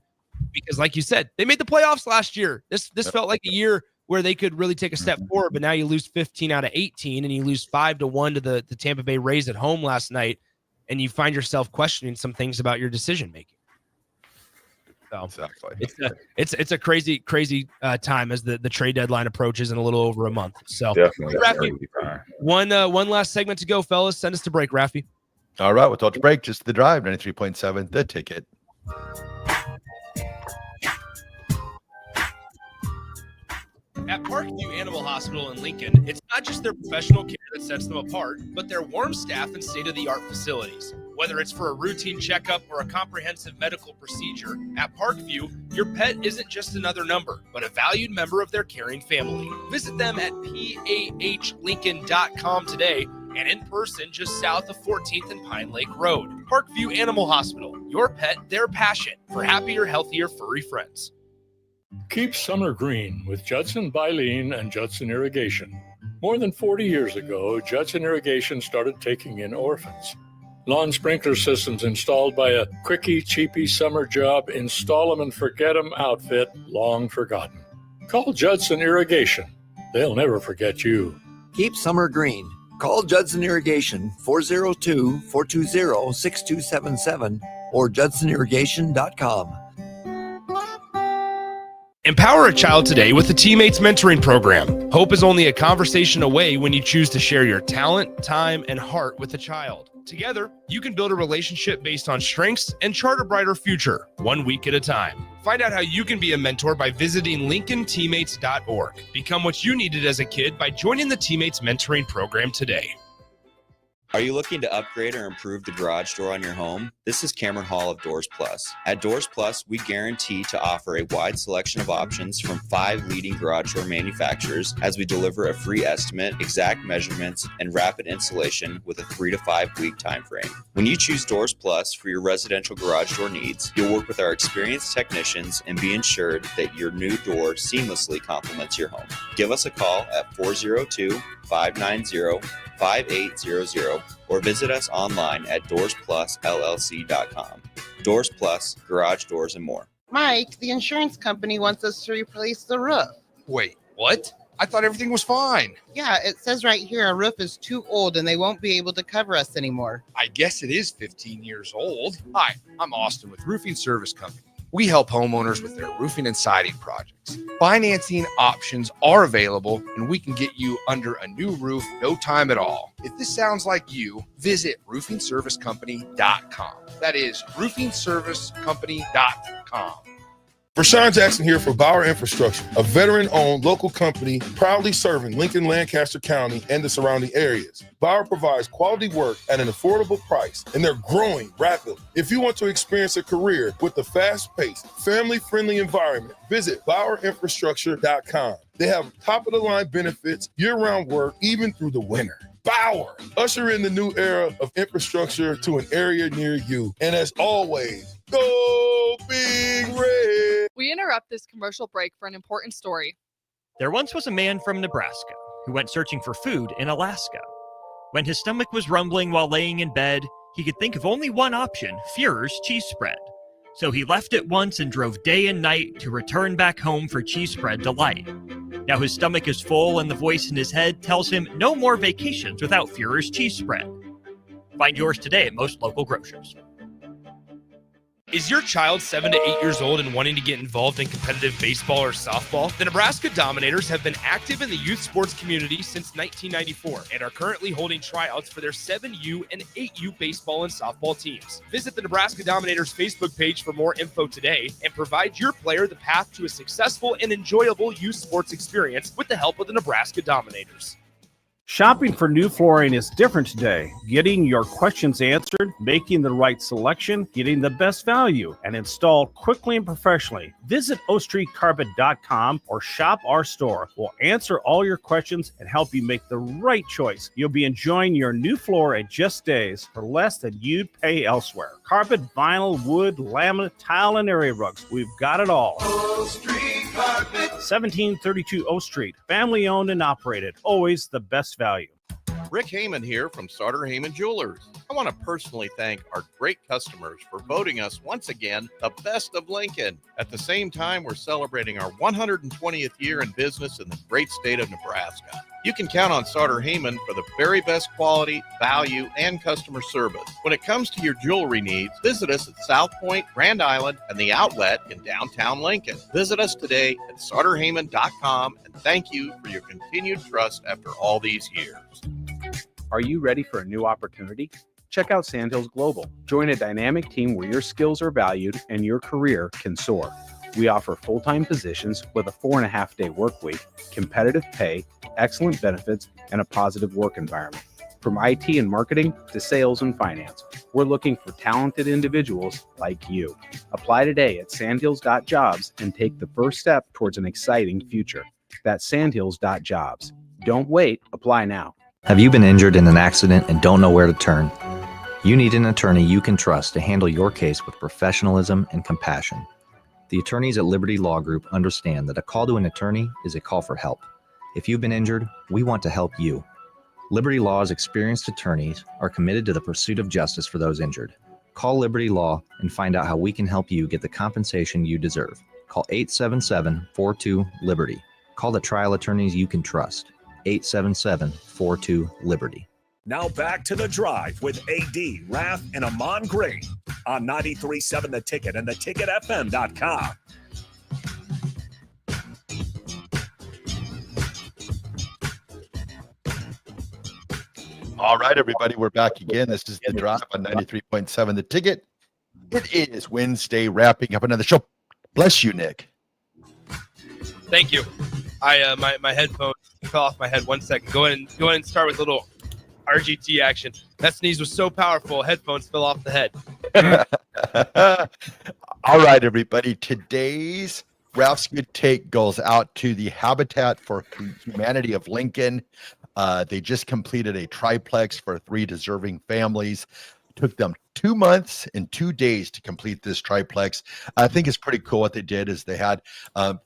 because like you said, they made the playoffs last year. This felt like a year where they could really take a step forward, but now you lose 15 out of 18 and you lose 5-1 to the Tampa Bay Rays at home last night, and you find yourself questioning some things about your decision making. So exactly. It's a crazy time as the trade deadline approaches in a little over a month. So definitely, Raffy, one last segment to go, fellas. Send us to break, Raffy. All right, we'll talk to break. Just the drive, 93.7, the ticket. At Parkview Animal Hospital in Lincoln, it's not just their professional care that sets them apart, but their warm staff and state-of-the-art facilities. Whether it's for a routine checkup or a comprehensive medical procedure, at Parkview, your pet isn't just another number, but a valued member of their caring family. Visit them at pahlincoln.com today and in person just south of 14th and Pine Lake Road. Parkview Animal Hospital, your pet, their passion, for happier, healthier, furry friends. Keep summer green with Judson Baleen and Judson Irrigation. More than 40 years ago, Judson Irrigation started taking in orphans. Lawn sprinkler systems installed by a quickie, cheapy summer job, install them and forget them outfit long forgotten. Call Judson Irrigation. They'll never forget you. Keep summer green. Call Judson Irrigation 402-420-6277 or judsonirrigation.com. Empower a child today with the Teammates Mentoring Program. Hope is only a conversation away when you choose to share your talent, time, and heart with a child. Together, you can build a relationship based on strengths and chart a brighter future, 1 week at a time. Find out how you can be a mentor by visiting LincolnTeammates.org. Become what you needed as a kid by joining the Teammates Mentoring Program today. Are you looking to upgrade or improve the garage door on your home? This is Cameron Hall of Doors Plus. At Doors Plus, we guarantee to offer a wide selection of options from 5 leading garage door manufacturers as we deliver a free estimate, exact measurements, and rapid installation with a 3 to 5 week time frame. When you choose Doors Plus for your residential garage door needs, you'll work with our experienced technicians and be ensured that your new door seamlessly complements your home. Give us a call at 402-590-5800 or visit us online at DoorsPlusLLC.com. Doors Plus, garage doors, and more. Mike, the insurance company wants us to replace the roof. Wait, what? I thought everything was fine. Yeah, it says right here our roof is too old and they won't be able to cover us anymore. I guess it is 15 years old. Hi, I'm Austin with Roofing Service Company. We help homeowners with their roofing and siding projects. Financing options are available, and we can get you under a new roof no time at all. If this sounds like you, visit roofingservicecompany.com. That is roofingservicecompany.com. Rashawn Jackson here for Bauer Infrastructure, a veteran-owned local company proudly serving Lincoln, Lancaster County, and the surrounding areas. Bauer provides quality work at an affordable price, and they're growing rapidly. If you want to experience a career with a fast-paced, family-friendly environment, visit BauerInfrastructure.com. They have top-of-the-line benefits, year-round work, even through the winter. Bauer, usher in the new era of infrastructure to an area near you. And as always, go Big Red! We interrupt this commercial break for an important story. There once was a man from Nebraska who went searching for food in Alaska. When his stomach was rumbling while laying in bed, he could think of only one option, Führer's cheese spread. So he left it once and drove day and night to return back home for cheese spread delight. Now his stomach is full and the voice in his head tells him no more vacations without Führer's cheese spread. Find yours today at most local grocers. Is your child 7 to 8 years old and wanting to get involved in competitive baseball or softball? The Nebraska Dominators have been active in the youth sports community since 1994 and are currently holding tryouts for their 7U and 8U baseball and softball teams. Visit the Nebraska Dominators Facebook page for more info today and provide your player the path to a successful and enjoyable youth sports experience with the help of the Nebraska Dominators. Shopping for new flooring is different today. Getting your questions answered, making the right selection, getting the best value, and installed quickly and professionally. Visit OStreetCarpet.com or shop our store. We'll answer all your questions and help you make the right choice. You'll be enjoying your new floor in just days for less than you'd pay elsewhere. Carpet, vinyl, wood, laminate, tile, and area rugs. We've got it all. O Street Carpet. 1732 O Street. Family owned and operated. Always the best value. Rick Heyman here from Sartor Heyman Jewelers. I want to personally thank our great customers for voting us once again the best of Lincoln. At the same time, we're celebrating our 120th year in business in the great state of Nebraska. You can count on Sartor Heyman for the very best quality, value, and customer service. When it comes to your jewelry needs, visit us at South Point, Grand Island, and the Outlet in downtown Lincoln. Visit us today at SartorHeyman.com, and thank you for your continued trust after all these years. Are you ready for a new opportunity? Check out Sandhills Global. Join a dynamic team where your skills are valued and your career can soar. We offer full-time positions with a 4.5-day work week, competitive pay, excellent benefits, and a positive work environment. From IT and marketing to sales and finance, we're looking for talented individuals like you. Apply today at sandhills.jobs and take the first step towards an exciting future. That's sandhills.jobs. Don't wait, apply now. Have you been injured in an accident and don't know where to turn? You need an attorney you can trust to handle your case with professionalism and compassion. The attorneys at Liberty Law Group understand that a call to an attorney is a call for help. If you've been injured, we want to help you. Liberty Law's experienced attorneys are committed to the pursuit of justice for those injured. Call Liberty Law and find out how we can help you get the compensation you deserve. Call 877-42-LIBERTY. Call the trial attorneys you can trust. 877-42-LIBERTY. Now back to The Drive with AD, Raff, and Ahman Green on 93.7 The Ticket and theticketfm.com. All right, everybody, we're back again. This is The Drive on 93.7 The Ticket. It is Wednesday, wrapping up another show. Bless you, Nick. Thank you. I my headphones fell off my head. 1 second. Go ahead and start with a little RGT action. That sneeze was so powerful, headphones fell off the head. All right, everybody. Today's Raff's Good Take goes out to the Habitat for Humanity of Lincoln. They just completed a triplex for 3 deserving families. Took them 2 months and 2 days to complete this triplex. I think it's pretty cool. What they did is they had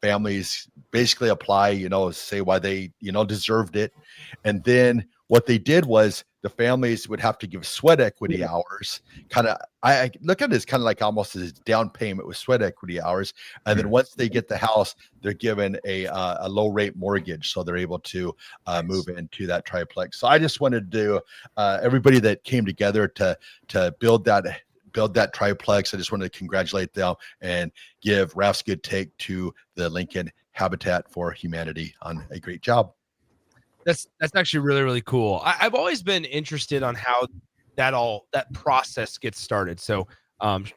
families basically apply, say why they, deserved it. And then what they did was the families would have to give sweat equity hours. I look at it as kind of like almost as down payment with sweat equity hours. And then once they get the house, they're given a low rate mortgage. So they're able to move into that triplex. So I just wanted to everybody that came together to build that triplex. I just wanted to congratulate them and give Raff's Good Take to the Lincoln Habitat for Humanity on a great job. That's actually really, really cool. I've always been interested on how that process gets started. So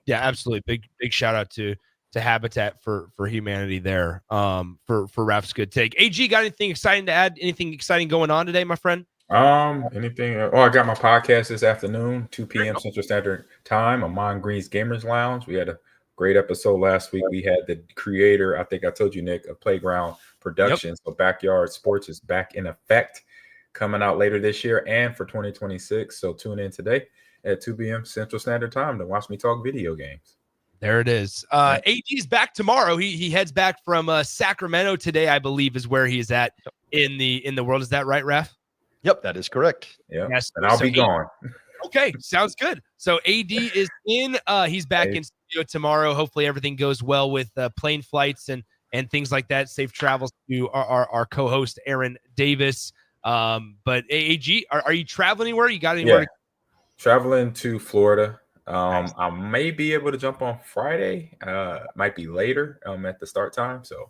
yeah, absolutely. Big shout out to Habitat for Humanity there for Raff's Good Take. AG, got anything exciting to add? Anything exciting going on today, my friend? Anything? I got my podcast this afternoon, 2 p.m. Central Standard Time, Ahman Green's Gamers Lounge. We had a great episode last week. We had the creator, I think I told you, Nick, of Playground Productions. So Backyard Sports is back in effect, coming out later this year and for 2026. So tune in today at 2 p.m. Central Standard Time to watch me talk video games. There it is. AD's back tomorrow. He heads back from Sacramento today, I believe, is where he is at in the world. Is that right, Raff? Yep, that is correct. Yeah, yes, and I'll be gone. Okay, sounds good. So AD is in. He's back in studio tomorrow. Hopefully everything goes well with plane flights and things like that. Safe travels to our co-host Aaron Davis. But AG, are you traveling anywhere? You got anywhere? Yeah. Traveling to Florida. I may be able to jump on Friday. Might be later at the start time. So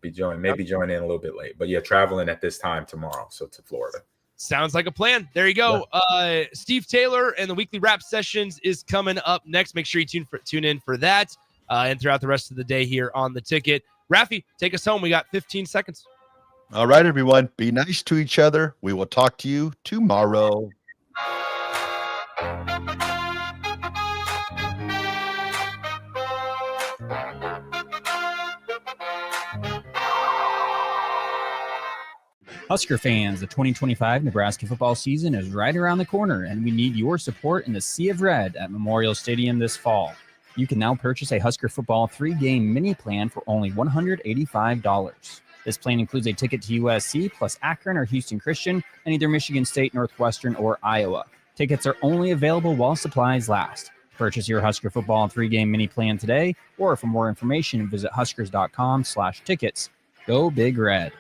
maybe join in a little bit late. But yeah, traveling at this time tomorrow. So to Florida. Sounds like a plan. There you go. Yeah. Steve Taylor and the weekly rap sessions is coming up next. Make sure you tune in for that and throughout the rest of the day here on The Ticket. Raffy, take us home. We got 15 seconds. All right, everyone. Be nice to each other. We will talk to you tomorrow. Husker fans, the 2025 Nebraska football season is right around the corner, and we need your support in the Sea of Red at Memorial Stadium this fall. You can now purchase a Husker football 3-game mini plan for only $185. This plan includes a ticket to USC plus Akron or Houston Christian and either Michigan State, Northwestern, or Iowa. Tickets are only available while supplies last. Purchase your Husker football 3-game mini plan today, or for more information, visit huskers.com/tickets. Go Big Red.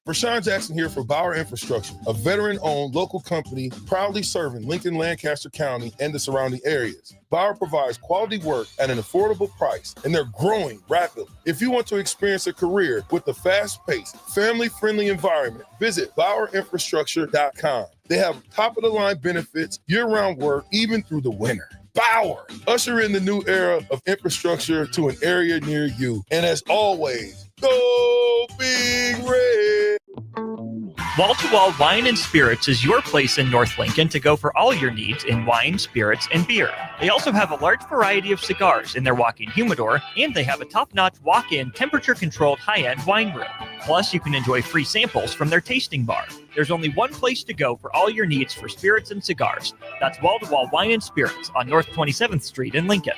Rashawn Jackson here for Bauer Infrastructure, a veteran-owned local company proudly serving Lincoln, Lancaster County, and the surrounding areas. Bauer provides quality work at an affordable price, and they're growing rapidly. If you want to experience a career with a fast-paced, family-friendly environment, visit BauerInfrastructure.com. They have top-of-the-line benefits, year-round work, even through the winter. Bauer, usher in the new era of infrastructure to an area near you. And as always, go Big Red! Wall-to-Wall Wine and Spirits is your place in North Lincoln to go for all your needs in wine, spirits, and beer. They also have a large variety of cigars in their walk-in humidor, and they have a top-notch walk-in temperature-controlled high-end wine room. Plus, you can enjoy free samples from their tasting bar. There's only one place to go for all your needs for spirits and cigars. That's Wall-to-Wall Wine and Spirits on North 27th Street in Lincoln.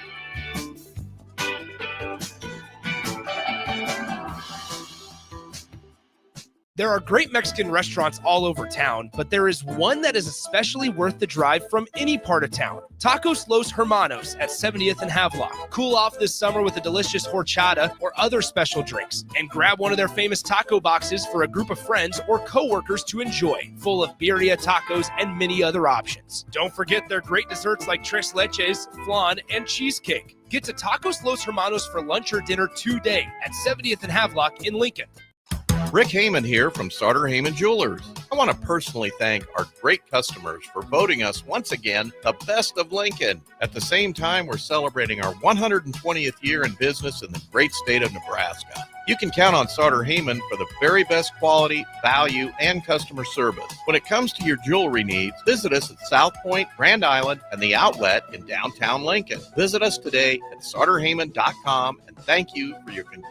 There are great Mexican restaurants all over town, but there is one that is especially worth the drive from any part of town. Tacos Los Hermanos at 70th and Havelock. Cool off this summer with a delicious horchata or other special drinks, and grab one of their famous taco boxes for a group of friends or coworkers to enjoy, full of birria tacos and many other options. Don't forget their great desserts like tres leches, flan, and cheesecake. Get to Tacos Los Hermanos for lunch or dinner today at 70th and Havelock in Lincoln. Rick Heyman here from Sauter Heyman Jewelers. I want to personally thank our great customers for voting us once again the best of Lincoln. At the same time, we're celebrating our 120th year in business in the great state of Nebraska. You can count on Sauter Heyman for the very best quality, value, and customer service. When it comes to your jewelry needs, visit us at South Point, Grand Island, and the Outlet in downtown Lincoln. Visit us today at sauterheyman.com, and thank you for your continued